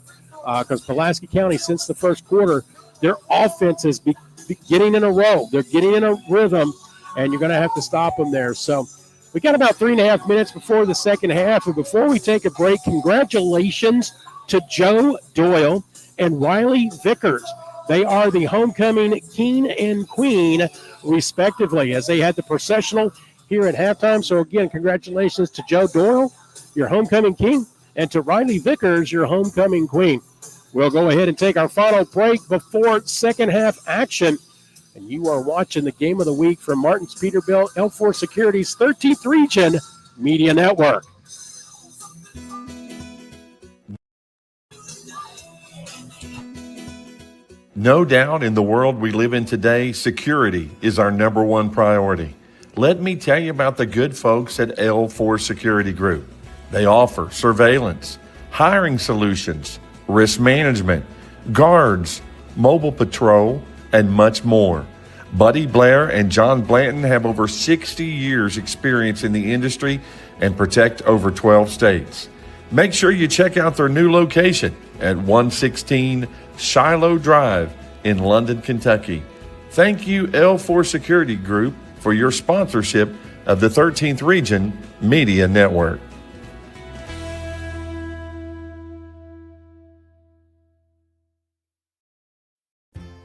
because Pulaski County, since the first quarter, their offense is getting in a row. They're getting in a rhythm, and you're going to have to stop them there. So we got about 3.5 minutes before the second half. And before we take a break, congratulations to Joe Doyle and Riley Vickers. They are the homecoming king and queen, respectively, as they had the processional here at halftime. So, again, congratulations to Joe Doyle, your homecoming king, and to Riley Vickers, your homecoming queen. We'll go ahead and take our final break before second half action. And you are watching the Game of the Week from Martin's Peterbilt, L4 Security's 13th Region Media Network. No doubt in the world we live in today, security is our number one priority. Let me tell you about the good folks at L4 Security Group. They offer surveillance, hiring solutions, risk management, guards, mobile patrol, and much more. Buddy Blair and John Blanton have over 60 years experience in the industry and protect over 12 states. Make sure you check out their new location at 116 Shiloh Drive in London, Kentucky. Thank you, L4 Security Group, for your sponsorship of the 13th Region Media Network.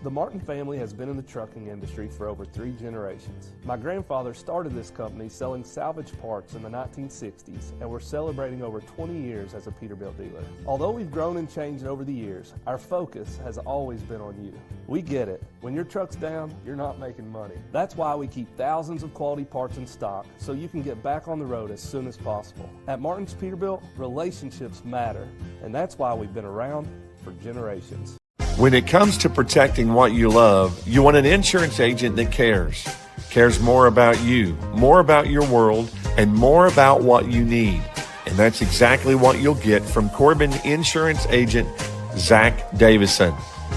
The Martin family has been in the trucking industry for over 3 generations. My grandfather started this company selling salvage parts in the 1960s, and we're celebrating over 20 years as a Peterbilt dealer. Although we've grown and changed over the years, our focus has always been on you. We get it. When your truck's down, you're not making money. That's why we keep thousands of quality parts in stock so you can get back on the road as soon as possible. At Martin's Peterbilt, relationships matter, and that's why we've been around for generations. When it comes to protecting what you love, you want an insurance agent that cares more about you, more about your world, and more about what you need. And that's exactly what you'll get from Corbin insurance agent Zach Davison.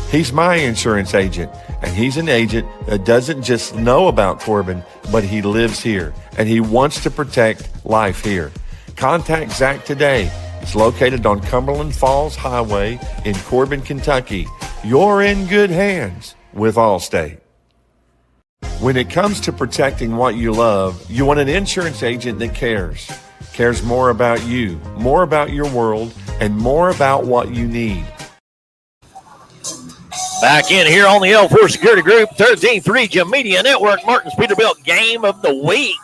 He's my insurance agent, and he's an agent that doesn't just know about Corbin, but he lives here, and he wants to protect life here. Contact Zach today. It's located on Cumberland Falls Highway in Corbin, Kentucky. You're in good hands with Allstate. When it comes to protecting what you love, you want an insurance agent that cares more about you, more about your world, and more about what you need. Back in here on the L4 Security Group, 13th Region Media Network, Martin's Peterbilt Game of the Week.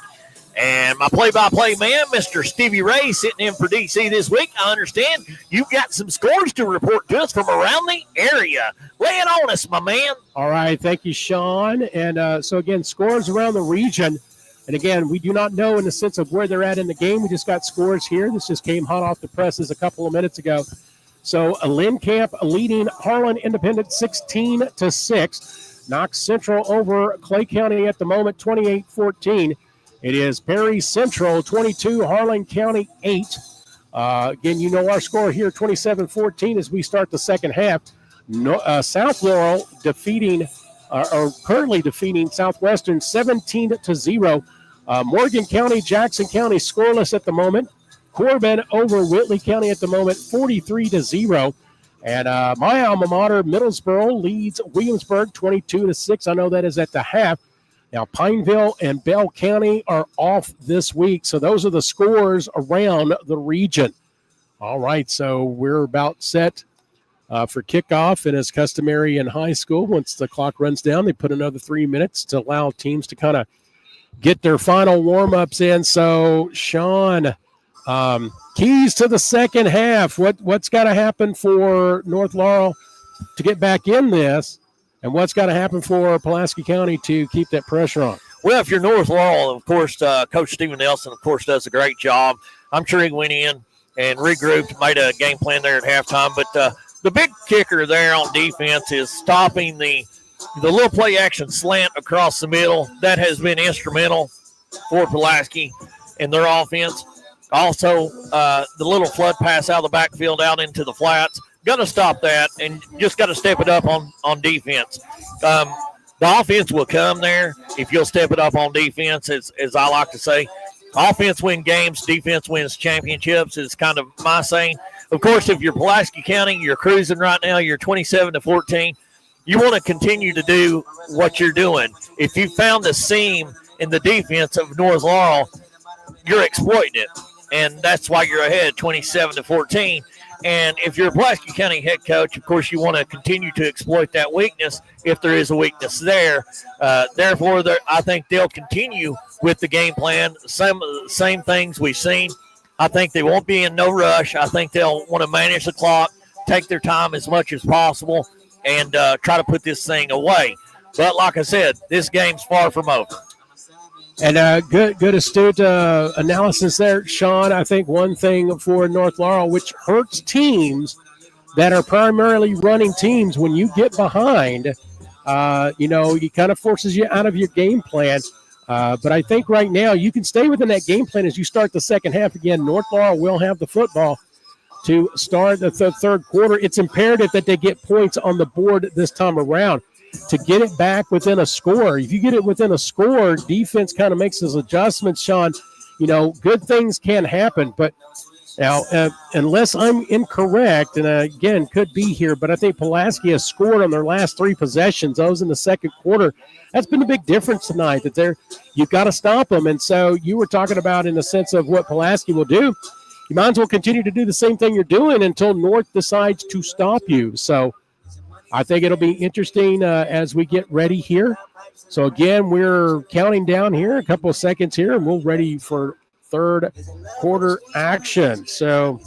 And my play-by-play man, Mr. Stevie Ray, sitting in for DC this week. I understand you've got some scores to report to us from around the area. Lay it on us, my man. All right, thank you, Sean. And so, again, scores around the region. And, again, we do not know in the sense of where they're at in the game. We just got scores here. This just came hot off the presses a couple of minutes ago. So, Lynn Camp leading Harlan Independent 16-6. Knox Central over Clay County at the moment, 28-14. It is Perry Central 22, Harlan County 8. Again, you know our score here, 27-14 as we start the second half. South Laurel currently defeating Southwestern 17-0. Morgan County, Jackson County scoreless at the moment. Corbin over Whitley County at the moment, 43-0. And my alma mater, Middlesboro, leads Williamsburg 22-6. I know that is at the half. Now, Pineville and Bell County are off this week, so those are the scores around the region. All right, so we're about set for kickoff, and as customary in high school, once the clock runs down, they put another 3 minutes to allow teams to kind of get their final warm-ups in. So, Sean, keys to the second half. What's got to happen for North Laurel to get back in this? And what's got to happen for Pulaski County to keep that pressure on? Well, if you're North Laurel, of course, Coach Stephen Nelson, of course, does a great job. I'm sure he went in and regrouped, made a game plan there at halftime. But the big kicker there on defense is stopping the little play action slant across the middle. That has been instrumental for Pulaski in their offense. Also, the little flood pass out of the backfield out into the flats. Got to stop that and just got to step it up on defense. The offense will come there if you'll step it up on defense, as I like to say. Offense wins games, defense wins championships is kind of my saying. Of course, if you're Pulaski County, you're cruising right now, you're 27-14. You want to continue to do what you're doing. If you found the seam in the defense of North Laurel, you're exploiting it, and that's why you're ahead 27-14. And if you're a Pulaski County head coach, of course, you want to continue to exploit that weakness if there is a weakness there. Therefore, I think they'll continue with the game plan. Same things we've seen. I think they won't be in no rush. I think they'll want to manage the clock, take their time as much as possible, and try to put this thing away. But like I said, this game's far from over. And good astute analysis there, Sean. I think one thing for North Laurel, which hurts teams that are primarily running teams, when you get behind, it kind of forces you out of your game plan. But I think right now you can stay within that game plan as you start the second half. Again, North Laurel will have the football to start the third quarter. It's imperative that they get points on the board this time around. to get it back within a score. If you get it within a score, defense kind of makes those adjustments, Sean. Good things can happen, but now, unless I'm incorrect, and again, could be here, but I think Pulaski has scored on their last 3 possessions, those in the second quarter. That's been a big difference tonight, that you've got to stop them. And so you were talking about in the sense of what Pulaski will do. You might as well continue to do the same thing you're doing until North decides to stop you. So I think it'll be interesting as we get ready here. So, again, we're counting down here, a couple of seconds here, and we're ready for third quarter action. So,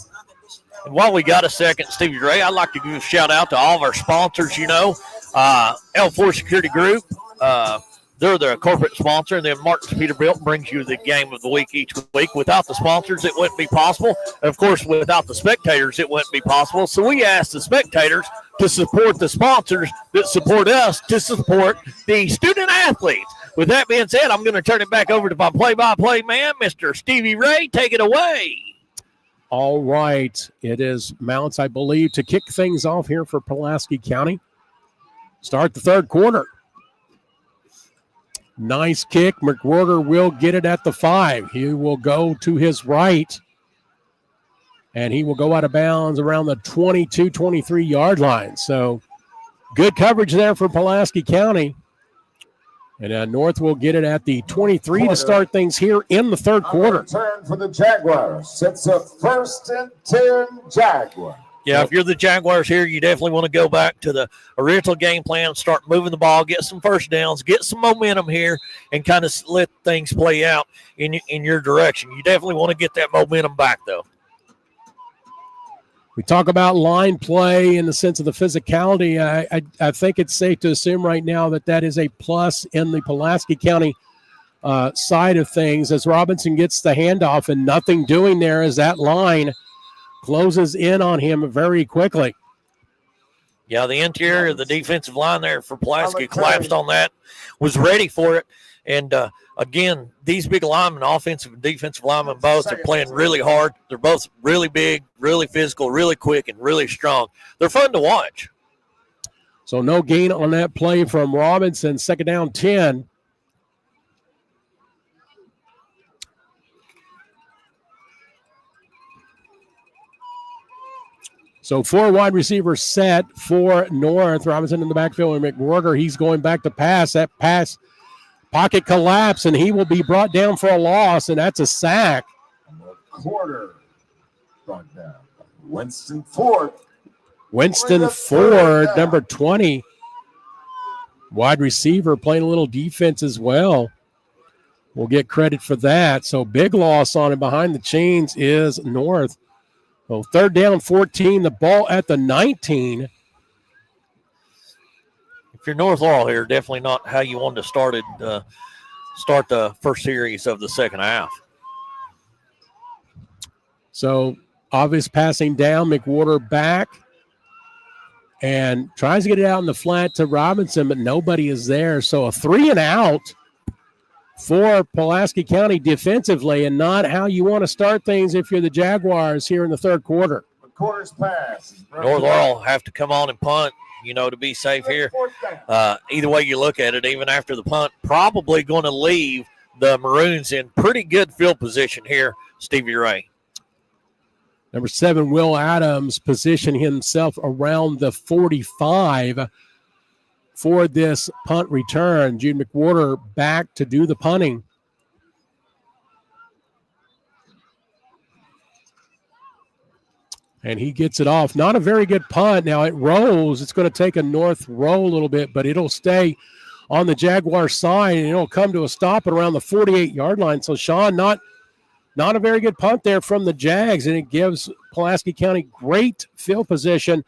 and while we got a second, Stevie Ray, I'd like to give a shout out to all of our sponsors. L4 Security Group, they're the corporate sponsor, and then Martin's Peterbilt brings you the game of the week each week. Without the sponsors, it wouldn't be possible. And of course, without the spectators, it wouldn't be possible. So we ask the spectators to support the sponsors that support us to support the student athletes. With that being said, I'm going to turn it back over to my play-by-play man, Mr. Stevie Ray. Take it away. All right. It is Mounts, I believe, to kick things off here for Pulaski County. Start the third quarter. Nice kick. McWhorter will get it at the 5. He will go to his right, and he will go out of bounds around the 22, 23-yard line. So good coverage there for Pulaski County. And North will get it at the 23 to start things here in the third quarter. Turn for the Jaguars. It's a 1st and 10 Jaguars. Yeah, if you're the Jaguars here, you definitely want to go back to the original game plan, start moving the ball, get some first downs, get some momentum here, and kind of let things play out in your direction. You definitely want to get that momentum back, though. We talk about line play in the sense of the physicality. I think it's safe to assume right now that is a plus in the Pulaski County side of things as Robinson gets the handoff and nothing doing there as that line closes in on him very quickly. Yeah, the interior of the defensive line there for Pulaski collapsed on that, was ready for it. And, again, these big linemen, offensive and defensive linemen, both are playing really hard. They're both really big, really physical, really quick, and really strong. They're fun to watch. So no gain on that play from Robinson. Second down, 10. So 4 wide receivers set for North. Robinson in the backfield and McWhorter. He's going back to pass. That pass pocket collapse, and he will be brought down for a loss, and that's a sack. Quarter brought down. Winston Ford. Winston Ford, number 20. Wide receiver playing a little defense as well. We'll get credit for that. So big loss on him. Behind the chains is North. So third down, 14. The ball at the 19. If you're North Laurel here, definitely not how you wanted to start the first series of the second half. So obvious passing down, McWhorter back and tries to get it out in the flat to Robinson, but nobody is there. So a 3 and out for Pulaski County defensively, and not how you want to start things if you're the Jaguars here in the third quarter. Quarter's pass. North Laurel have to come on and punt, to be safe here. Either way you look at it, even after the punt, probably going to leave the Maroons in pretty good field position here, Stevie Ray. Number 7, Will Adams, position himself around the 45 for this punt return. Jude McWhorter back to do the punting. And he gets it off. Not a very good punt. Now it rolls. It's going to take a North roll a little bit, but it'll stay on the Jaguar side, and it'll come to a stop at around the 48-yard line. So, Sean, not a very good punt there from the Jags, and it gives Pulaski County great field position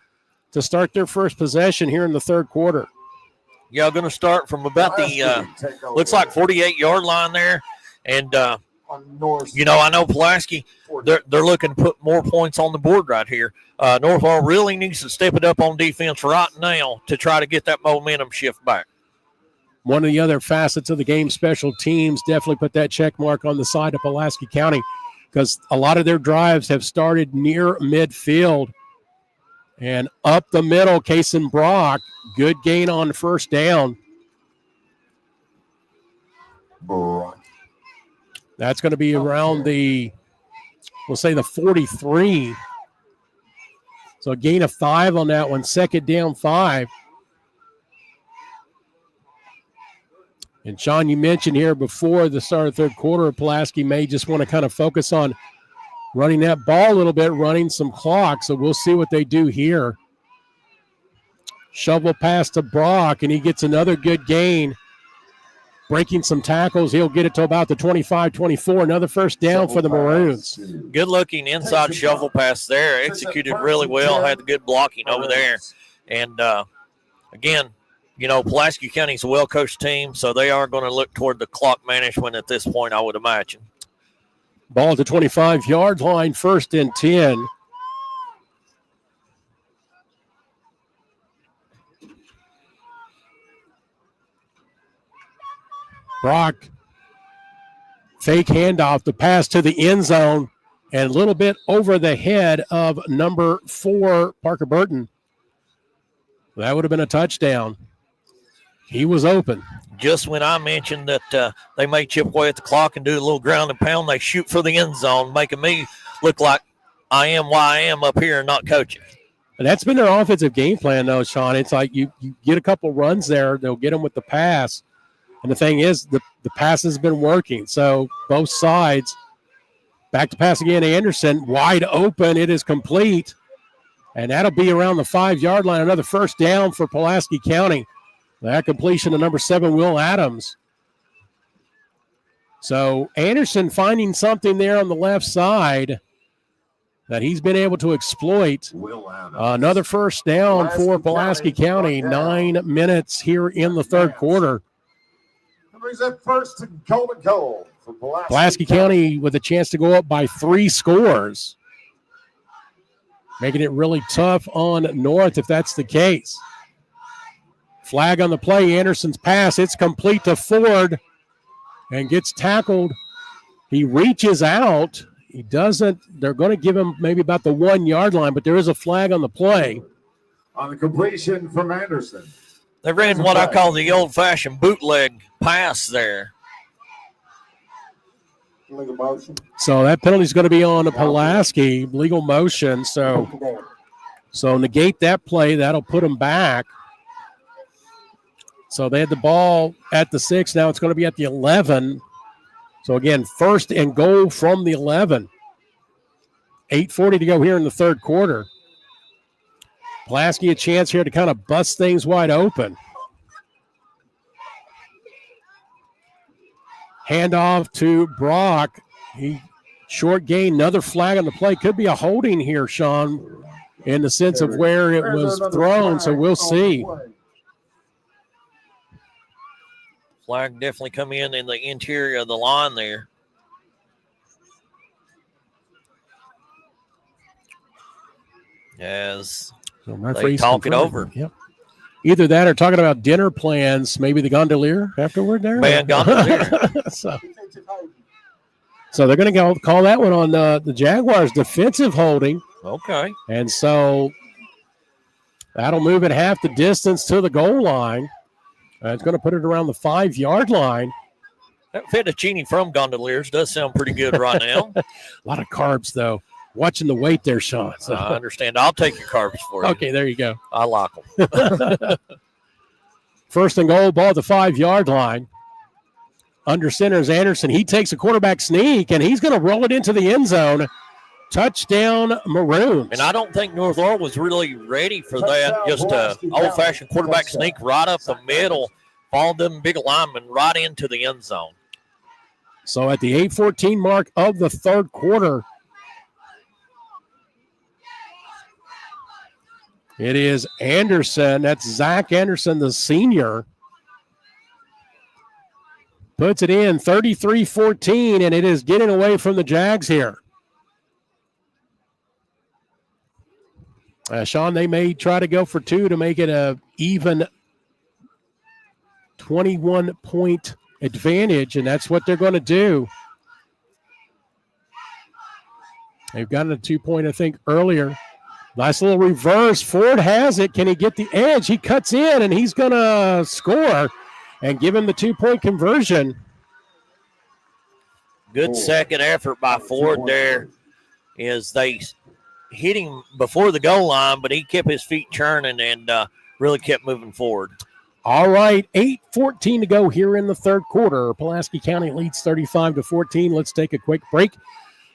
to start their first possession here in the third quarter. Yeah, going to start from about the looks like 48-yard line there. And, I know Pulaski, they're looking to put more points on the board right here. North Laurel really needs to step it up on defense right now to try to get that momentum shift back. One of the other facets of the game, special teams, definitely put that check mark on the side of Pulaski County because a lot of their drives have started near midfield. And up the middle, Kason Brock. Good gain on first down. That's going to be around we'll say the 43. So a gain of 5 on that one. Second down, 5. And, Sean, you mentioned here before the start of third quarter, Pulaski may just want to kind of focus on running that ball a little bit, running some clock. So we'll see what they do here. Shovel pass to Brock, and he gets another good gain. Breaking some tackles. He'll get it to about the 25-24. Another first down for the Maroons. Good looking inside shovel pass there. Executed really well. Had good blocking over there. And, again, you know, Pulaski County's a well-coached team, so they are going to look toward the clock management at this point, I would imagine. Ball at the 25-yard line, first and 10. Brock, fake handoff, the pass to the end zone, and a little bit over the head of number 4, Parker Burton. That would have been a touchdown. He was open. Just when I mentioned that they may chip away at the clock and do a little ground and pound, they shoot for the end zone, making me look like I am why I am up here and not coaching. And that's been their offensive game plan, though, Sean. It's like you get a couple runs there, they'll get them with the pass. And the thing is, the pass has been working. So both sides. Back to pass again, Anderson. Wide open. It is complete. And that'll be around the 5-yard line. Another first down for Pulaski County. That completion to number 7, Will Adams. So Anderson finding something there on the left side that he's been able to exploit. Another first down for Pulaski County. 9 minutes here in the third quarter. Brings up first and goal for Pulaski County with a chance to go up by 3 scores. Making it really tough on North if that's the case. Flag on the play. Anderson's pass. It's complete to Ford and gets tackled. He reaches out. He doesn't. They're going to give him maybe about the 1-yard line, but there is a flag on the play. On the completion from Anderson. They ran what I call the old-fashioned bootleg pass there. Legal motion. So that penalty is going to be on Pulaski, legal motion. So negate that play. That'll put them back. So they had the ball at the 6. Now it's going to be at the 11. So, again, first and goal from the 11. 8:40 to go here in the third quarter. Pulaski a chance here to kind of bust things wide open. Handoff to Brock. Short gain, another flag on the play. Could be a holding here, Sean, in the sense of where it was thrown, so we'll see. Flag definitely come in the interior of the line there. As they talk it over. Yep. Either that or talking about dinner plans, maybe the gondolier afterward there. Man, gondolier. So they're going to call that one on the Jaguars defensive holding. Okay. And so that'll move it half the distance to the goal line. It's going to put it around the 5-yard line. That fettuccine from Gondoliers does sound pretty good right now. A lot of carbs, though. Watching the weight there, Sean. So. I understand. I'll take your carbs for you. Okay, there you go. I like them. First and goal, ball at the 5-yard line. Under center is Anderson. He takes a quarterback sneak, and he's going to roll it into the end zone. Touchdown, Maroons. And I don't think North Laurel was really ready for that. Just an old-fashioned quarterback sneak right up the middle. Followed them big linemen right into the end zone. So at the 8:14 mark of the third quarter, it is Anderson. That's Zach Anderson, the senior. Puts it in 33-14, and it is getting away from the Jags here. Sean, they may try to go for 2 to make it a even 21-point advantage, and that's what they're going to do. They've gotten a 2-point, I think, earlier. Nice little reverse. Ford has it. Can he get the edge? He cuts in, and he's going to score and give him the 2-point conversion. Good second effort by Ford there as they hit him before the goal line, but he kept his feet churning and really kept moving forward. All right, 8:14 to go here in the third quarter. Pulaski County leads 35-14. Let's take a quick break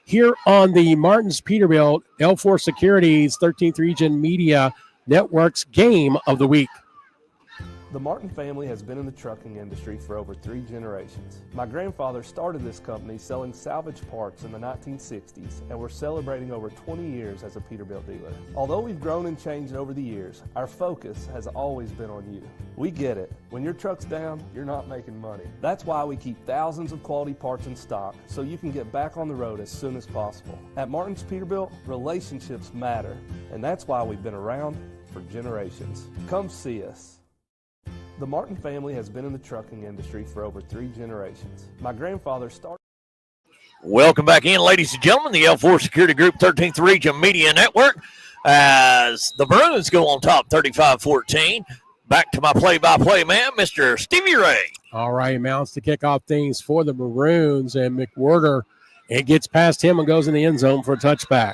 here on the Martin's Peterbilt L4 Securities 13th Region Media Network's Game of the Week. The Martin family has been in the trucking industry for over 3 generations. My grandfather started this company selling salvage parts in the 1960s, and we're celebrating over 20 years as a Peterbilt dealer. Although we've grown and changed over the years, our focus has always been on you. We get it. When your truck's down, you're not making money. That's why we keep thousands of quality parts in stock so you can get back on the road as soon as possible. At Martin's Peterbilt, relationships matter, and that's why we've been around for generations. Come see us. The Martin family has been in the trucking industry for over 3 generations. My grandfather started. Welcome back in, ladies and gentlemen, the L4 Security Group 13th Region Media Network as the Maroons go on top 35-14. Back to my play-by-play man, Mr. Stevie Ray. All right, mounts to kick off things for the Maroons, and McWhorter, it gets past him and goes in the end zone for a touchback.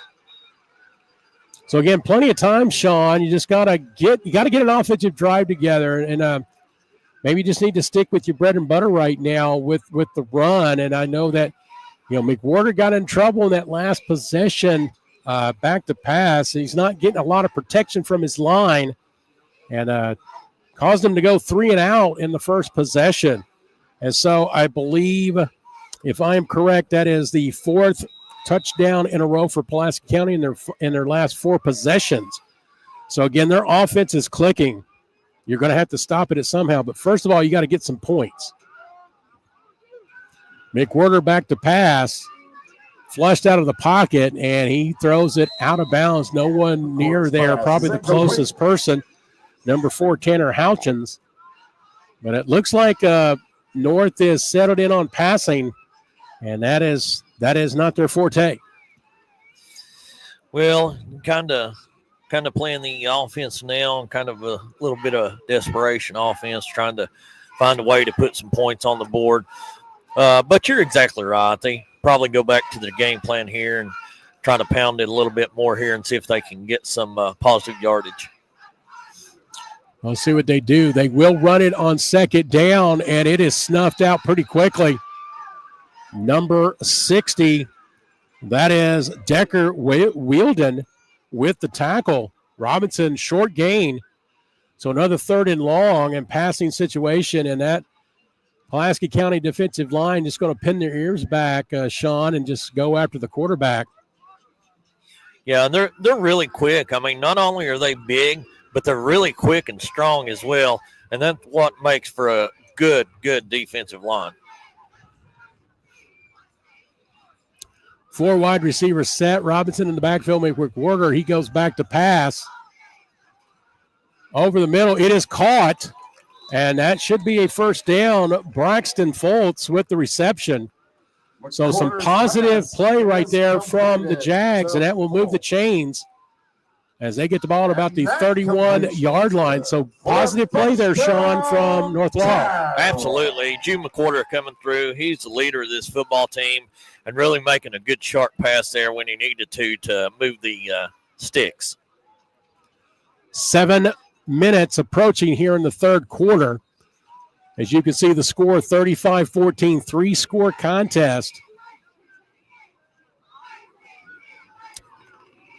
So again, plenty of time, Sean. You just gotta get an offensive drive together, and maybe you just need to stick with your bread and butter right now with the run. And I know that McWhorter got in trouble in that last possession, back to pass. He's not getting a lot of protection from his line, and caused him to go 3 and out in the first possession. And so I believe, if I am correct, that is the 4th touchdown in a row for Pulaski County in their last 4 possessions. So again, their offense is clicking. You're going to have to stop it somehow. But first of all, you got to get some points. McWhorter back to pass, flushed out of the pocket, and he throws it out of bounds. No one near there, probably the closest person, number 4, Tanner Houchins. But it looks like North is settled in on passing, and that is not their forte. Well, kind of playing the offense now, and kind of a little bit of desperation offense, trying to find a way to put some points on the board. But you're exactly right. They probably go back to their game plan here and try to pound it a little bit more here and see if they can get some positive yardage. We'll see what they do. They will run it on second down, and it is snuffed out pretty quickly. Number 60, that is Decker Wielden with the tackle. Robinson, short gain. So another 3rd and long and passing situation, and that Pulaski County defensive line just going to pin their ears back, Sean, and just go after the quarterback. Yeah, and they're really quick. I mean, not only are they big, but they're really quick and strong as well, and that's what makes for a good defensive line. 4 wide receivers set. Robinson in the backfield. McWhorter, he goes back to pass. Over the middle, it is caught, and that should be a first down. Braxton Foltz with the reception. So some positive play right there from the Jags, and that will move the chains as they get the ball at about the 31-yard line. So positive play there, Sean, from North Laurel. Absolutely. June McWhorter coming through. He's the leader of this football team and really making a good sharp pass there when he needed to move the sticks. 7 minutes approaching here in the third quarter. As you can see, the score 35-14, 3-score contest.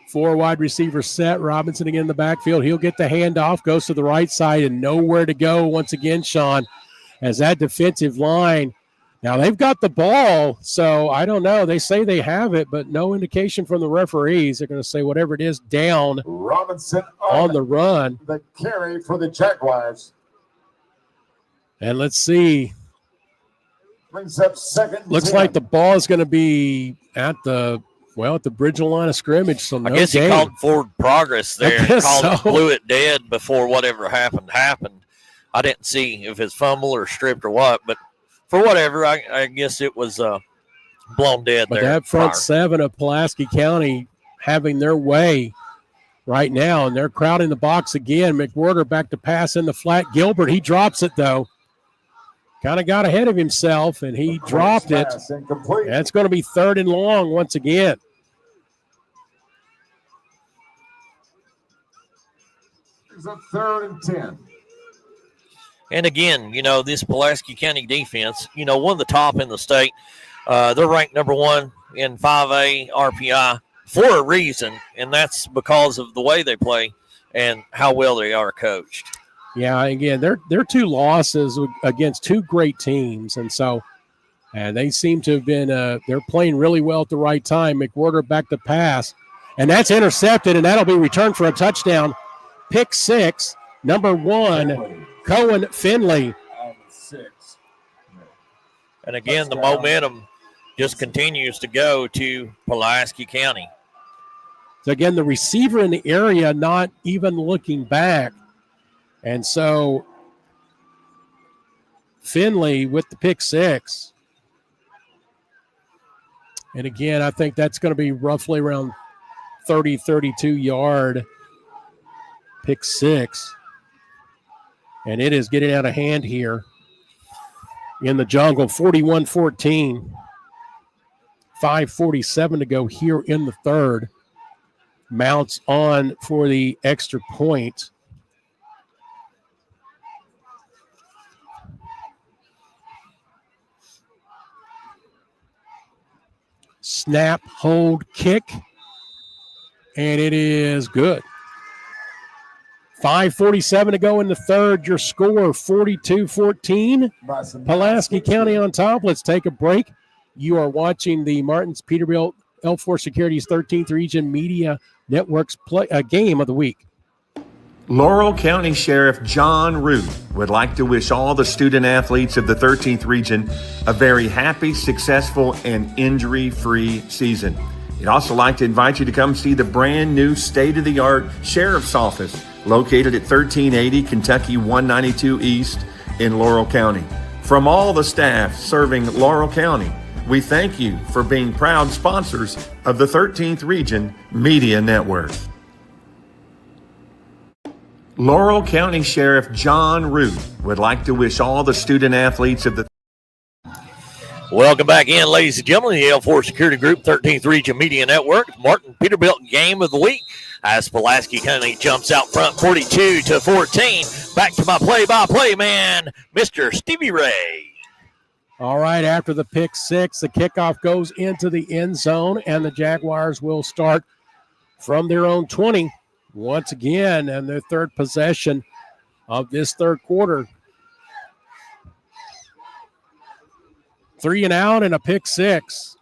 4 wide receivers set. Robinson again in the backfield. He'll get the handoff, goes to the right side, and nowhere to go once again, Sean, as that defensive line. Now, they've got the ball, so I don't know. They say they have it, but no indication from the referees. They're going to say whatever it is down Robinson on the run. The carry for the Jaguars. And let's see. Brings up second. Looks like the ball is going to be at the Bridgeland line of scrimmage. So no I guess game. He called forward progress there. Blew it dead before whatever happened. I didn't see if it's fumble or stripped or what, but for whatever, I guess it was blown dead but there. That front 7 of Pulaski County having their way. right now, and they're crowding the box again. McWhorter back to pass in the flat. Gilbert, he drops it, though. Kind of got ahead of himself, and he dropped it. That's going to be 3rd and long once again. It's a 3rd and 10. And again, this Pulaski County defense, one of the top in the state. They're ranked number 1 in 5A RPI for a reason, and that's because of the way they play and how well they are coached. Yeah, again, they're 2 losses against 2 great teams, and so they seem to have been they're playing really well at the right time. McWhorter back to pass, and that's intercepted, and that'll be returned for a touchdown. Pick 6, number 1, Cohen Finley. And again, the momentum just continues to go to Pulaski County. So again, the receiver in the area not even looking back. And so Finley with the pick 6. And again, I think that's going to be roughly around 30, 32-yard pick 6. And it is getting out of hand here in the jungle. 41-14. 5:47 to go here in the 3rd. Mounts on for the extra point. Snap, hold, kick. And it is good. 5:47 to go in the 3rd. Your score, 42-14. Pulaski County on top. Let's take a break. You are watching the Martin's Peterbilt L4 Securities 13th Region Media Network's game of the week. Laurel County Sheriff John Root would like to wish all the student athletes of the 13th Region a very happy, successful, and injury-free season. He'd also like to invite you to come see the brand new state-of-the-art Sheriff's Office located at 1380 Kentucky 192 East in Laurel County. From all the staff serving Laurel County, we thank you for being proud sponsors of the 13th Region Media Network. Laurel County Sheriff John Root would like to wish all the student athletes of the Welcome back in, ladies and gentlemen, the L4 Security Group 13th Region Media Network. Martin Peterbilt game of the week as Pulaski County jumps out front 42-14. Back to my play-by-play man, Mr. Stevie Ray. All right, after the pick 6, the kickoff goes into the end zone, and the Jaguars will start from their own 20 once again, and their 3rd possession of this 3rd quarter. 3 and out and a pick 6.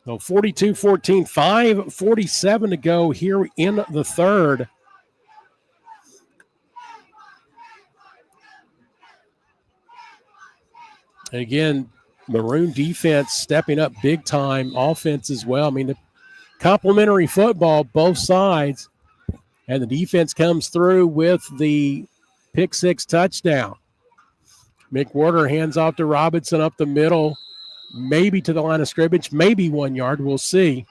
So 42-14, 5:47 to go here in the 3rd. And again, Maroon defense stepping up big time, offense as well. I mean, the complementary football, both sides. And the defense comes through with the pick 6 touchdown. McWhorter hands off to Robinson up the middle, maybe to the line of scrimmage, maybe 1 yard. We'll see.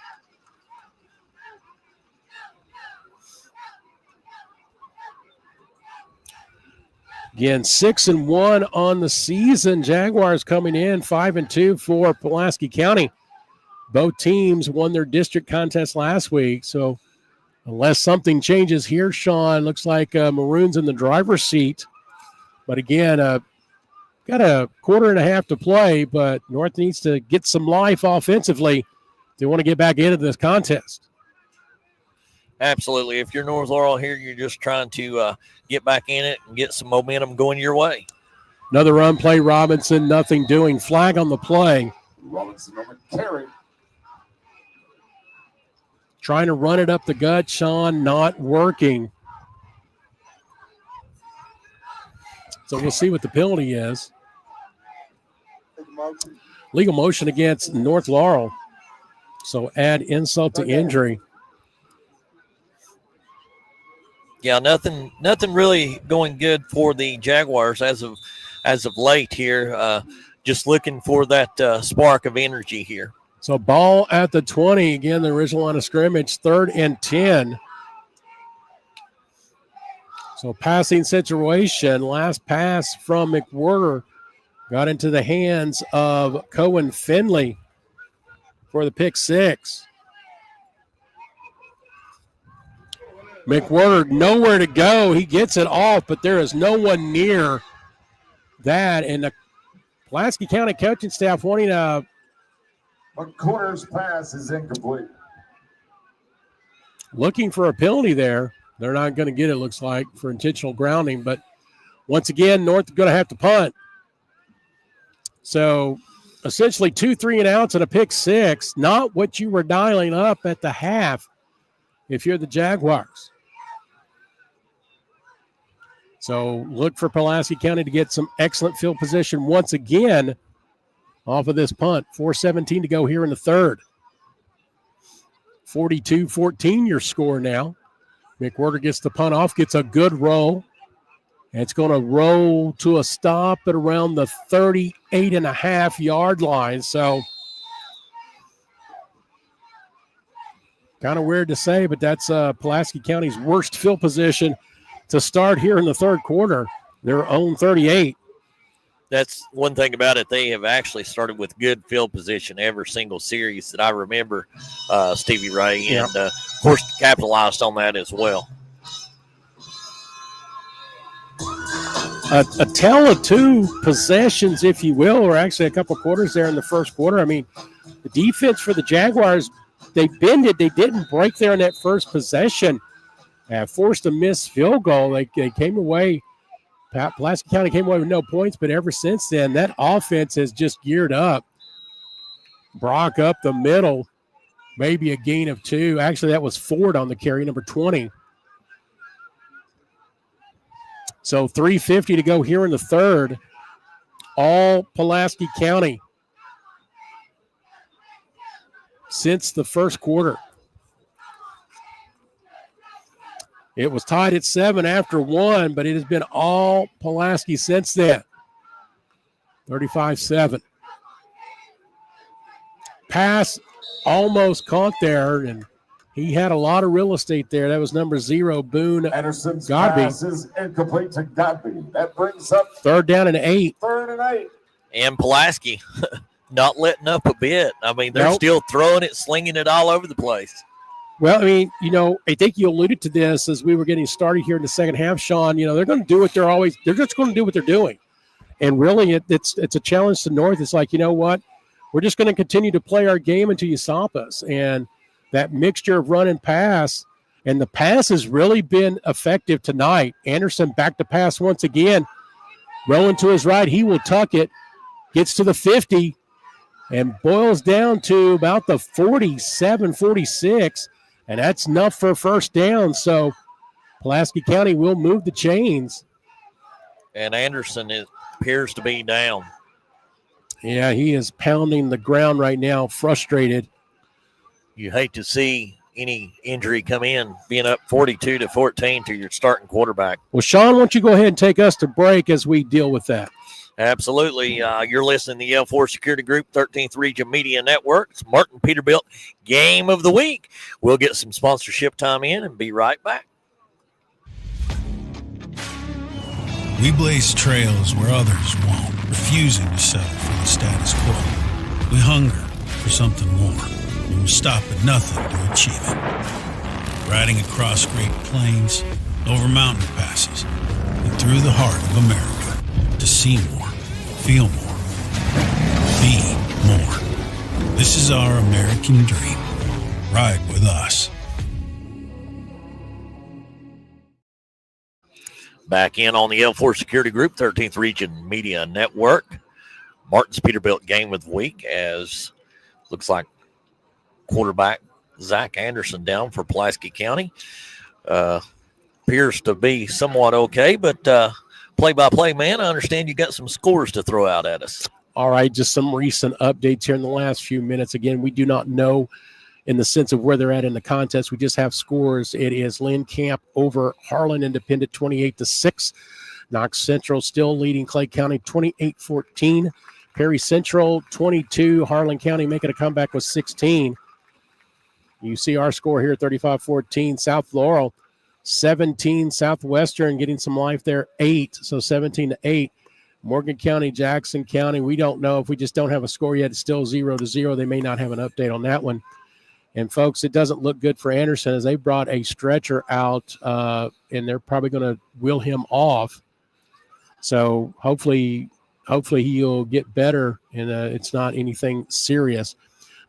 Again, 6-1 on the season. Jaguars coming in 5-2 for Pulaski County. Both teams won their district contest last week. So unless something changes here, Sean, looks like Maroon's in the driver's seat. But again, got a quarter and a half to play, but North needs to get some life offensively if they want to get back into this contest. Absolutely. If you're North Laurel here, you're just trying to get back in it and get some momentum going your way. Another run play, Robinson, nothing doing. Flag on the play. Robinson on the carry. Trying to run it up the gut, Sean, not working. So we'll see what the penalty is. Legal motion against North Laurel. So add insult to injury. Yeah, nothing really going good for the Jaguars as of late here. Just looking for that spark of energy here. So ball at the 20. Again, the original line of scrimmage, 3rd and 10. So passing situation, last pass from McWhirter got into the hands of Cohen Finley for the pick 6. McWhirter nowhere to go. He gets it off, but there is no one near that. And the Pulaski County coaching staff wanting a McCourter's pass is incomplete. looking for a penalty there. They're not going to get it, looks like, for intentional grounding. But once again, North is going to have to punt. So essentially 2 3-and-outs and a pick 6. Not what you were dialing up at the half if you're the Jaguars. So look for Pulaski County to get some excellent field position once again off of this punt. 4:17 to go here in the 3rd. 42-14 your score now. McWhirter gets the punt off, gets a good roll. And it's going to roll to a stop at around the 38.5-yard line. So kind of weird to say, but that's Pulaski County's worst field position to start here in the 3rd quarter. Their own 38. That's one thing about it. They have actually started with good field position every single series that I remember, Stevie Ray, and of course capitalized on that as well. A tale of 2 possessions, if you will, or actually a couple quarters there in the 1st quarter. I mean, the defense for the Jaguars, they bended. They didn't break there in that first possession. Forced a missed field goal. They came away. Pulaski County came away with no points, but ever since then, that offense has just geared up. Brock up the middle, maybe a gain of 2. Actually, that was Ford on the carry, number 20. So 3:50 to go here in the 3rd. All Pulaski County since the 1st quarter. It was tied at 7 after 1, but it has been all Pulaski since then. 35-7. Pass almost caught there, and he had a lot of real estate there. That was number 0, Boone Anderson's Godby. pass is incomplete to Godby. That brings up 3rd down and 8. 3rd and 8. And Pulaski not letting up a bit. I mean, they're Nope. still throwing it, slinging it all over the place. Well, I mean, I think you alluded to this as we were getting started here in the second half, Sean. They're going to do what they're just going to do what they're doing. And really, it's a challenge to North. It's like, you know what? We're just going to continue to play our game until you stop us. And that mixture of run and pass, and the pass has really been effective tonight. Anderson back to pass once again. Rolling to his right, he will tuck it, gets to the 50, and boils down to about the 47, 46. And that's enough for a first down. So Pulaski County will move the chains. And Anderson appears to be down. Yeah, he is pounding the ground right now, frustrated. You hate to see any injury come in, being up 42-14 to your starting quarterback. Well, Sean, why don't you go ahead and take us to break as we deal with that? Absolutely. You're listening to the L4 Security Group 13th Region Media Network. It's Martin Peterbilt Game of the Week. We'll get some sponsorship time in and be right back. We blaze trails where others won't, refusing to settle for the status quo. We hunger for something more, and we'll stop at nothing to achieve it. Riding across Great Plains, over mountain passes, and through the heart of America to see more, feel more, be more. This is our American dream. Ride with us. Back in on the L4 Security Group 13th Region Media Network. Martin's Peterbilt Game of the Week, as looks like quarterback Zach Anderson down for Pulaski County. Appears to be somewhat okay, but play-by-play, man, I understand you got some scores to throw out at us. All right, just some recent updates here in the last few minutes. Again, we do not know in the sense of where they're at in the contest. We just have scores. It is Lynn Camp over Harlan Independent 28-6. Knox Central still leading Clay County 28-14. Perry Central 22, Harlan County making a comeback with 16. You see our score here, 35-14. South Laurel 17, Southwestern getting some life there, 8, so 17-8. Morgan County, Jackson County, we don't know. If we just don't have a score yet, it's still 0-0. They may not have an update on that one. And, folks, it doesn't look good for Anderson as they brought a stretcher out, and they're probably going to wheel him off. So hopefully he'll get better, and it's not anything serious.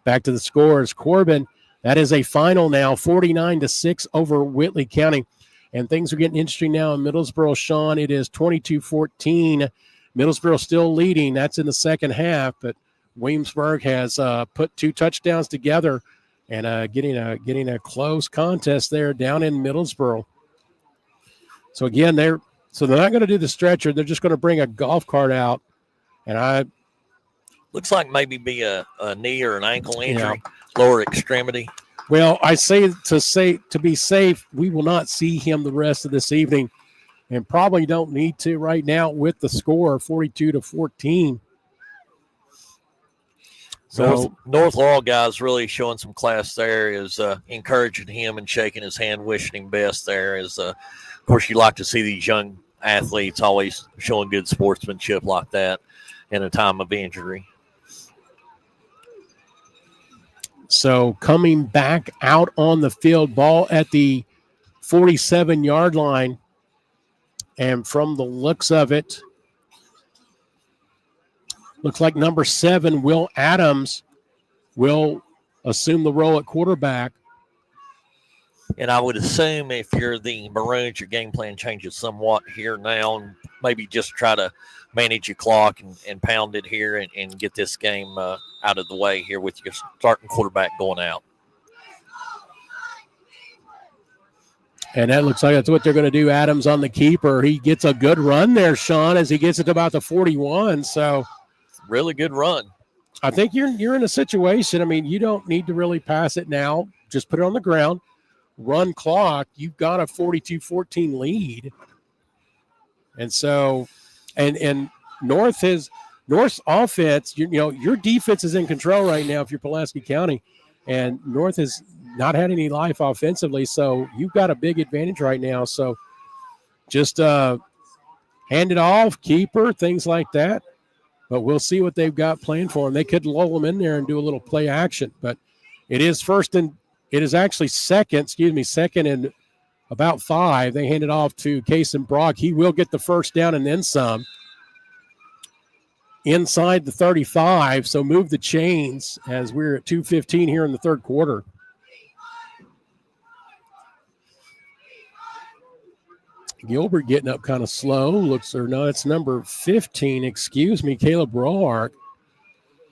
Back to the scores. Corbin, that is a final now, 49-6 over Whitley County. And things are getting interesting now in Middlesboro, Sean. It is 22-14. Middlesboro still leading. That's in the second half, but Williamsburg has put 2 touchdowns together and getting a close contest there down in Middlesboro. So again, they're not going to do the stretcher. They're just going to bring a golf cart out, and looks like maybe be a knee or an ankle injury, lower extremity. Well, I say to be safe, we will not see him the rest of this evening, and probably don't need to right now with the score 42-14. So North Laurel guys really showing some class there, is encouraging him and shaking his hand, wishing him best there. Is of course, you like to see these young athletes always showing good sportsmanship like that in a time of injury. So coming back out on the field, ball at the 47-yard line. And from the looks of it, looks like number 7, Will Adams, will assume the role at quarterback. And I would assume if you're the Maroons, your game plan changes somewhat here now, and maybe just try to manage your clock and pound it here and get this game out of the way here with your starting quarterback going out. And that looks like that's what they're going to do. Adams on the keeper. He gets a good run there, Sean, as he gets it to about the 41. So really good run. I think you're in a situation. I mean, you don't need to really pass it now. Just put it on the ground. Run clock. You've got a 42-14 lead. And so, and North's offense, your defense is in control right now if you're Pulaski County. And North has not had any life offensively, so you've got a big advantage right now. So just hand it off, keeper, things like that. But we'll see what they've got planned for them. They could lull them in there and do a little play action. But it is second and about 5. They hand it off to Kason Brock. He will get the first down and then some. Inside the 35, so move the chains as we're at 2:15 here in the third quarter. Gilbert getting up kind of slow. That's number 15, excuse me, Caleb Roark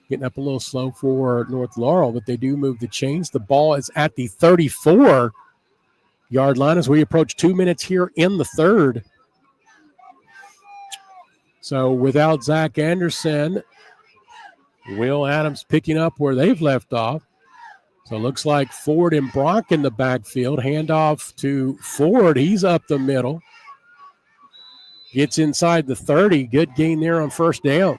getting up a little slow for North Laurel, but they do move the chains. The ball is at the 34-yard line as we approach 2 minutes here in the third. So without Zach Anderson, Will Adams picking up where they've left off. So it looks like Ford and Brock in the backfield. Handoff to Ford. He's up the middle. Gets inside the 30. Good gain there on first down.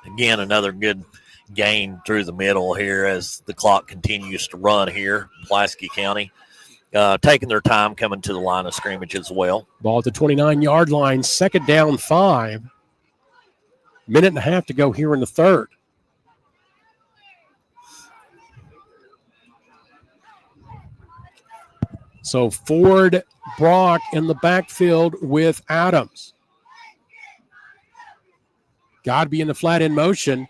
Again, another good gain through the middle here as the clock continues to run here. Pulaski County taking their time coming to the line of scrimmage as well. Ball at the 29-yard line, second down 5. Minute and a half to go here in the third. So Ford, Brock in the backfield with Adams. Godby in the flat in motion.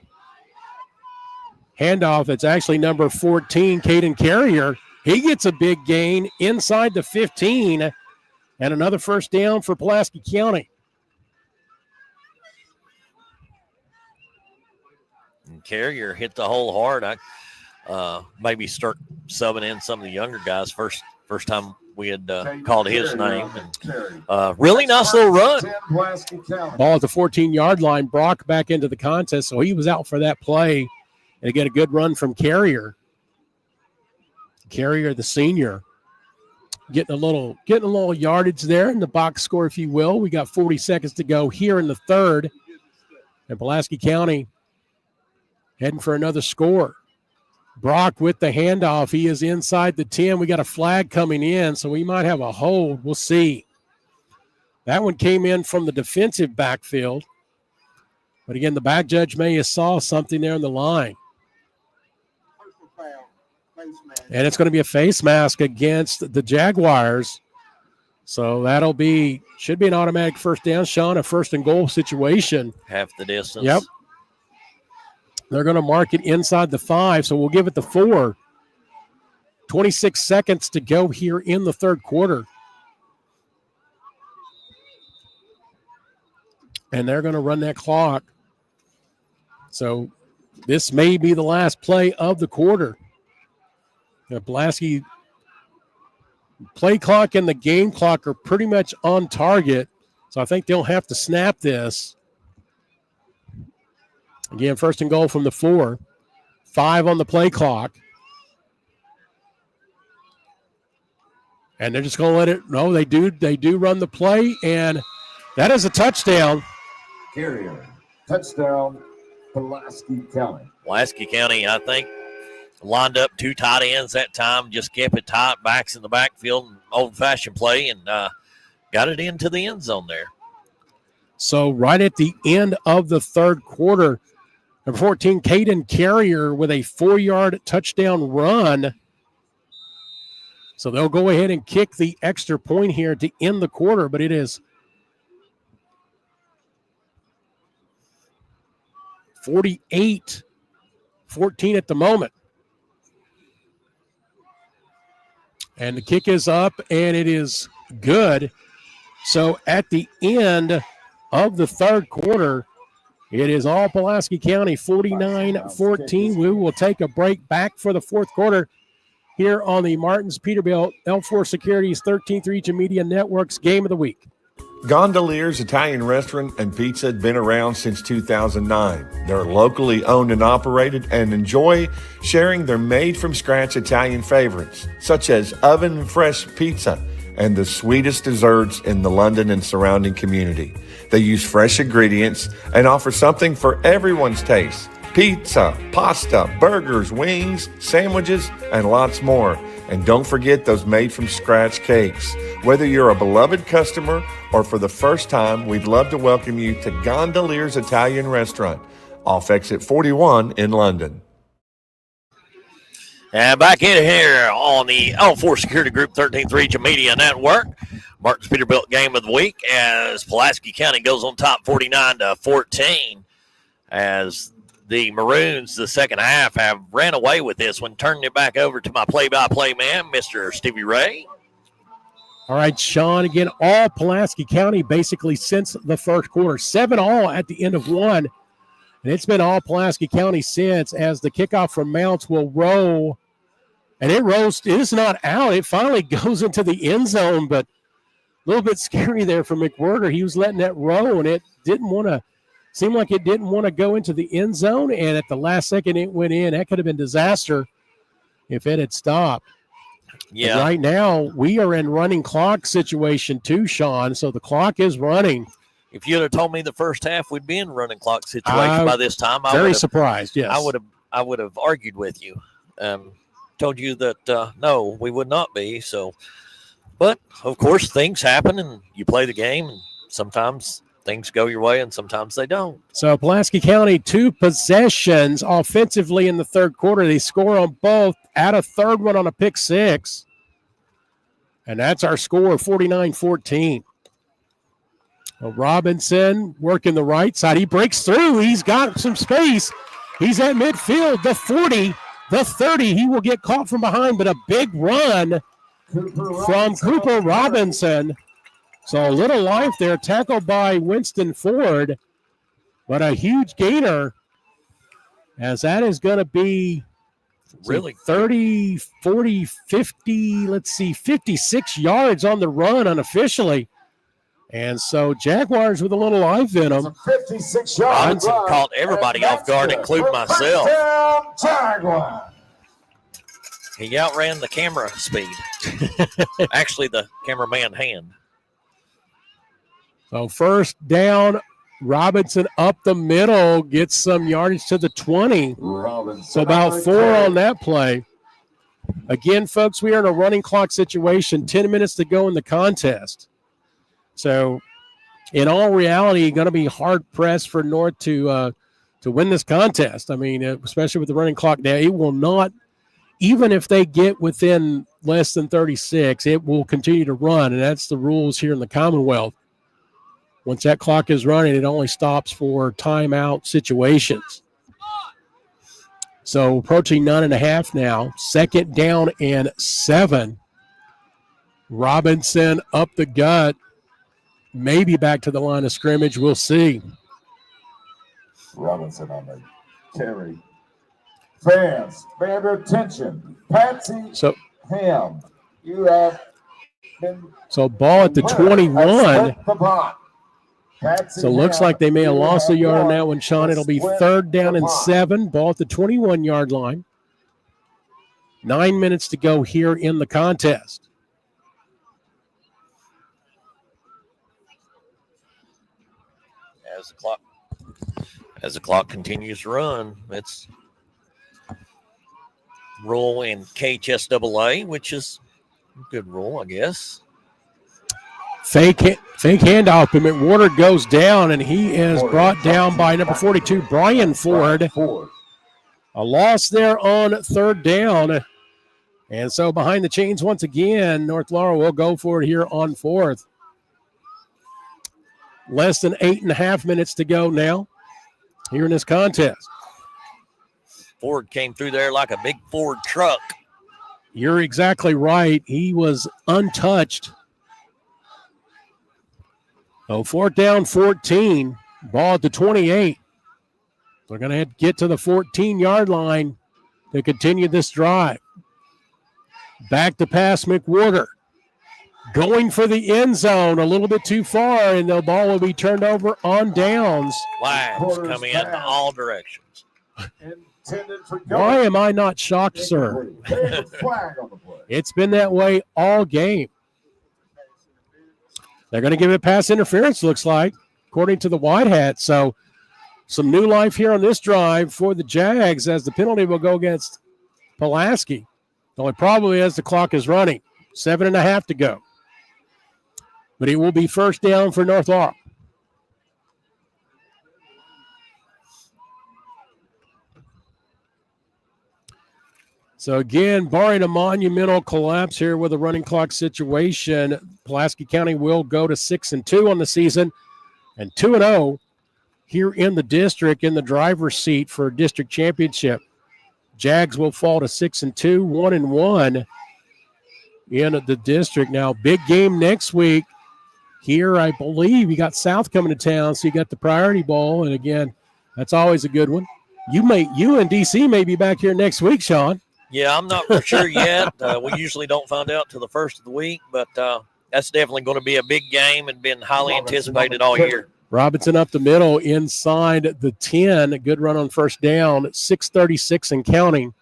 Handoff, it's actually number 14, Caden Carrier. He gets a big gain inside the 15 and another first down for Pulaski County. And Carrier hit the hole hard. I maybe start subbing in some of the younger guys. First time we had called his name. And, really nice little run. Ball at the 14-yard line. Brock back into the contest, so he was out for that play. And again, a good run from Carrier. Carrier, the senior. getting a little yardage there in the box score, if you will. We got 40 seconds to go here in the third. And Pulaski County heading for another score. Brock with the handoff. He is inside the 10. We got a flag coming in, so we might have a hold. We'll see. That one came in from the defensive backfield. But again, the back judge may have saw something there in the line. And it's going to be a face mask against the Jaguars. So should be an automatic first down, Sean, a first and goal situation. Half the distance. Yep. They're going to mark it inside the 5, so we'll give it the 4. 26 seconds to go here in the third quarter. And they're going to run that clock. So this may be the last play of the quarter. The Pulaski play clock and the game clock are pretty much on target. So I think they'll have to snap this. Again, first and goal from the 4. 5 on the play clock. And they're just going to let it. No, they do run the play, and that is a touchdown. Carrier. Touchdown, Pulaski County. Pulaski County, I think, lined up 2 tight ends that time, just kept it tight, backs in the backfield, old-fashioned play, and got it into the end zone there. So right at the end of the third quarter, number 14, Caden Carrier with a 4-yard touchdown run. So they'll go ahead and kick the extra point here to end the quarter, but it is 48-14 at the moment. And the kick is up, and it is good. So at the end of the third quarter, it is all Pulaski County, 49-14. We will take a break back for the fourth quarter here on the Martins Peterbilt L4 Securities 13th Region Media Network's Game of the Week. Gondolier's Italian Restaurant and Pizza had been around since 2009. They're locally owned and operated and enjoy sharing their made-from-scratch Italian favorites, such as oven-fresh pizza and the sweetest desserts in the London and surrounding community. They use fresh ingredients and offer something for everyone's taste. Pizza, pasta, burgers, wings, sandwiches, and lots more. And don't forget those made-from-scratch cakes. Whether you're a beloved customer or for the first time, we'd love to welcome you to Gondolier's Italian Restaurant, off exit 41 in London. And back in here on the L4 Security Group 13th Region Media Network, Martins Peterbilt Game of the Week, as Pulaski County goes on top 49-14, as the Maroons, the second half, have ran away with this one. Turning it back over to my play-by-play man, Mr. Stevie Ray. All right, Sean, again, all Pulaski County basically since the first quarter. 7 all at the end of one. And it's been all Pulaski County since, as the kickoff from Mounts will roll. And it rolls. It is not out. It finally goes into the end zone, but a little bit scary there for McWhirter. He was letting that roll, and it seemed like it didn't want to go into the end zone. And at the last second, it went in. That could have been disaster if it had stopped. Yeah. But right now, we are in running clock situation too, Sean. So the clock is running. If you'd have told me the first half we'd be in running clock situation by this time, I very surprised. Yes, I would have argued with you, told you that no, we would not be. So, but of course, things happen, and you play the game, and sometimes things go your way, and sometimes they don't. So Pulaski County 2 possessions offensively in the third quarter. They score on both. Add a third one on a pick six, and that's our score, 49-14. Robinson working the right side. He breaks through. He's got some space. He's at midfield. The 40, the 30. He will get caught from behind, but a big run from Cooper Robinson. So a little life there, tackled by Winston Ford, but a huge gainer, as that is going to be really 30, 40, 50, 56 yards on the run unofficially. And so Jaguars with a little life in them. 56-yard Robinson caught everybody off guard, including myself. Jaguar. He outran the camera speed. Actually, the cameraman hand. So first down, Robinson up the middle, gets some yardage to the 20. Robinson. So about 4 on that play. Again, folks, we are in a running clock situation, 10 minutes to go in the contest. So in all reality, going to be hard-pressed for North to win this contest. I mean, especially with the running clock now, it will not, even if they get within less than 36, it will continue to run, and that's the rules here in the Commonwealth. Once that clock is running, it only stops for timeout situations. So approaching 9.5 now. 2nd down and 7. Robinson up the gut. Maybe back to the line of scrimmage. We'll see. Robinson on the carry. Fans, pay their attention. Patsy Ham, you have been. So ball at the 21. Patsy So it looks like they may have lost a yard on that one, Sean. It'll be 3rd down and 7. Ball at the 21-yard line. 9 minutes to go here in the contest. As the clock continues to run, it's rule in KHSAA, which is a good rule, I guess. Fake handoff, but McWhorter goes down, and he is brought down by number 42, Brian Ford. A loss there on 3rd down. And so behind the chains once again, North Laurel will go for it here on 4th. Less than 8.5 minutes to go now here in this contest. Ford came through there like a big Ford truck. You're exactly right. He was untouched. So 4th down, 14. Ball at the 28. They're going to have to get to the 14-yard line to continue this drive. Back to pass McWhorter. Going for the end zone a little bit too far, and the ball will be turned over on downs. Flags come in all directions. Why am I not shocked, sir? It's been that way all game. They're going to give it pass interference, looks like, according to the White Hat. So some new life here on this drive for the Jags as the penalty will go against Pulaski. Only probably as the clock is running. 7.5 to go. But it will be 1st down for North Laurel. So again, barring a monumental collapse here with a running clock situation, Pulaski County will go to 6-2 on the season and 2-0 here in the district in the driver's seat for district championship. Jags will fall to 6-2, 1-1 in the district. Now, big game next week. Here, I believe you got South coming to town, so you got the Priority Bowl, and again, that's always a good one. You and DC may be back here next week, Sean. Yeah, I'm not for sure yet. We usually don't find out till the first of the week, but that's definitely going to be a big game and been highly anticipated all year. Robinson up the middle inside the 10. Good run on 1st down. 6:36 and counting.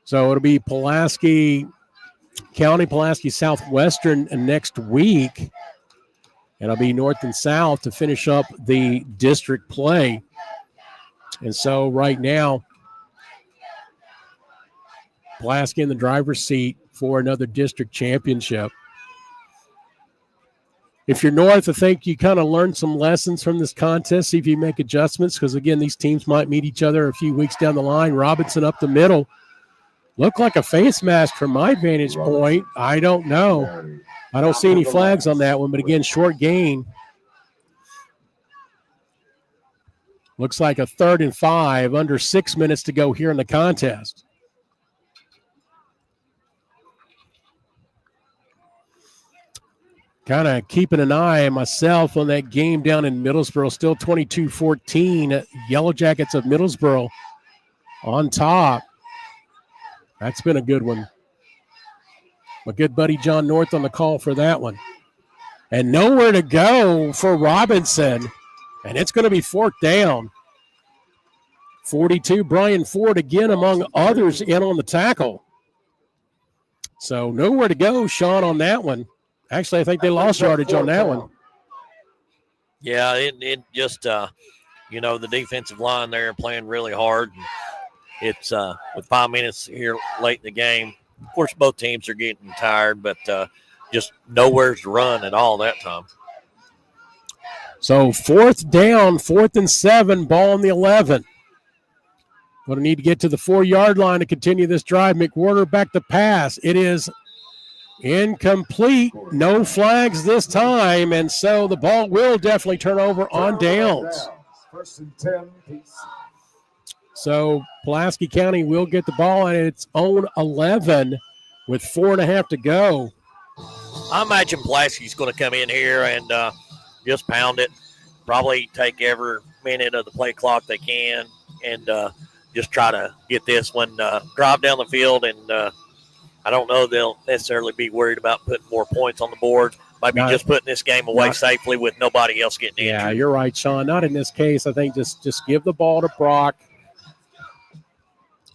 So it'll be Pulaski County, Pulaski Southwestern next week. It'll be North and South to finish up the district play. And so right now, Pulaski in the driver's seat for another district championship. If you're North, I think you kind of learned some lessons from this contest, see if you make adjustments, because, again, these teams might meet each other a few weeks down the line. Robinson up the middle. Looked like a face mask from my vantage point. I don't know. I don't see any flags on that one, but, again, short gain. Looks like a 3rd and 5, under 6 minutes to go here in the contest. Kind of keeping an eye myself on that game down in Middlesboro. Still 22-14. Yellow Jackets of Middlesboro on top. That's been a good one. My good buddy John North on the call for that one. And nowhere to go for Robinson. And it's going to be 4th down. 42, Brian Ford again among others in on the tackle. So nowhere to go, Sean, on that one. Actually, I think they lost yardage on that one. Yeah, it just, the defensive line there playing really hard. It's with 5 minutes here late in the game. Of course, both teams are getting tired, but just nowhere's to run at all that time. So 4th down, 4th and 7, ball on the 11. Going to need to get to the 4-yard line to continue this drive. McWhorter back to pass. It is incomplete. No flags this time, and so the ball will definitely turn over on downs. 1st and 10 piece. So Pulaski County will get the ball at its own 11 with 4.5 to go. I imagine Pulaski's going to come in here and just pound it, probably take every minute of the play clock they can, and just try to get this one, drive down the field, and I don't know they'll necessarily be worried about putting more points on the board. Maybe just putting this game away safely with nobody else getting injured. Yeah, you're right, Sean. Not in this case. I think just give the ball to Brock.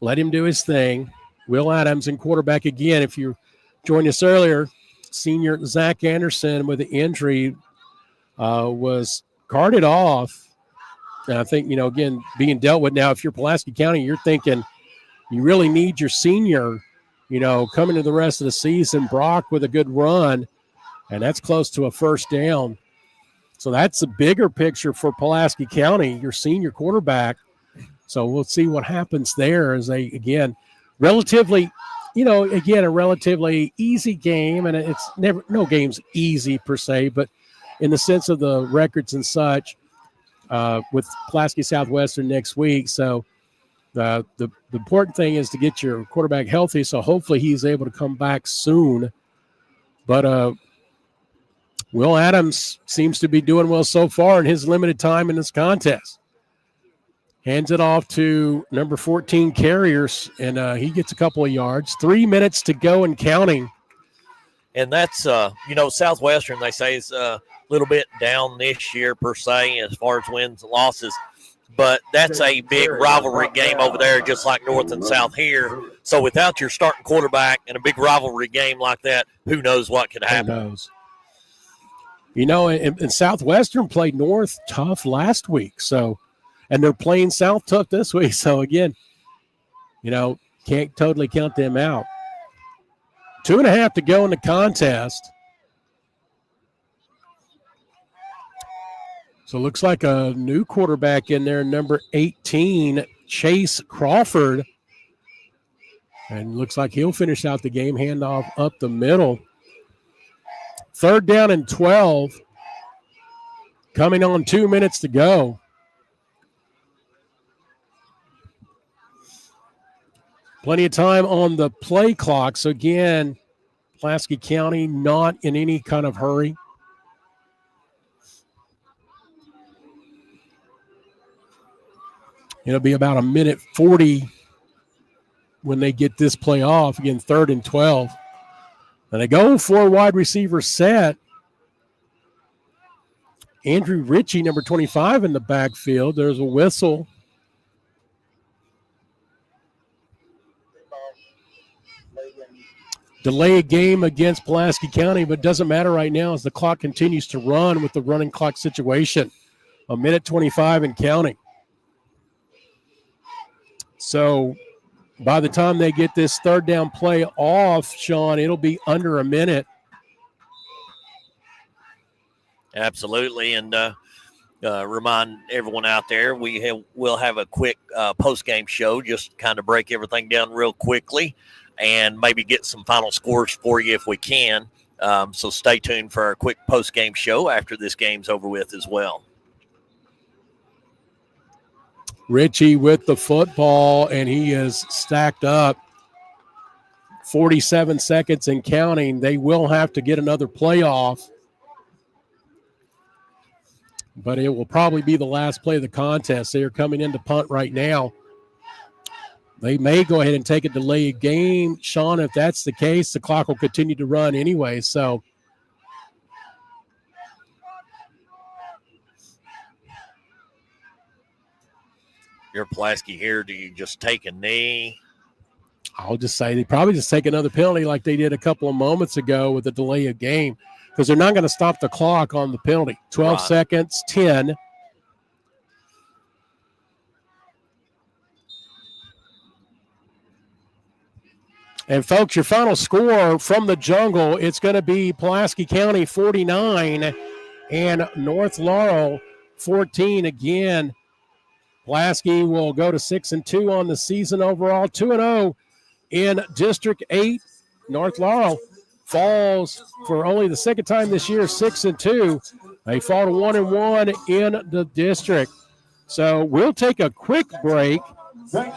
Let him do his thing. Will Adams in quarterback again. If you joined us earlier, senior Zach Anderson with the injury was carted off. And I think, again, being dealt with now, if you're Pulaski County, you're thinking you really need your senior, coming to the rest of the season. Brock with a good run, and that's close to a 1st down. So that's a bigger picture for Pulaski County, your senior quarterback. So we'll see what happens there as they, again, relatively, a relatively easy game. And it's never, no game's easy per se, but in the sense of the records and such, with Pulaski Southwestern next week. So the important thing is to get your quarterback healthy. So hopefully he's able to come back soon. But Will Adams seems to be doing well so far in his limited time in this contest. Hands it off to number 14, Carriers, and he gets a couple of yards. 3 minutes to go and counting. And that's, Southwestern, they say, is a little bit down this year per se as far as wins and losses. But that's a big rivalry game over there, just like North and South here. So without your starting quarterback and a big rivalry game like that, who knows what could happen. Who knows? And Southwestern played North tough last week, so – and they're playing South tough this week. So, again, can't totally count them out. 2.5 to go in the contest. So it looks like a new quarterback in there, number 18, Chase Crawford. And looks like he'll finish out the game, handoff up the middle. 3rd down and 12. Coming on 2 minutes to go. Plenty of time on the play clock. So, again, Pulaski County not in any kind of hurry. It'll be about 1:40 when they get this play off. Again, 3rd and 12. And they go for a wide receiver set. Andrew Ritchie, number 25, in the backfield. There's a whistle. Delay a game against Pulaski County, but doesn't matter right now as the clock continues to run with the running clock situation. 1:25 and counting. So by the time they get this 3rd down play off, Sean, it'll be under a minute. Absolutely. And remind everyone out there, we'll have a quick post-game show, just kind of break everything down real quickly and maybe get some final scores for you if we can. So stay tuned for our quick post-game show after this game's over with as well. Ritchie with the football, and he is stacked up. 47 seconds and counting. They will have to get another playoff, but it will probably be the last play of the contest. They are coming in to punt right now. They may go ahead and take a delayed game. Sean, if that's the case, the clock will continue to run anyway. So Your Pulaski here, do you just take a knee? I'll just say they probably just take another penalty like they did a couple of moments ago with the delay of game, because they're not going to stop the clock on the penalty. 12 seconds, 10. And, folks, your final score from the jungle, it's going to be Pulaski County 49 and North Laurel 14. Again, Pulaski will go to 6-2 on the season overall, 2-0 in District 8. North Laurel falls for only the second time this year, 6-2. They fall to 1-1 in the district. So we'll take a quick break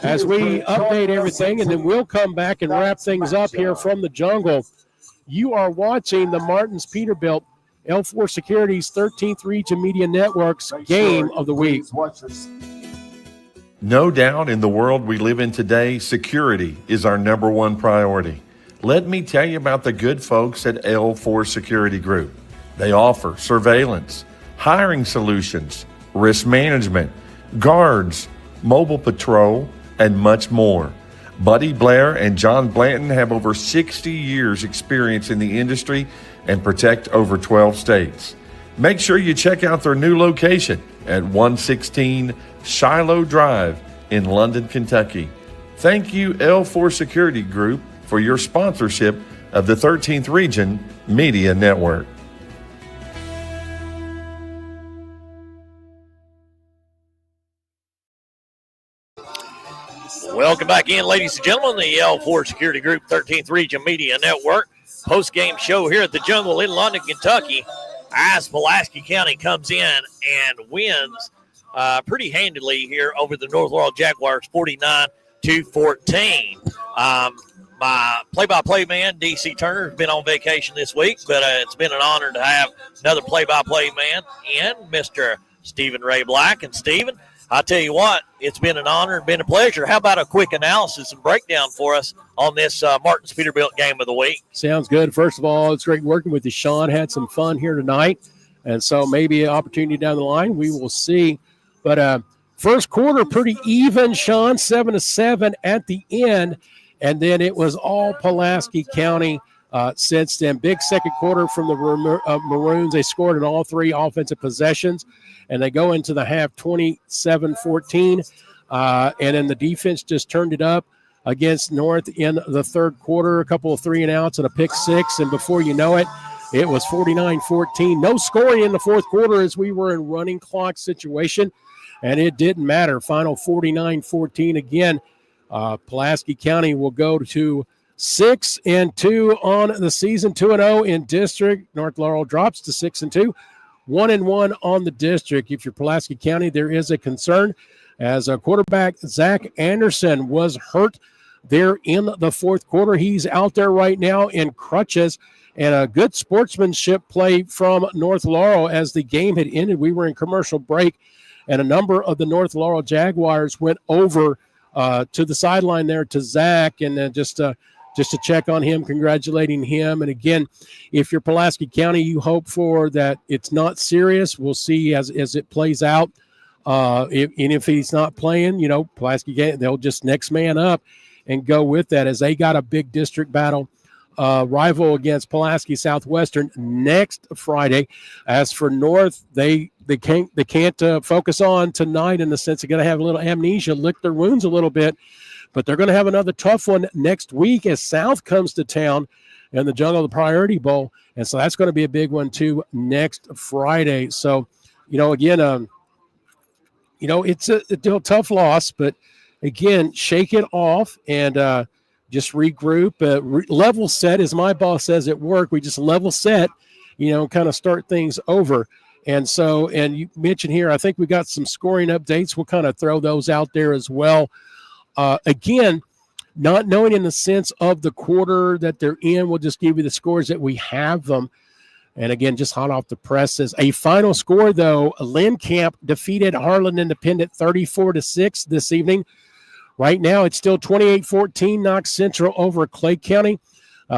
as we update everything, and then we'll come back and wrap things up here from the jungle. You are watching the Martins Peterbilt L4 Securities 13th Region Media Network's Game of the Week. No doubt in the world we live in today, security is our number one priority. Let me tell you about the good folks at L4 Security Group. They offer surveillance, hiring solutions, risk management, guards, mobile patrol, and much more. Buddy Blair and John Blanton have over 60 years experience in the industry and protect over 12 states. Make sure you check out their new location at 116 Shiloh Drive in London, Kentucky. Thank you, L4 Security Group, for your sponsorship of the 13th Region Media Network. Welcome back in, ladies and gentlemen, the L4 Security Group 13th Region Media Network post-game show here at the Jungle in London, Kentucky, as Pulaski County comes in and wins pretty handily here over the North Laurel Jaguars, 49-14. My play-by-play man, D.C. Turner, has been on vacation this week, but it's been an honor to have another play-by-play man in, Mr. Stephen Ray Black. And, Stephen, I tell you what, it's been an honor and been a pleasure. How about a quick analysis and breakdown for us on this Martins Peterbilt Game of the Week? Sounds good. First of all, it's great working with you, Sean. Had some fun here tonight, and so maybe an opportunity down the line. We will see. But first quarter, pretty even, Sean, 7-7 at the end, and then it was all Pulaski County since then. Big second quarter from the Maroons. They scored in all three offensive possessions, and they go into the half 27-14. And then the defense just turned it up against North in the third quarter, a couple of 3-and-outs and a pick six, and before you know it, it was 49-14. No scoring in the fourth quarter as we were in running clock situation, and it didn't matter. Final 49-14 again. Pulaski County will go to 6-2 on the season, 2-0 in district. North Laurel drops to 6-2, 1-1 on the district. If you're Pulaski County, there is a concern as a quarterback Zach Anderson was hurt there in the fourth quarter. He's out there right now in crutches, and a good sportsmanship play from North Laurel as the game had ended. We were in commercial break, and a number of the North Laurel Jaguars went over to the sideline there to Zach, and just to check on him, congratulating him. And again, if you're Pulaski County, you hope for that it's not serious. We'll see as it plays out. If he's not playing, Pulaski County, they'll just next man up and go with that as they got a big district battle rival against Pulaski Southwestern next Friday. As for North, they can't focus on tonight in the sense they're going to have a little amnesia, lick their wounds a little bit, but they're going to have another tough one next week as South comes to town in the Jungle of the Priority Bowl, and so that's going to be a big one too next Friday. So, again, it's a tough loss, but again, shake it off and just regroup, level set, as my boss says at work. We just level set, kind of start things over. And so, and you mentioned here, I think we got some scoring updates. We'll kind of throw those out there as well. Again, not knowing in the sense of the quarter that they're in, we'll just give you the scores that we have them. And again, just hot off the presses. A final score, though, Lynn Camp defeated Harlan Independent 34-6 this evening. Right now, it's still 28-14, Knox Central over Clay County.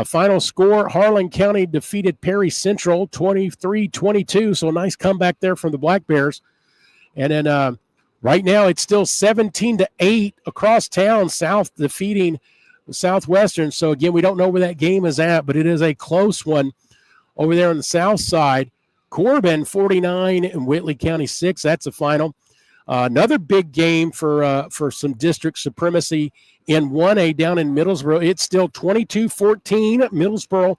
Final score, Harlan County defeated Perry Central 23-22, so a nice comeback there from the Black Bears. And then Right now, it's still 17-8 across town, South defeating Southwestern. So, again, we don't know where that game is at, but it is a close one over there on the south side. Corbin 49 and Whitley County 6. That's the final. Another big game for some district supremacy in 1A down in Middlesboro. It's still 22-14 Middlesboro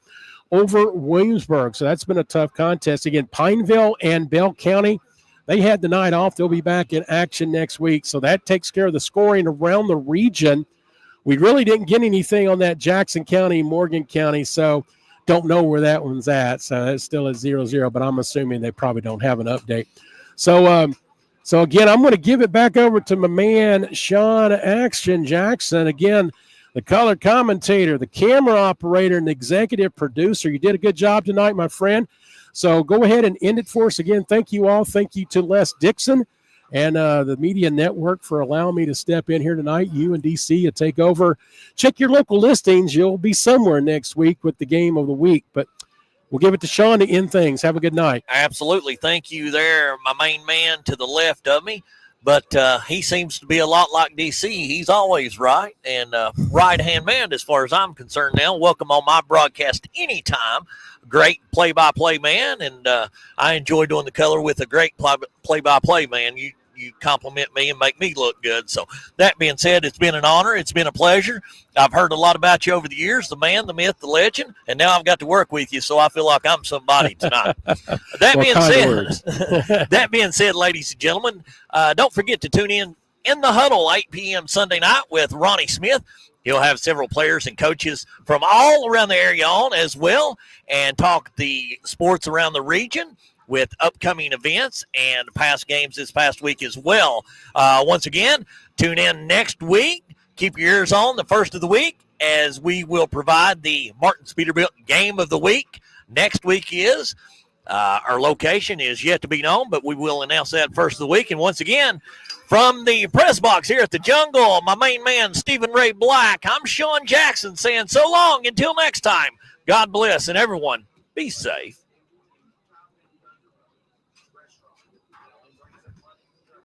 over Williamsburg. So that's been a tough contest. Again, Pineville and Bell County, they had the night off. They'll be back in action next week. So that takes care of the scoring around the region. We really didn't get anything on that Jackson County, Morgan County, so don't know where that one's at. So it's still at 0-0, but I'm assuming they probably don't have an update. So again, I'm going to give it back over to my man, Sean Action Jackson. Again, the color commentator, the camera operator, and the executive producer. You did a good job tonight, my friend. So go ahead and end it for us. Again, thank you all. Thank you to Les Dixon and the Media Network for allowing me to step in here tonight. You and DC, you take over. Check your local listings. You'll be somewhere next week with the game of the week. But we'll give it to Sean to end things. Have a good night. Absolutely. Thank you there, my main man to the left of me. But he seems to be a lot like DC. He's always right. And right-hand man as far as I'm concerned now. Welcome on my broadcast anytime. Great play-by-play man. And I enjoy doing the color with a great play-by-play man. You compliment me and make me look good. So that being said, it's been an honor. It's been a pleasure. I've heard a lot about you over the years, the man, the myth, the legend, and now I've got to work with you, so I feel like I'm somebody tonight. That being said, ladies and gentlemen, don't forget to tune in the Huddle, 8 p.m. Sunday night with Ronnie Smith. He'll have several players and coaches from all around the area on as well and talk the sports around the region with upcoming events and past games this past week as well. Once again, tune in next week. Keep your ears on the first of the week as we will provide the Martin's Peterbilt Game of the Week. Next week is our location is yet to be known, but we will announce that first of the week. And once again, from the press box here at the Jungle, my main man, Stephen Ray Black, I'm Sean Jackson saying so long until next time. God bless, and everyone, be safe.